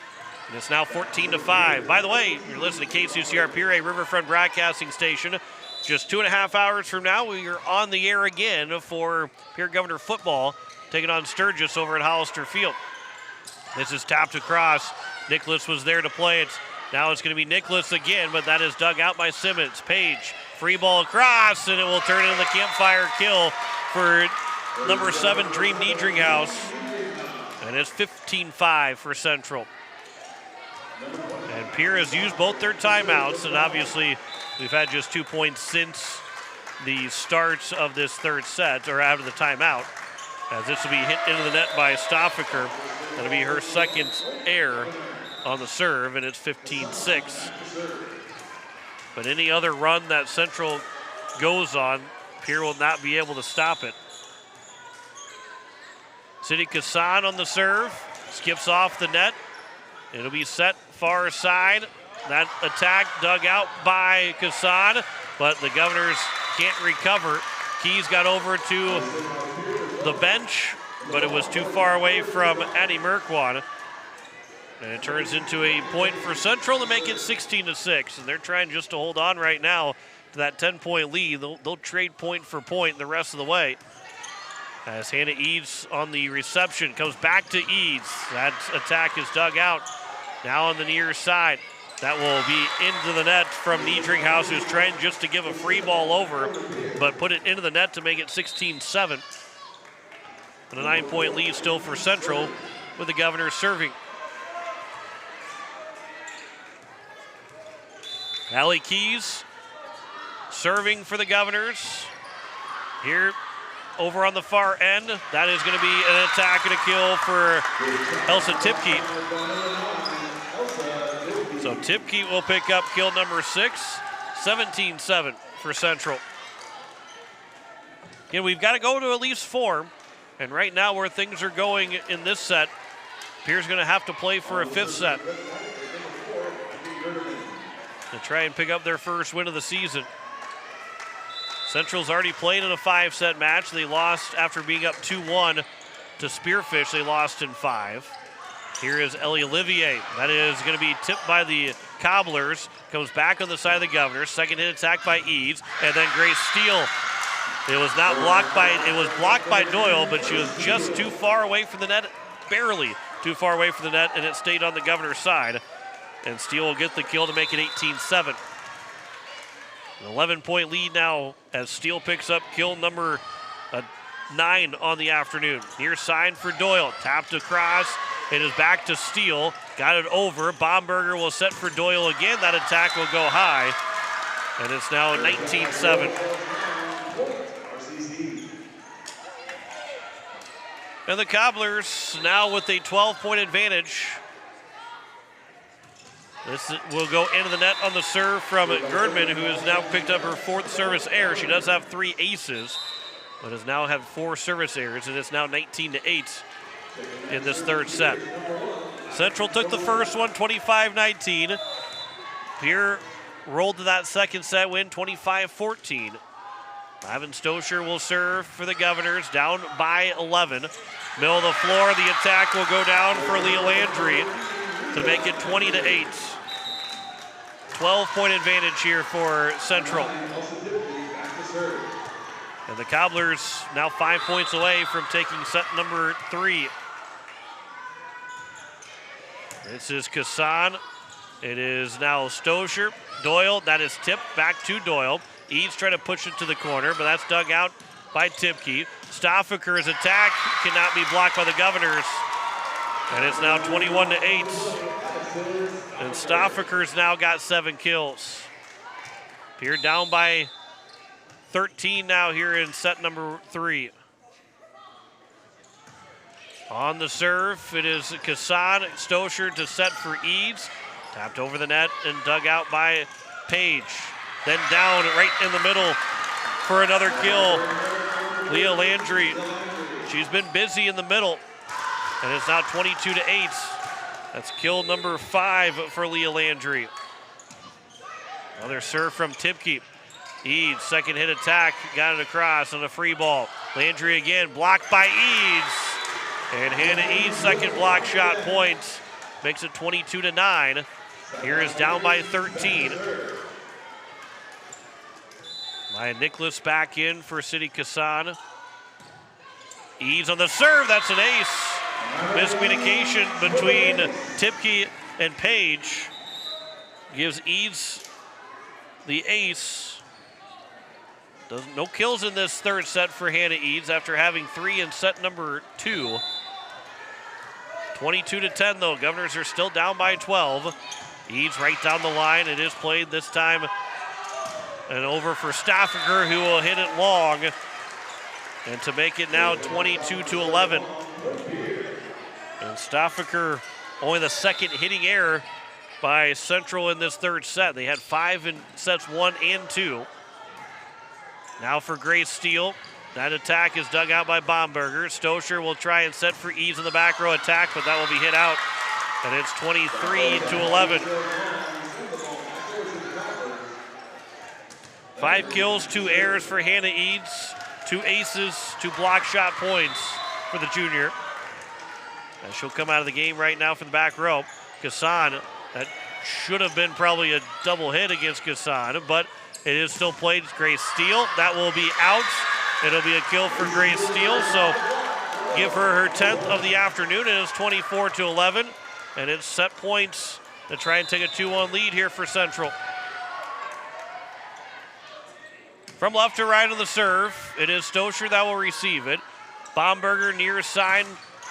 And it's now 14-5. By the way, you're listening to KCCR Pierre Riverfront Broadcasting Station. Just 2.5 hours from now, we are on the air again for Pierre Governor football, taking on Sturgis over at Hollister Field. This is tapped across. Nicholas was there to play it. Now it's going to be Nicholas again, but that is dug out by Simmons. Page, free ball across, and it will turn into the campfire kill for number 7, Dream Niedringhaus. And it's 15-5 for Central. And Pierre has used both their timeouts, and obviously we've had just 2 points since the start of this third set, or out of the timeout, as this will be hit into the net by Stoffaker. That'll be her second error on the serve, and it's 15-6. But any other run that Central goes on, Pierre will not be able to stop it. City Kassan on the serve, skips off the net. It'll be set far side. That attack dug out by Kassan, but the Governors can't recover. Keys got over to the bench, but it was too far away from Addie Merkwan. And it turns into a point for Central to make it 16-6. And they're trying just to hold on right now to that 10-point lead. They'll trade point for point the rest of the way. As Hannah Eads on the reception comes back to Eads. That attack is dug out. Now on the near side. That will be into the net from Niedringhaus, who's trying just to give a free ball over, but put it into the net to make it 16-7. And a 9-point lead still for Central with the Governors serving. Allie Keys serving for the Governors. Here over on the far end, that is going to be an attack and a kill for Elsa Tipke. So Tipke will pick up kill number 6, 17-7 for Central. Again, we've got to go to at least 4. And right now where things are going in this set, Pierre's going to have to play for a 5th set to try and pick up their first win of the season. Central's already played in a 5-set match. They lost after being up 2-1 to Spearfish. They lost in 5. Here is Ellie Olivier. That is going to be tipped by the Cobblers. Comes back on the side of the Governors. Second hit attack by Eads. And then Grace Steele. It was not blocked by, it was blocked by Doyle, but she was just too far away from the net. Barely too far away from the net, and it stayed on the Governor's side. And Steele will get the kill to make it 18-7. An 11-point lead now as Steele picks up kill number 9 on the afternoon. Near side for Doyle. Tapped across. It is back to Steele. Got it over. Bomberger will set for Doyle again. That attack will go high. And it's now 19-7. And the Cobblers now with a 12-point advantage. This will go into the net on the serve from Gerdman, who has now picked up her 4th service error. She does have 3 aces, but has now had 4 service errors, and it's now 19-8 in this third set. Central took the first one, 25-19. Pierre rolled to that second set win, 25-14. Ivan Stosher will serve for the Governors, down by 11. Middle of the floor, the attack will go down for Leah Landry to make it 20-8. 12-point advantage here for Central. And the Cobblers now 5 points away from taking set number 3. This is Kassan. It is now Stosher. Doyle, that is tipped back to Doyle. Eads trying to push it to the corner, but that's dug out by Tipke. Stoffaker's attack cannot be blocked by the Governors. And it's now 21-8. And Stoffaker's now got 7 kills. Pierre down by 13 now here in set number 3. On the serve, it is Kassan. Stosher to set for Eads. Tapped over the net and dug out by Page. Then down right in the middle for another kill. Leah Landry, she's been busy in the middle. And it's now 22-8. That's kill number 5 for Leah Landry. Another serve from Tipke. Eads, second hit attack, got it across on a free ball. Landry again, blocked by Eads. And Hannah Eads' second block shot point makes it 22-9. Here is down by 13. Maya Nicholas back in for City Kassan. Eads on the serve, that's an ace. miscommunication between Tipke and Page gives Eads the ace. No kills in this third set for Hannah Eads after having 3 in set number 2. 22-10 though. Governors are still down by 12. Eads right down the line. It is played this time and over for Staffaker, who will hit it long. And to make it now 22-11. And Staffaker only the second hitting error by Central in this third set. They had 5 in sets 1 and 2. Now for Grace Steele. That attack is dug out by Bomberger. Stoscher will try and set for Eads in the back row attack, but that will be hit out. And it's 23-11. 5 kills, 2 errors for Hannah Eads. 2 aces, 2 block shot points for the junior. And she'll come out of the game right now from the back row. Gasson, that should have been probably a double hit against Gasson, but it is still played. Grace Steele. That will be out. It'll be a kill for Grace Steele, so give her 10th of the afternoon. It is 24-11, and it's set points to try and take a 2-1 lead here for Central. From left to right on the serve, it is Stoscher that will receive it. Bomberger near side,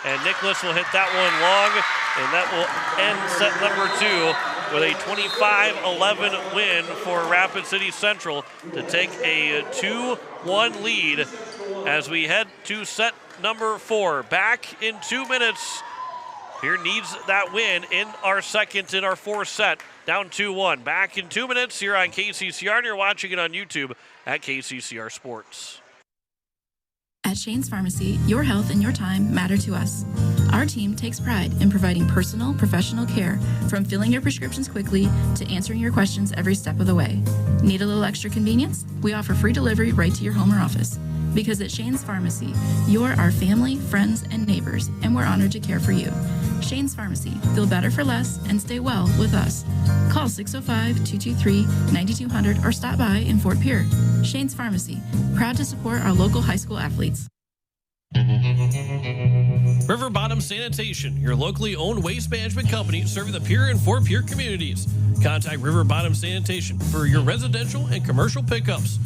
and Nicholas will hit that one long, and that will end set number 2 with a 25-11 win for Rapid City Central to take a 2-1 lead as we head to set number 4. Back in 2 minutes. Pierre needs that win in our second in our fourth set. Down 2-1. Back in 2 minutes here on KCCR, and you're watching it on YouTube at KCCR Sports. At Shane's Pharmacy, your health and your time matter to us. Our team takes pride in providing personal, professional care, from filling your prescriptions quickly to answering your questions every step of the way. Need a little extra convenience? We offer free delivery right to your home or office. Because at Shane's Pharmacy, you're our family, friends, and neighbors, and we're honored to care for you. Shane's Pharmacy. Feel better for less and stay well with us. Call 605-223-9200 or stop by in Fort Pierre. Shane's Pharmacy. Proud to support our local high school athletes. River Bottom Sanitation, your locally owned waste management company serving the Pierre and Fort Pierre communities. Contact River Bottom Sanitation for your residential and commercial pickups.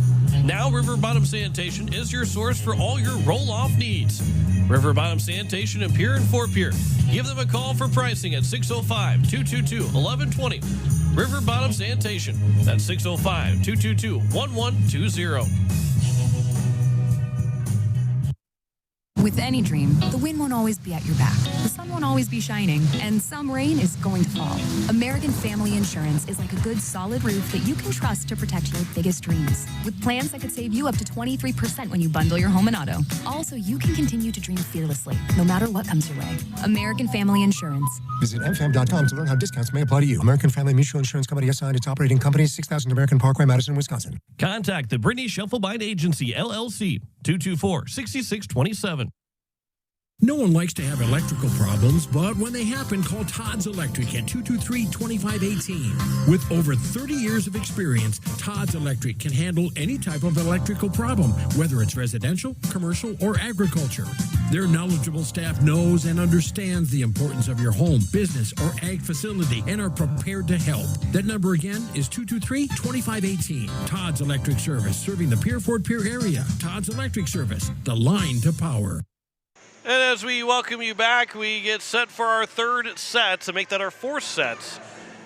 Now River Bottom Sanitation is your source for all your roll-off needs. River Bottom Sanitation in Pierre and Fort Pierre. Give them a call for pricing at 605-222-1120. River Bottom Sanitation. That's 605-222-1120. With any dream, the wind won't always be at your back, the sun won't always be shining, and some rain is going to fall. American Family Insurance is like a good, solid roof that you can trust to protect your biggest dreams. With plans that could save you up to 23% when you bundle your home and auto. Also, you can continue to dream fearlessly, no matter what comes your way. American Family Insurance. Visit mfam.com to learn how discounts may apply to you. American Family Mutual Insurance Company assigned its operating company, 6000 American Parkway, Madison, Wisconsin. Contact the Brittany Shufflebind Agency, LLC, 224-6627. No one likes to have electrical problems, but when they happen, call Todd's Electric at 223-2518. With over 30 years of experience, Todd's Electric can handle any type of electrical problem, whether it's residential, commercial, or agriculture. Their knowledgeable staff knows and understands the importance of your home, business, or ag facility and are prepared to help. That number again is 223-2518. Todd's Electric Service, serving the Pierre Fort Pierre area. Todd's Electric Service, the line to power. And as we welcome you back, we get set for our third set to make that our fourth set.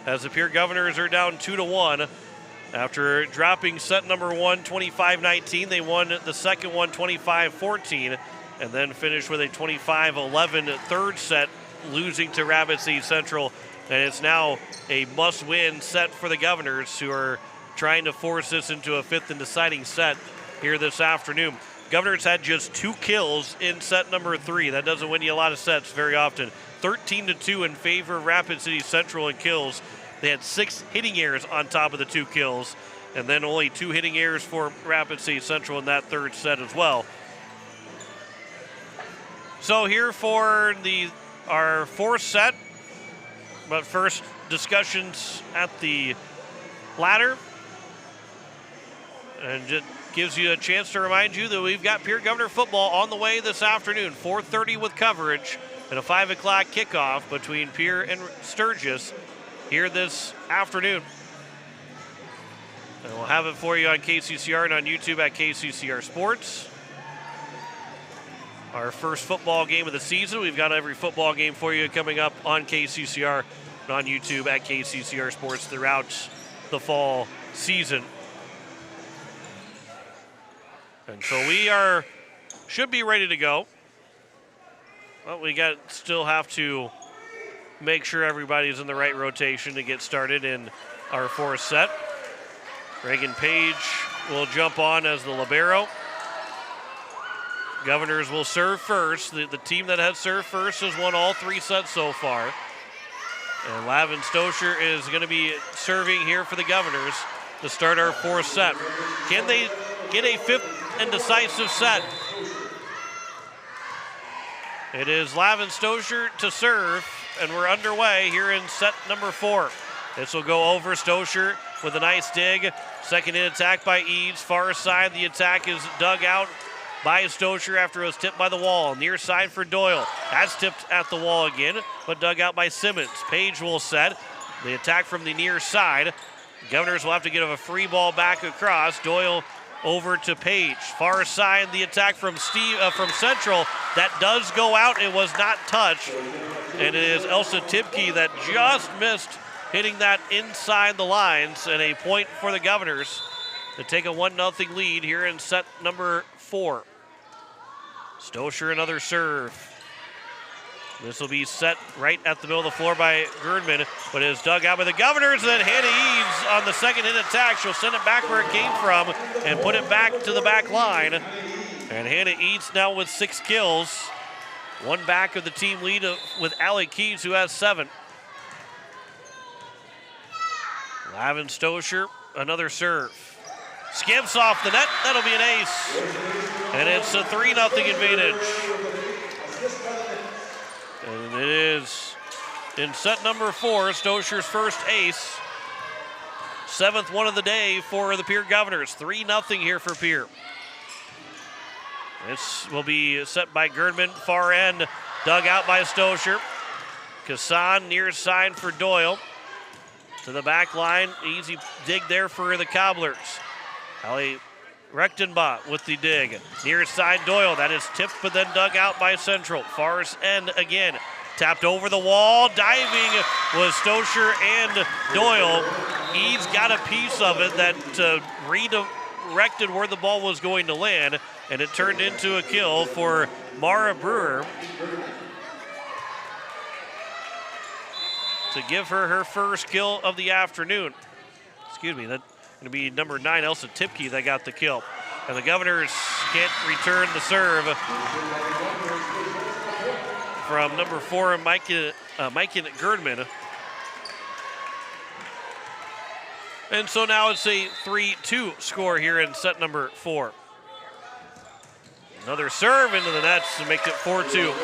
As the Pierre Governors are down 2-1. After dropping set number 1, 25-19, they won the second one 25-14, and then finished with a 25-11 third set, losing to Rapid City Central. And it's now a must-win set for the Governors, who are trying to force this into a fifth and deciding set here this afternoon. Governors had just 2 kills in set number 3. That doesn't win you a lot of sets very often. 13-2 in favor of Rapid City Central in kills. They had 6 hitting errors on top of the 2 kills, and then only 2 hitting errors for Rapid City Central in that third set as well. So here for our fourth set, but first discussions at the ladder. And just gives you a chance to remind you that we've got Pierre Governor football on the way this afternoon. 4:30 with coverage and a 5 o'clock kickoff between Pierre and Sturgis here this afternoon. And we'll have it for you on KCCR and on YouTube at KCCR Sports. Our first football game of the season. We've got every football game for you coming up on KCCR and on YouTube at KCCR Sports throughout the fall season. And so we should be ready to go. Well, we still have to make sure everybody's in the right rotation to get started in our fourth set. Reagan Page will jump on as the libero. Governors will serve first. The team that has served first has won all 3 sets so far. And Lavin Stosher is going to be serving here for the Governors to start our fourth set. Can they get a 5th and decisive set? It is Lavin Stosher to serve, and we're underway here in set number 4. This will go over Stosher with a nice dig. Second in attack by Eads. Far side, the attack is dug out by Stosher after it was tipped by the wall. Near side for Doyle. That's tipped at the wall again, but dug out by Simmons. Page will set. The attack from the near side. Governors will have to get a free ball back across. Doyle over to Page. Far side, the attack from Central. That does go out. It was not touched. And it is Elsa Tipke that just missed hitting that inside the lines, and a point for the Governors to take a 1-0 lead here in set number 4. Stosher another serve. This will be set right at the middle of the floor by Gerdman, but it is dug out by the Governors, and then Hannah Eads on the second hit attack. She'll send it back where it came from and put it back to the back line. And Hannah Eads now with 6 kills. One back of the team lead with Allie Keys, who has 7. Lavin Stosher, another serve. Skips off the net. That'll be an ace. And it's a 3-0 advantage. And it is in set number 4, Stosher's first ace. 7th one of the day for the Pierre Governors. 3-0 here for Pierre. This will be set by Gerdman. Far end, dug out by Stosher. Kassan near side for Doyle. To the back line, easy dig there for the Cobblers. Allie Rechtenbach with the dig. Near side Doyle, that is tipped but then dug out by Central. Far end again, tapped over the wall. Diving was Stosher and Doyle. Eads got a piece of it that redirected where the ball was going to land, and it turned into a kill for Mara Brewer to give her first kill of the afternoon. Excuse me, that's going to be number 9, Elsa Tipke, that got the kill. And the Governors can't return the serve from number 4, Maiken Gerdman. And so now it's a 3-2 score here in set number 4. Another serve into the nets to make it 4-2.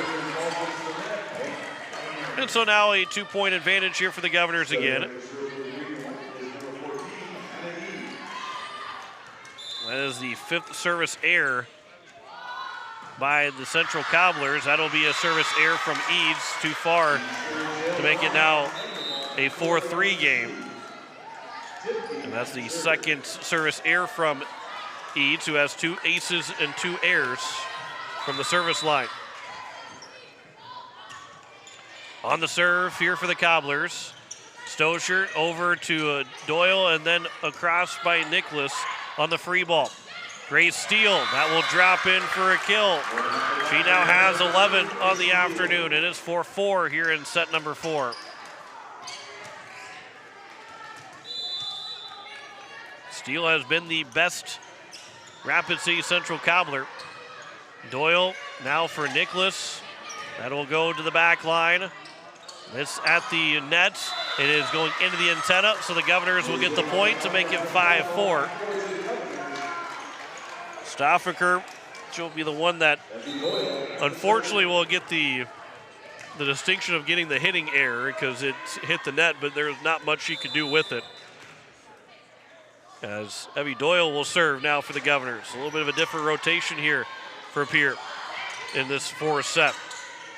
And so now a 2-point advantage here for the Governors again. That is the 5th service error by the Central Cobblers. That'll be a service error from Eads, too far to make it now a 4-3 game. And that's the 2nd service error from Eads, who has 2 aces and 2 errors from the service line. On the serve here for the Cobblers. Stosher over to Doyle and then across by Nicholas on the free ball. Great steal. That will drop in for a kill. She now has 11 on the afternoon. It is 4-4 here in set number 4. Steele has been the best Rapid City Central Cobbler. Doyle now for Nicholas. That'll go to the back line. This at the net. It is going into the antenna, so the Governors will get the point to make it 5-4. Stoffaker, she'll be the one that unfortunately will get the distinction of getting the hitting error because it hit the net, but there's not much she could do with it. As Evie Doyle will serve now for the Governors. A little bit of a different rotation here for Pierre in this fourth set.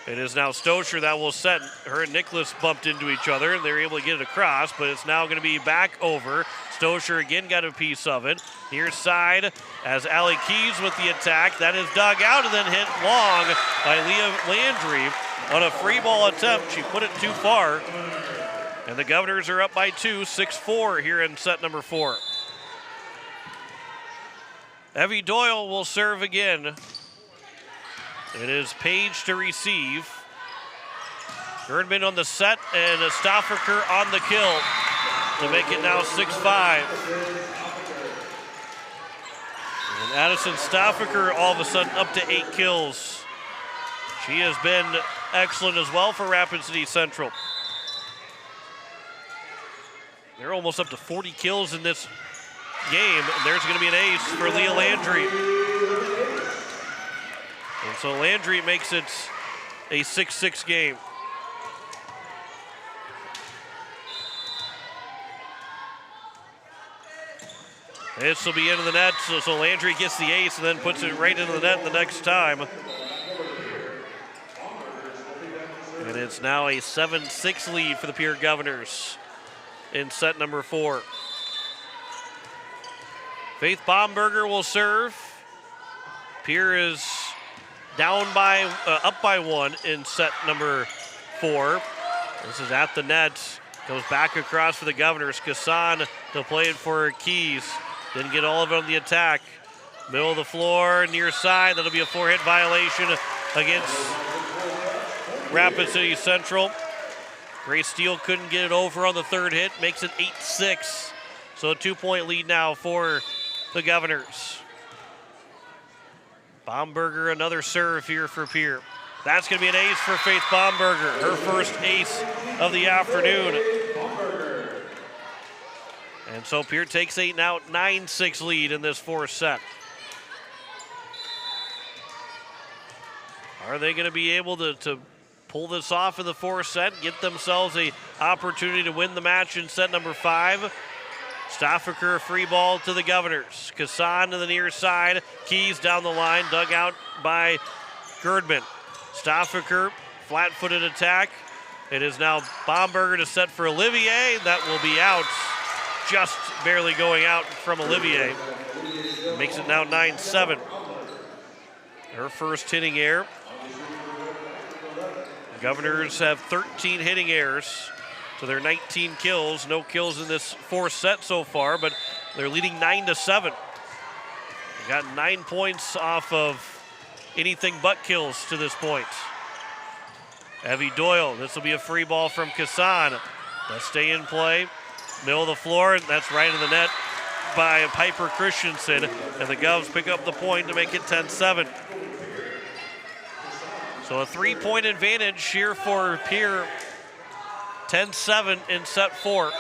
It is now Stosher that will set. Her and Nicholas bumped into each other, and they're able to get it across, but it's now going to be back over. Stosher again got a piece of it. Near side as Allie Keys with the attack. That is dug out and then hit long by Leah Landry on a free ball attempt. She put it too far. And the Governors are up by 2, 6-4 here in set number 4. Evie Doyle will serve again. It is Page to receive. Gerdman on the set and Stoffaker on the kill to make it now 6-5. And Addison Stoffaker all of a sudden up to 8 kills. She has been excellent as well for Rapid City Central. They're almost up to 40 kills in this game, and there's going to be an ace for Leah Landry. And so Landry makes it a 6-6 game. This will be into the net, so Landry gets the ace and then puts it right into the net the next time. And it's now a 7-6 lead for the Pierre Governors in set number 4. Faith Baumberger will serve. Pierre is up by 1 in set number 4. This is at the net. Goes back across for the Governors. Kassan, they'll play it for Keys. Didn't get all of it on the attack. Middle of the floor, near side. That'll be a 4-hit violation against Rapid City Central. Grace Steele couldn't get it over on the third hit. Makes it 8-6. So a 2-point lead now for the Governors. Baumberger, another serve here for Pierre. That's going to be an ace for Faith Baumberger. Her first ace of the afternoon. And so Pierre takes a now 9-6 lead in this fourth set. Are they going to be able to pull this off in the fourth set, get themselves an opportunity to win the match in set number 5? Stoffaker, free ball to the Governors. Kassan to the near side. Keys down the line, dug out by Gerdman. Stoffaker, flat-footed attack. It is now Baumberger to set for Olivier. That will be out, just barely going out from Olivier. Makes it now 9-7. Her first hitting error. The Governors have 13 hitting errors. So they're 19 kills, no kills in this fourth set so far, but they're leading 9-7. They got 9 points off of anything but kills to this point. Evie Doyle, this will be a free ball from Kassan. They'll stay in play. Middle of the floor, and that's right in the net by Piper Christensen. And the Govs pick up the point to make it 10-7. So a 3-point advantage here for Pierre. 10-7 in set 4.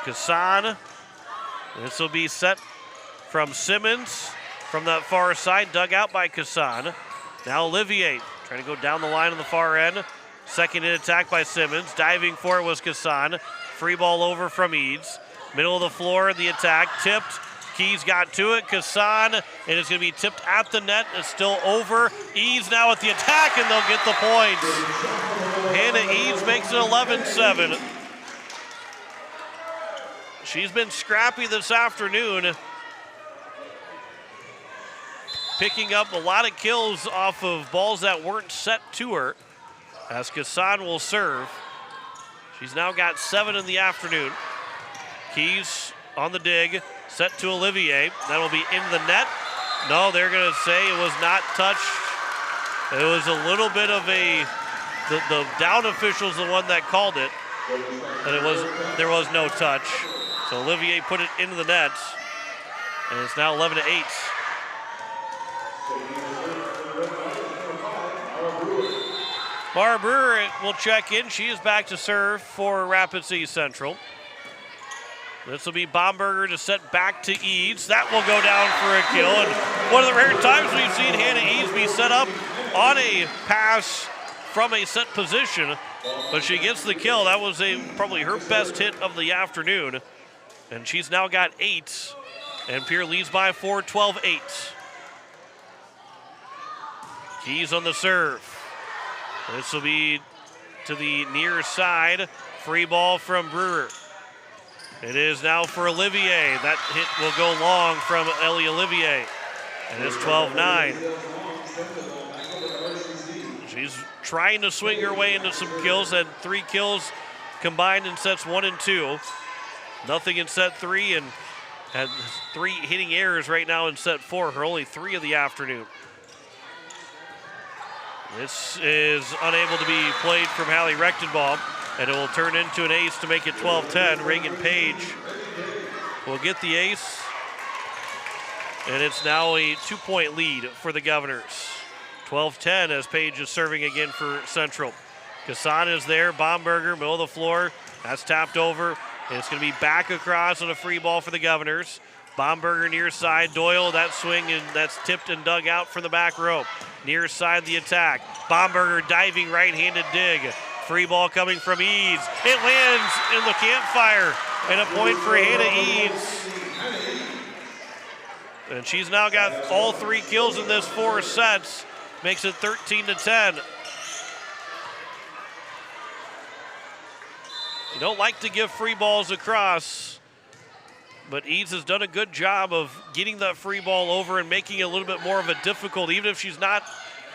Kassan. This will be set from Simmons from that far side, dug out by Kassan. Now Olivier trying to go down the line on the far end. Second in attack by Simmons. Diving for it was Kassan. Free ball over from Eads. Middle of the floor, the attack tipped. Keys got to it. Kassan, and it's going to be tipped at the net. It's still over. Eads now at the attack, and they'll get the points. Hannah Eads makes it 11-7. She's been scrappy this afternoon, picking up a lot of kills off of balls that weren't set to her, as Kassan will serve. She's now got 7 in the afternoon. Keys on the dig. Set to Olivier. That'll be in the net. No, they're going to say it was not touched. It was a little bit of the down official's the one that called it. And there was no touch. So Olivier put it into the net. And it's now 11-8. Mara Brewer will check in. She is back to serve for Rapid City Central. This will be Baumberger to set back to Eads. That will go down for a kill. And one of the rare times we've seen Hannah Eads be set up on a pass from a set position, but she gets the kill. That was probably her best hit of the afternoon. And she's now got 8. And Pierre leads by 4, 12-8. Keys on the serve. This will be to the near side. Free ball from Brewer. It is now for Olivier. That hit will go long from Ellie Olivier. And it's 12-9. She's trying to swing her way into some kills. Had 3 kills combined in sets 1 and 2. Nothing in set 3, and had 3 hitting errors right now in set 4. Her only 3 of the afternoon. This is unable to be played from Hallie Rechtenbaum, and it will turn into an ace to make it 12-10. Reagan Page will get the ace, and it's now a 2-point lead for the Governors. 12-10 as Page is serving again for Central. Kassan is there, Bomberger, middle of the floor. That's tapped over, and it's going to be back across on a free ball for the Governors. Bomberger near side, Doyle, that swing, and that's tipped and dug out from the back rope. Near side the attack. Bomberger diving right-handed dig. Free ball coming from Eads. It lands in the campfire, and a point for Hannah Eads. And she's now got all 3 kills in this 4 sets. Makes it 13-10. You don't like to give free balls across, but Eads has done a good job of getting that free ball over and making it a little bit more of a difficult, even if she's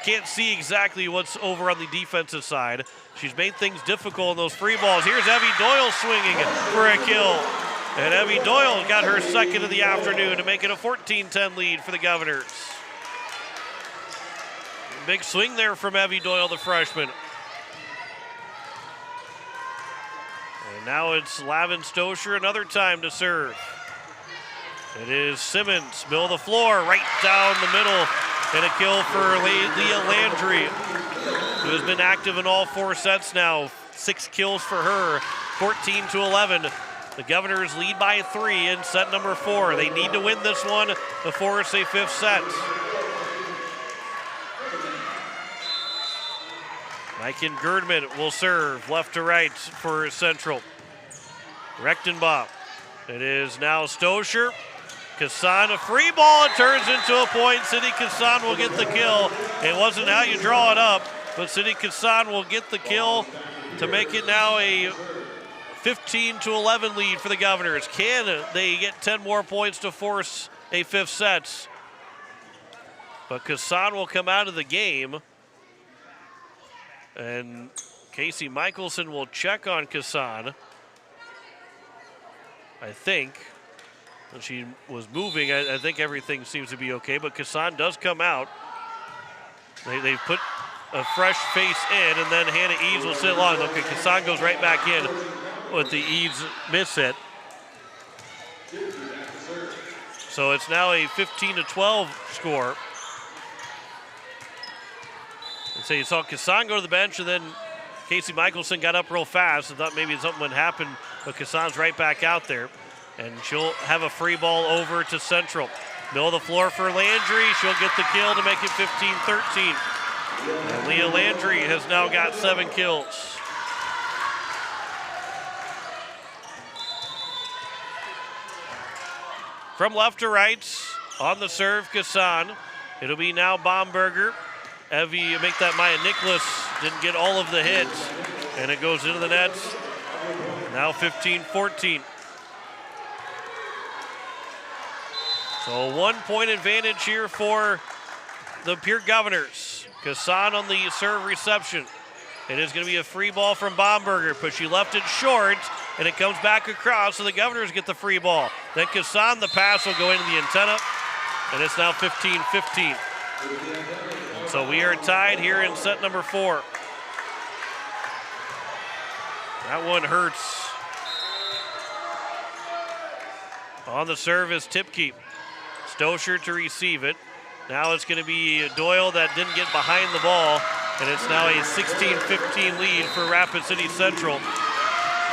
can't see exactly what's over on the defensive side. She's made things difficult in those free balls. Here's Evie Doyle swinging for a kill. And Evie Doyle got her second of the afternoon to make it a 14-10 lead for the Governors. Big swing there from Evie Doyle, the freshman. And now it's Lavin Stosher another time to serve. It is Simmons, middle of the floor, right down the middle, and a kill for Leah Landry, who has been active in all 4 sets now. 6 kills for her, 14-11. The Governors lead by 3 in set number 4. They need to win this one to force a 5th set. Maiken Gerdman will serve left to right for Central. Rechtenbaum. It is now Stosher. Kassan, a free ball, it turns into a point. Cindy Kassan will get the kill. It wasn't how you draw it up, but Cindy Kassan will get the kill to make it now a 15-11 lead for the Governors. Can they get 10 more points to force a 5th set? But Kassan will come out of the game. And Casey Michelson will check on Kassan. I think. When she was moving, I think everything seems to be okay, but Kassan does come out. They put a fresh face in, and then Hannah Eads will sit long. Okay, Kassan goes right back in with the Eads miss hit. So it's now a 15-12 score. And so you saw Kassan go to the bench, and then Casey Michelson got up real fast and thought maybe something would happen, but Kassan's right back out there. And she'll have a free ball over to Central. Middle of the floor for Landry. She'll get the kill to make it 15-13. And Leah Landry has now got 7 kills. From left to right, on the serve, Kassan. It'll be now Bomberger. Evie, make that Maya Nicholas, didn't get all of the hits. And it goes into the net. Now 15-14. So a 1-point advantage here for the Pierre Governors. Kassan on the serve reception. It is going to be a free ball from Bomberger, but she left it short, and it comes back across, so the Governors get the free ball. Then Kassan, the pass will go into the antenna, and it's now 15-15. So we are tied here in set number 4. That one hurts. On the serve is Tipke. Stosher to receive it. Now it's going to be Doyle that didn't get behind the ball, and it's now a 16-15 lead for Rapid City Central.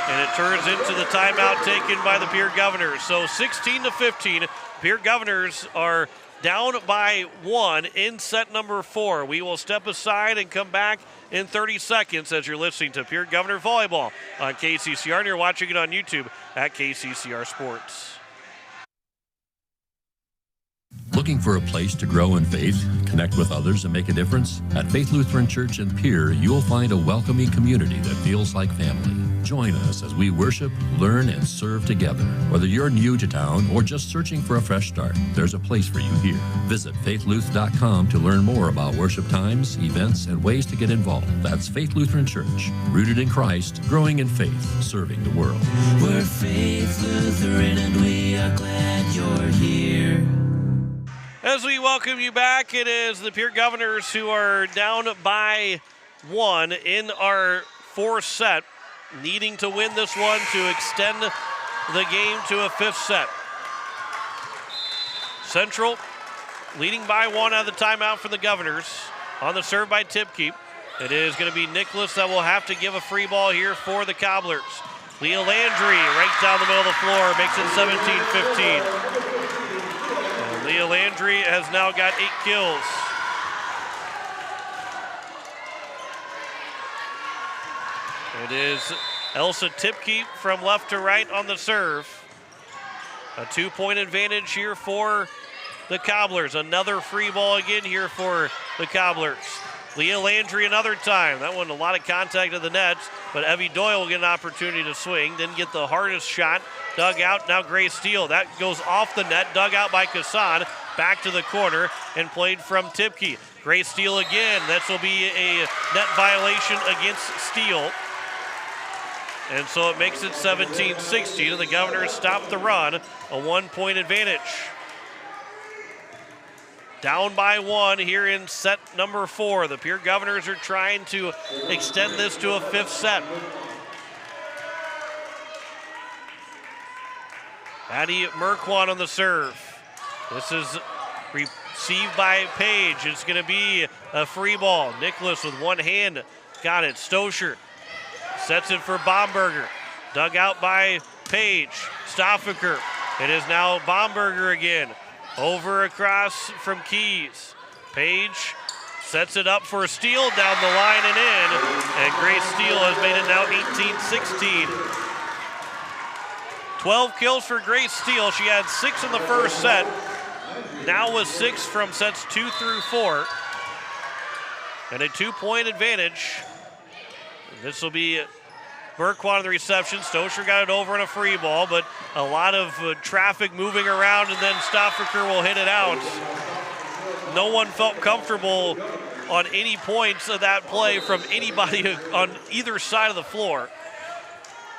And it turns into the timeout taken by the Pierre Governors. So 16-15, Pierre Governors are down by 1 in set number 4. We will step aside and come back in 30 seconds as you're listening to Pierre Governor Volleyball on KCCR, and you're watching it on YouTube at KCCR Sports. Looking for a place to grow in faith, connect with others, and make a difference? At Faith Lutheran Church in Pierre, you'll find a welcoming community that feels like family. Join us as we worship, learn, and serve together. Whether you're new to town or just searching for a fresh start, there's a place for you here. Visit faithluth.com to learn more about worship times, events, and ways to get involved. That's Faith Lutheran Church, rooted in Christ, growing in faith, serving the world. We're Faith Lutheran and we are glad you're here. As we welcome you back, it is the Pierre Governors who are down by 1 in our fourth set, needing to win this one to extend the game to a fifth set. Central leading by 1 out of the timeout for the Governors. On the serve by Tipke. It is going to be Nicholas that will have to give a free ball here for the Cobblers. Leah Landry right down the middle of the floor, makes it 17-15. Leah Landry has now got 8 kills. It is Elsa Tipke from left to right on the serve. A 2-point advantage here for the Cobblers. Another free ball again here for the Cobblers. Leah Landry another time. That one a lot of contact at the nets, but Evie Doyle will get an opportunity to swing. Didn't get the hardest shot. Dug out, now Grace Steele. That goes off the net, dug out by Kassan. Back to the corner and played from Tipke. Grace Steele again. This will be a net violation against Steele. And so it makes it 17-16, and the Governors stop the run. A 1-point advantage. Down by 1 here in set number 4. The Pierre Governors are trying to extend this to a fifth set. Addie Merkwan on the serve. This is received by Page. It's going to be a free ball. Nicholas with one hand got it. Stoscher sets it for Bomberger. Dug out by Page. Stoffaker. It is now Bomberger again. Over across from Keys. Page sets it up for Steele down the line and in. And Grace Steele has made it now 18-16. 12 kills for Grace Steele. She had 6 in the first set. Now with 6 from sets 2 through 4. And a 2-point advantage. This will be Burkwan on the reception. Stoscher got it over in a free ball, but a lot of traffic moving around, and then Stoffaker will hit it out. No one felt comfortable on any points of that play from anybody on either side of the floor.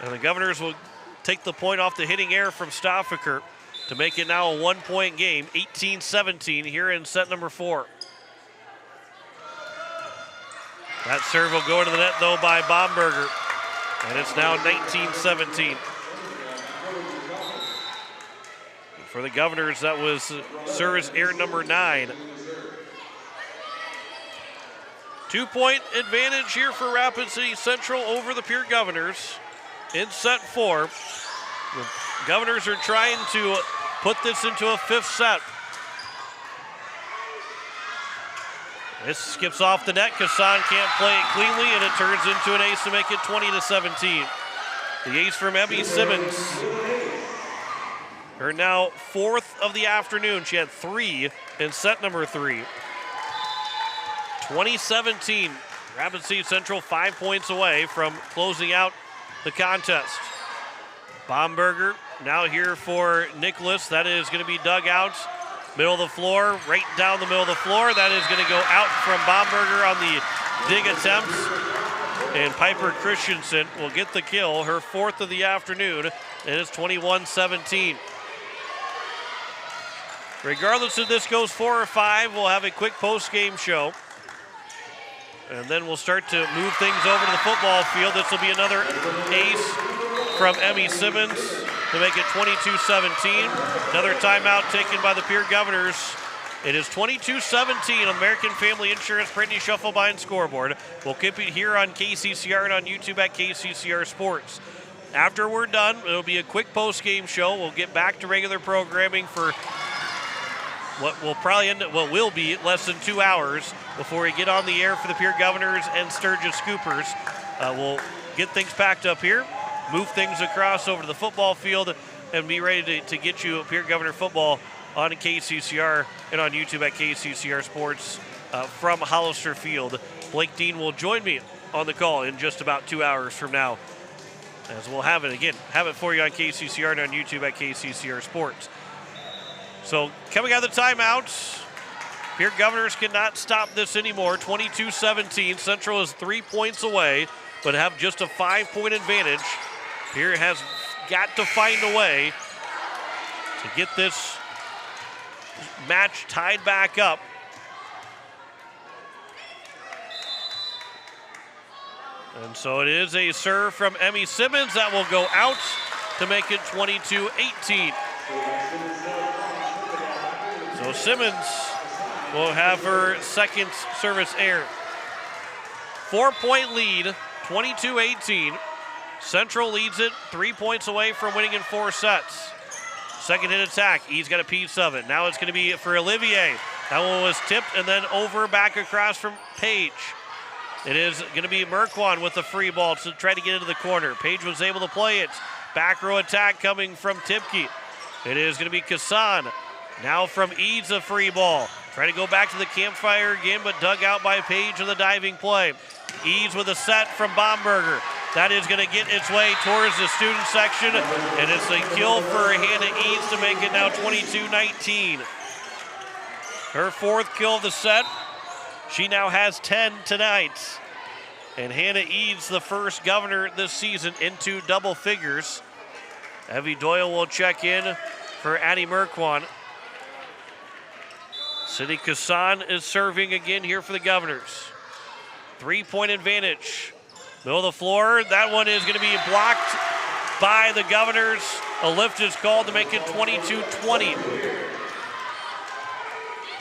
And the Governors will take the point off the hitting error from Stoffaker to make it now a 1-point game, 18-17 here in set number 4. That serve will go to the net, though, by Bomberger. And it's now 19-17. For the Governors, that was service error number 9. 2-point advantage here for Rapid City Central over the Pierre Governors in set 4. The Governors are trying to put this into a fifth set. This skips off the net. Kassan can't play it cleanly, and it turns into an ace to make it 20-17. The ace from Emmy Simmons. Her now 4th of the afternoon. She had 3 in set number 3. 2017. Rapid City Central 5 points away from closing out the contest. Bomberger now here for Nicholas. That is going to be dug out. Middle of the floor, right down the middle of the floor. That is going to go out from Bomberger on the dig attempt. And Piper Christensen will get the kill, her 4th of the afternoon. And it's 21-17. Regardless if this goes 4 or 5, we'll have a quick post-game show. And then we'll start to move things over to the football field. This will be another ace from Emmy Simmons to make it 22-17. Another timeout taken by the Pierre Governors. It is 22-17 on American Family Insurance Brandy Shufflebind scoreboard. We'll keep it here on KCCR and on YouTube at KCCR Sports. After we're done, it'll be a quick post-game show. We'll get back to regular programming for what will probably end up, what will be less than 2 hours before we get on the air for the Pierre Governors and Sturgis Scoopers. We'll get things packed up here, move things across over to the football field, and be ready to get you Pierre Governor football on KCCR and on YouTube at KCCR Sports from Hollister Field. Blake Dean will join me on the call in just about 2 hours from now, as we'll have it for you on KCCR and on YouTube at KCCR Sports. So coming out of the timeouts, Pierre Governors cannot stop this anymore. 22-17. Central is 3 points away, but have just a 5-point advantage. Pierre has got to find a way to get this match tied back up. And so it is a serve from Emmy Simmons that will go out to make it 22-18. So Simmons will have her second service error. 4-point lead, 22-18. Central leads it 3 points away from winning in 4 sets. Second hit attack, he's got a piece of it. Now it's going to be for Olivier. That one was tipped and then over back across from Page. It is going to be Merquan with the free ball to try to get into the corner. Page was able to play it. Back row attack coming from Tipke. It is going to be Kassan. Now from Eads, a free ball. Trying to go back to the campfire again, but dug out by Page in the diving play. Eads with a set from Bomberger. That is going to get its way towards the student section, and it's a kill for Hannah Eads to make it now 22-19. Her 4th kill of the set. She now has 10 tonight. And Hannah Eads, the first Governor this season, into double figures. Evie Doyle will check in for Addie Merquan. Sydney Kassan is serving again here for the Governors. 3-point advantage. Middle of the floor, that one is going to be blocked by the Governors. A lift is called to make it 22-20.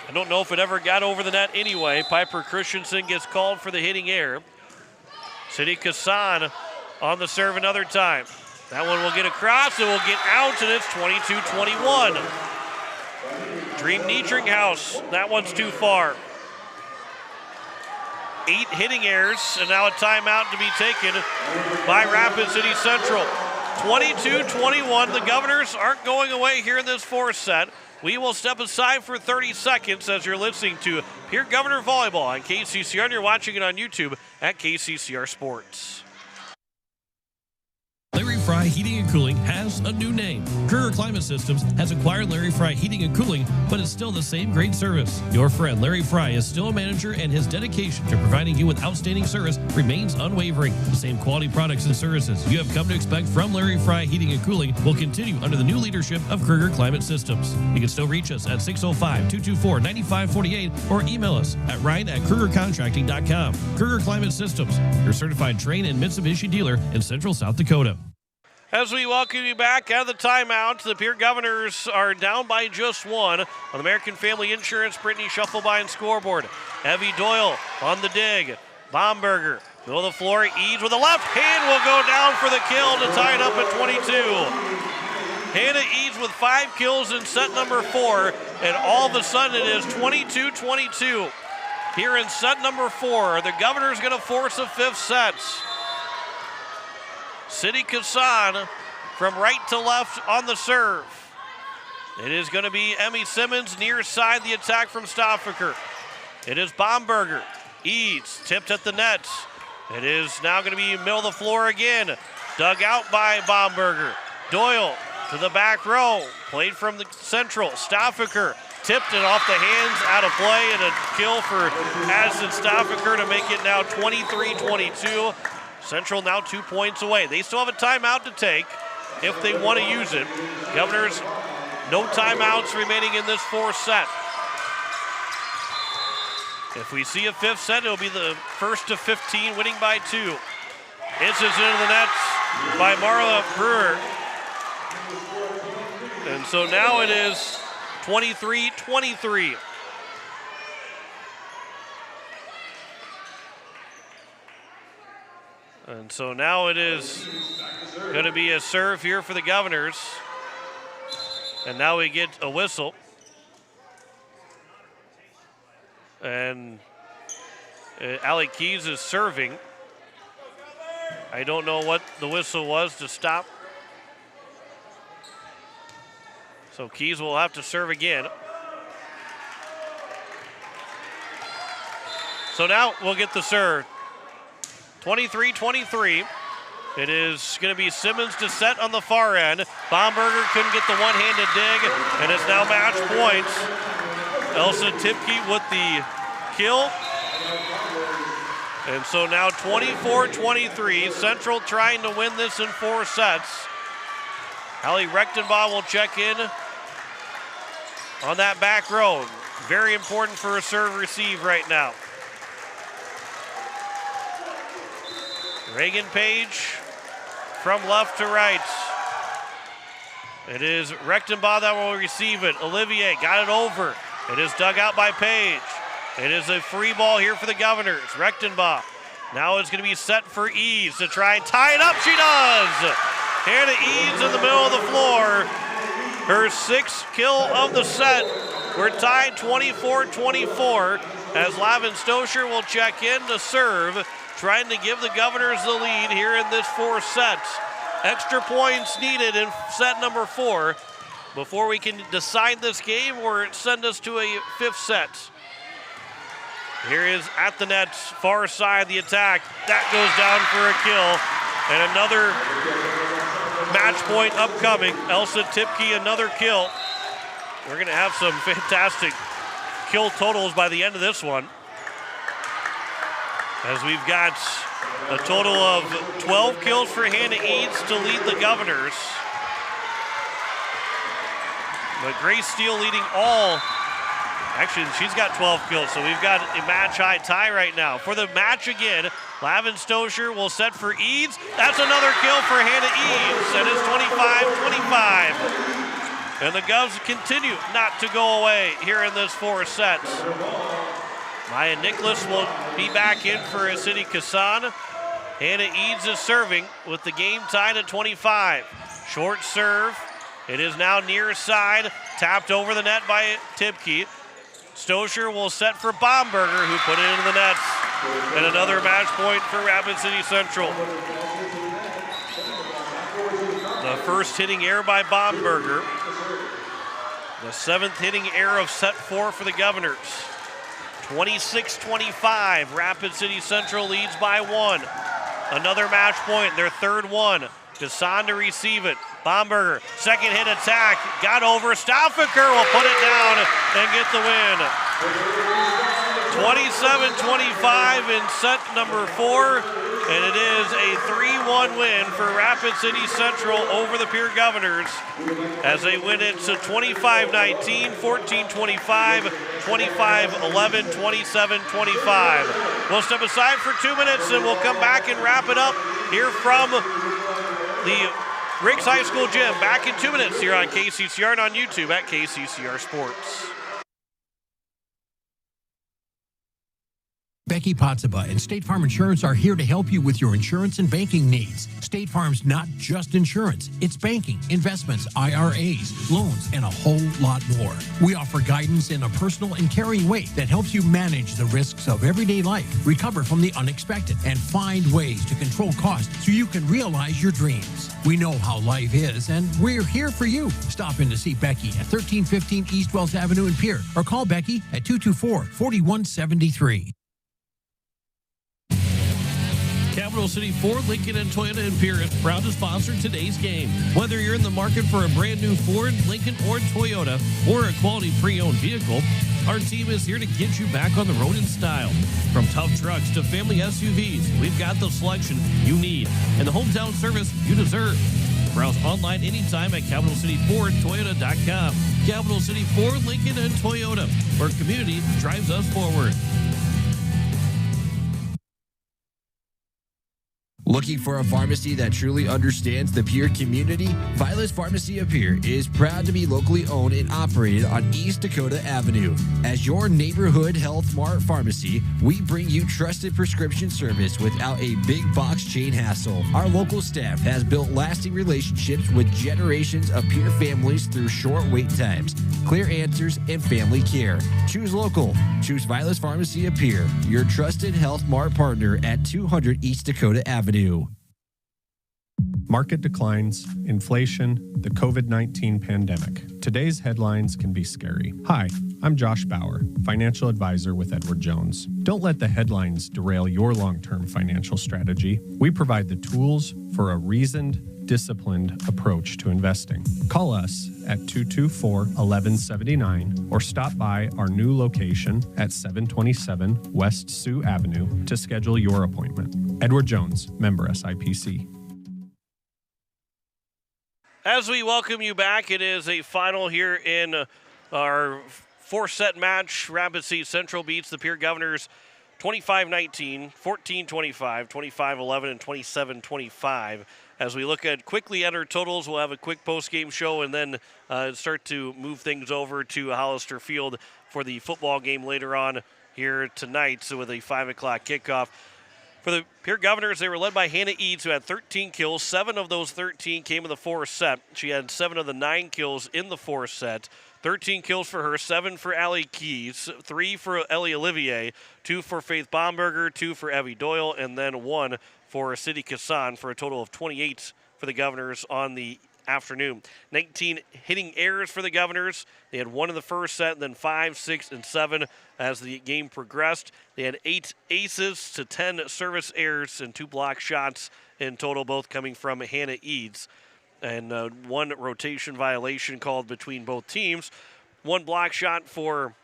I don't know if it ever got over the net anyway. Piper Christensen gets called for the hitting error. Sydney Kassan on the serve another time. That one will get across, it will get out, and it's 22-21. Dream Niedringhaus, that one's too far. 8 hitting errors, and now a timeout to be taken by Rapid City Central. 22-21, the Governors aren't going away here in this 4th set. We will step aside for 30 seconds as you're listening to Pierre Governor Volleyball on KCCR, and you're watching it on YouTube at KCCR Sports. Larry Fry Heating and Cooling has a new name. Kruger Climate Systems has acquired Larry Fry Heating and Cooling, but it's still the same great service. Your friend Larry Fry is still a manager, and his dedication to providing you with outstanding service remains unwavering. The same quality products and services you have come to expect from Larry Fry Heating and Cooling will continue under the new leadership of Kruger Climate Systems. You can still reach us at 605-224-9548 or email us at ryan@krugercontracting.com. Kruger Climate Systems, your certified Trane and Mitsubishi dealer in Central South Dakota. As we welcome you back out of the timeout, the Pierre Governors are down by just 1 on American Family Insurance Brittany Shufflebine scoreboard. Evie Doyle on the dig. Bomberger, middle of the floor, Eads with a left hand will go down for the kill to tie it up at 22. Hannah Eads with 5 kills in set number 4, and all of a sudden it is 22-22. Here in set number 4, are the Governors going to force a 5th set? Sydney Kassan from right to left on the serve. It is going to be Emmy Simmons near side the attack from Stoffaker. It is Bomberger. Eads tipped at the net. It is now going to be middle of the floor again. Dug out by Bomberger. Doyle to the back row. Played from the central. Stoffaker tipped it off the hands, out of play, and a kill for Addison Stoffaker to make it now 23-22. Central now 2 points away. They still have a timeout to take if they want to use it. Governors, no timeouts remaining in this 4th set. If we see a 5th set, it'll be the first of 15, winning by 2. This is into the nets by Marla Brewer. And so now it is 23-23. And so now it is going to be a serve here for the Governors. And now we get a whistle. And Allie Keys is serving. I don't know what the whistle was to stop So Keys will have to serve again. So now we'll get the serve. 23-23. It is going to be Simmons to set on the far end. Baumberger couldn't get the one-handed dig, and it's now match points. Elsa Tipke with the kill. And so now 24-23. Central trying to win this in 4 sets. Hallie Rechtenbaugh will check in on that back row. Very important for a serve receive right now. Reagan Page from left to right. It is Rechtenbaugh that will receive it. Olivier got it over. It is dug out by Page. It is a free ball here for the Governors. Rechtenbaugh. Now it's going to be set for Eads to try and tie it up. She does! Hannah Eads in the middle of the floor. Her 6th kill of the set. We're tied 24-24 as Lavin Stosher will check in to serve, trying to give the Governors the lead here in this 4 sets. Extra points needed in set number 4 before we can decide this game or send us to a 5th set. Here is at the net, far side, the attack. That goes down for a kill. And another match point upcoming. Elsa Tipke, another kill. We're going to have some fantastic kill totals by the end of this one, as we've got a total of 12 kills for Hannah Eads to lead the Governors. But Grace Steele leading all. Actually, she's got 12 kills, so we've got a match-high tie right now. For the match again, Lavin Stosher will set for Eads. That's another kill for Hannah Eads, and it's 25-25. And the Govs continue not to go away here in this 4 sets. Maya Nicholas will be back in for City Kasan. Hannah Eads is serving with the game tied at 25. Short serve. It is now near side, tapped over the net by Tipke. Stosher will set for Baumberger, who put it into the nets. And another match point for Rapid City Central. The first hitting error by Baumberger. The 7th hitting error of set 4 for the Governors. 26-25, Rapid City Central leads by 1. Another match point, their 3rd one. Gasson to receive it. Baumberger, second hit attack, got over. Stauffacher will put it down and get the win. 27-25 in set number 4, and it is a 3-1 win for Rapid City Central over the Pierre Governors as they win it to 25-19, 14-25, 25-11, 27-25. We'll step aside for 2 minutes and we'll come back and wrap it up here from the Riggs High School Gym. Back in 2 minutes here on KCCR and on YouTube at KCCR Sports. Becky Potsaba and State Farm Insurance are here to help you with your insurance and banking needs. State Farm's not just insurance. It's banking, investments, IRAs, loans, and a whole lot more. We offer guidance in a personal and caring way that helps you manage the risks of everyday life, recover from the unexpected, and find ways to control costs so you can realize your dreams. We know how life is, and we're here for you. Stop in to see Becky at 1315 East Wells Avenue in Pierre, or call Becky at 224-4173. Capital City Ford, Lincoln, and Toyota in Pierre is proud to sponsor today's game. Whether you're in the market for a brand new Ford, Lincoln, or Toyota, or a quality pre-owned vehicle, our team is here to get you back on the road in style. From tough trucks to family SUVs, we've got the selection you need and the hometown service you deserve. Browse online anytime at CapitalCityFordToyota.com. Capital City Ford, Lincoln, and Toyota, where community drives us forward. Looking for a pharmacy that truly understands the Pierre community? Vilas Pharmacy of Pierre is proud to be locally owned and operated on East Dakota Avenue. As your neighborhood Health Mart pharmacy, we bring you trusted prescription service without a big box chain hassle. Our local staff has built lasting relationships with generations of Pierre families through short wait times, clear answers, and family care. Choose local. Choose Vilas Pharmacy of Pierre, your trusted Health Mart partner at 200 East Dakota Avenue. Market declines, inflation, the COVID-19 pandemic. Today's headlines can be scary. Hi, I'm Josh Bauer, financial advisor with Edward Jones. Don't let the headlines derail your long-term financial strategy. We provide the tools for a reasoned, disciplined approach to investing. Call us at 224-1179 or stop by our new location at 727 West Sioux Avenue to schedule your appointment. Edward Jones, member SIPC. As we welcome you back, it is a final here in our four-set match. Rapid City Central beats the Pierre Governors 25-19, 14-25, 25-11, and 27-25. As we look at quickly enter totals, we'll have a quick post-game show and then start to move things over to Hollister Field for the football game later on here tonight, so with a 5 o'clock kickoff. For the Pierre Governors, they were led by Hannah Eads, who had 13 kills. 7 of those 13 came in the fourth set. She had 7 of the 9 kills in the fourth set. 13 kills for her, 7 for Allie Keys, 3 for Ellie Olivier, 2 for Faith Bomberger, 2 for Evie Doyle, and then 1 for City Kassan for a total of 28 for the Governors on the afternoon. 19 hitting errors for the Governors. They had 1 in the first set, then 5, 6, and 7 as the game progressed. They had 8 aces to 10 service errors and 2 block shots in total, both coming from Hannah Eads. And 1 rotation violation called between both teams. 1 block shot for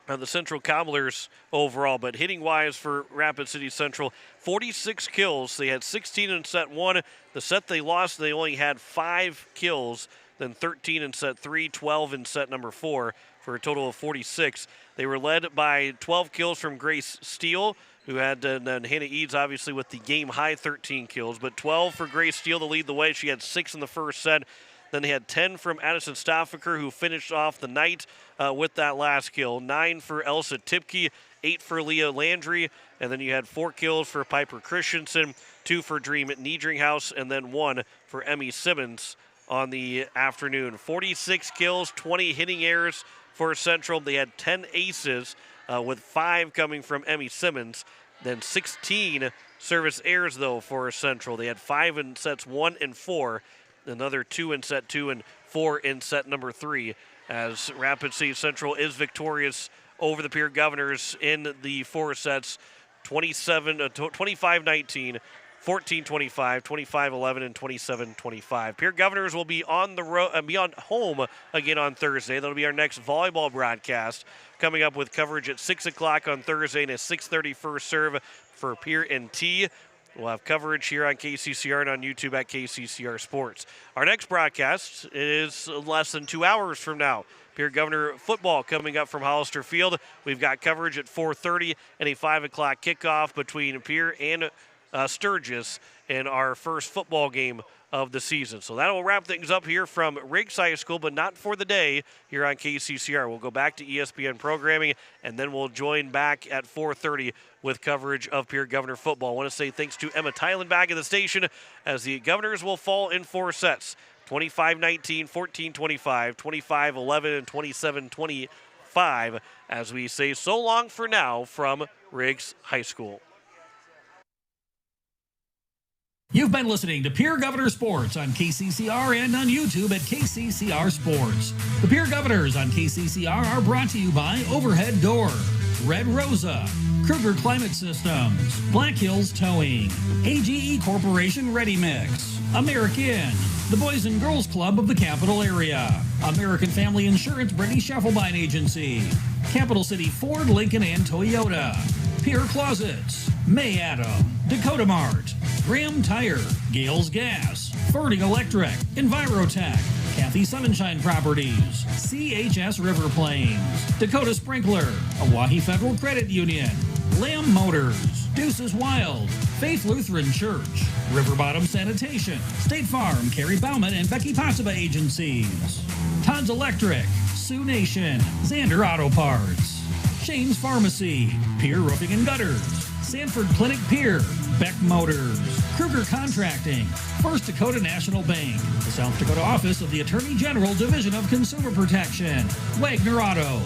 the Central Cobblers overall, but hitting-wise for Rapid City Central, 46 kills. They had 16 in set 1. The set they lost, they only had 5 kills, then 13 in set 3, 12 in set number 4, for a total of 46. They were led by 12 kills from Grace Steele, who had Hannah Eads, obviously, with the game-high 13 kills, but 12 for Grace Steele to lead the way. She had 6 in the first set. Then they had 10 from Addison Stoffaker, who finished off the night with that last kill. 9 for Elsa Tipke, 8 for Leah Landry, and then you had 4 kills for Piper Christensen, 2 for Dream Niedringhaus, and then 1 for Emmy Simmons on the afternoon. 46 kills, 20 hitting errors for Central. They had 10 aces, with 5 coming from Emmy Simmons. Then 16 service errors, though, for Central. They had 5 in sets 1 and 4. Another 2 in set 2 and 4 in set number 3, as Rapid City Central is victorious over the Pierre Governors in the 4 sets, 25-19, 14-25, 25-11, and 27-25. Pierre Governors will be on the road, be on home again on Thursday. That'll be our next volleyball broadcast, coming up with coverage at 6 o'clock on Thursday and a 6:30 first serve for Pierre and T. We'll have coverage here on KCCR and on YouTube at KCCR Sports. Our next broadcast is less than 2 hours from now. Pierre Governor football coming up from Hollister Field. We've got coverage at 4:30 and a 5 o'clock kickoff between Pierre and Sturgis in our first football game of the season. So that will wrap things up here from Riggs High School, but not for the day here on KCCR. We'll go back to ESPN programming, and then we'll join back at 4:30 with coverage of Pierre Governor football. I want to say thanks to Emma Tylen back at the station, as the Governors will fall in 4 sets, 25-19, 14-25, 25-11, and 27-25, as we say so long for now from Riggs High School. You've been listening to Pierre Governor Sports on KCCR and on YouTube at KCCR Sports. The Pierre Governors on KCCR are brought to you by Overhead Door, Red Rosa, Kruger Climate Systems, Black Hills Towing, AGE Corporation Ready Mix, American, the Boys and Girls Club of the Capital Area, American Family Insurance British Scheffelbein Agency, Capital City Ford, Lincoln, and Toyota, Pierre Closets, May Adam, Dakota Mart, Graham Tire, Gales Gas, Ferding Electric, Envirotech, Kathy Sunshine Properties, CHS River Plains, Dakota Sprinkler, Oahe Federal Credit Union, Lamb Motors, Deuces Wild, Faith Lutheran Church, River Bottom Sanitation, State Farm, Carrie Bauman and Becky Possiba Agencies, Todd's Electric, Sioux Nation, Xander Auto Parts, Shane's Pharmacy, Pierre Roofing and Gutters, Sanford Clinic Pier, Beck Motors, Kruger Contracting, First Dakota National Bank, the South Dakota Office of the Attorney General Division of Consumer Protection, Wagner Auto,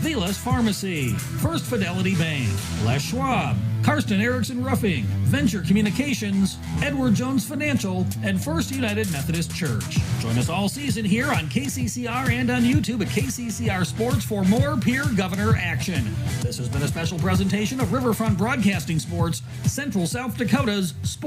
Vilas Pharmacy, First Fidelity Bank, Les Schwab, Karsten Erickson Roofing, Venture Communications, Edward Jones Financial, and First United Methodist Church. Join us all season here on KCCR and on YouTube at KCCR Sports for more Pierre Governor action. This has been a special presentation of Riverfront Broadcasting Sports, Central South Dakota's sports